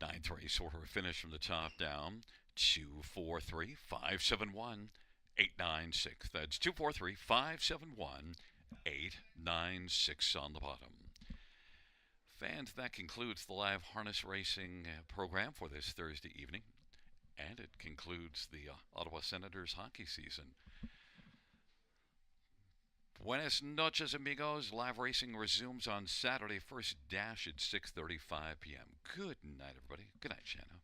9th race order finish from the top down. 2, 4, 3, 5, 7, 1, 8, 9, 6. That's 2, 4, 3, 5, 7, 1, 8, 9, 6 on the bottom. Fans, that concludes the live harness racing program for this Thursday evening. And it concludes the Ottawa Senators hockey season. Buenas noches, amigos. Live racing resumes on Saturday. First dash at 6:35 p.m. Good night, everybody. Good night, Shannon.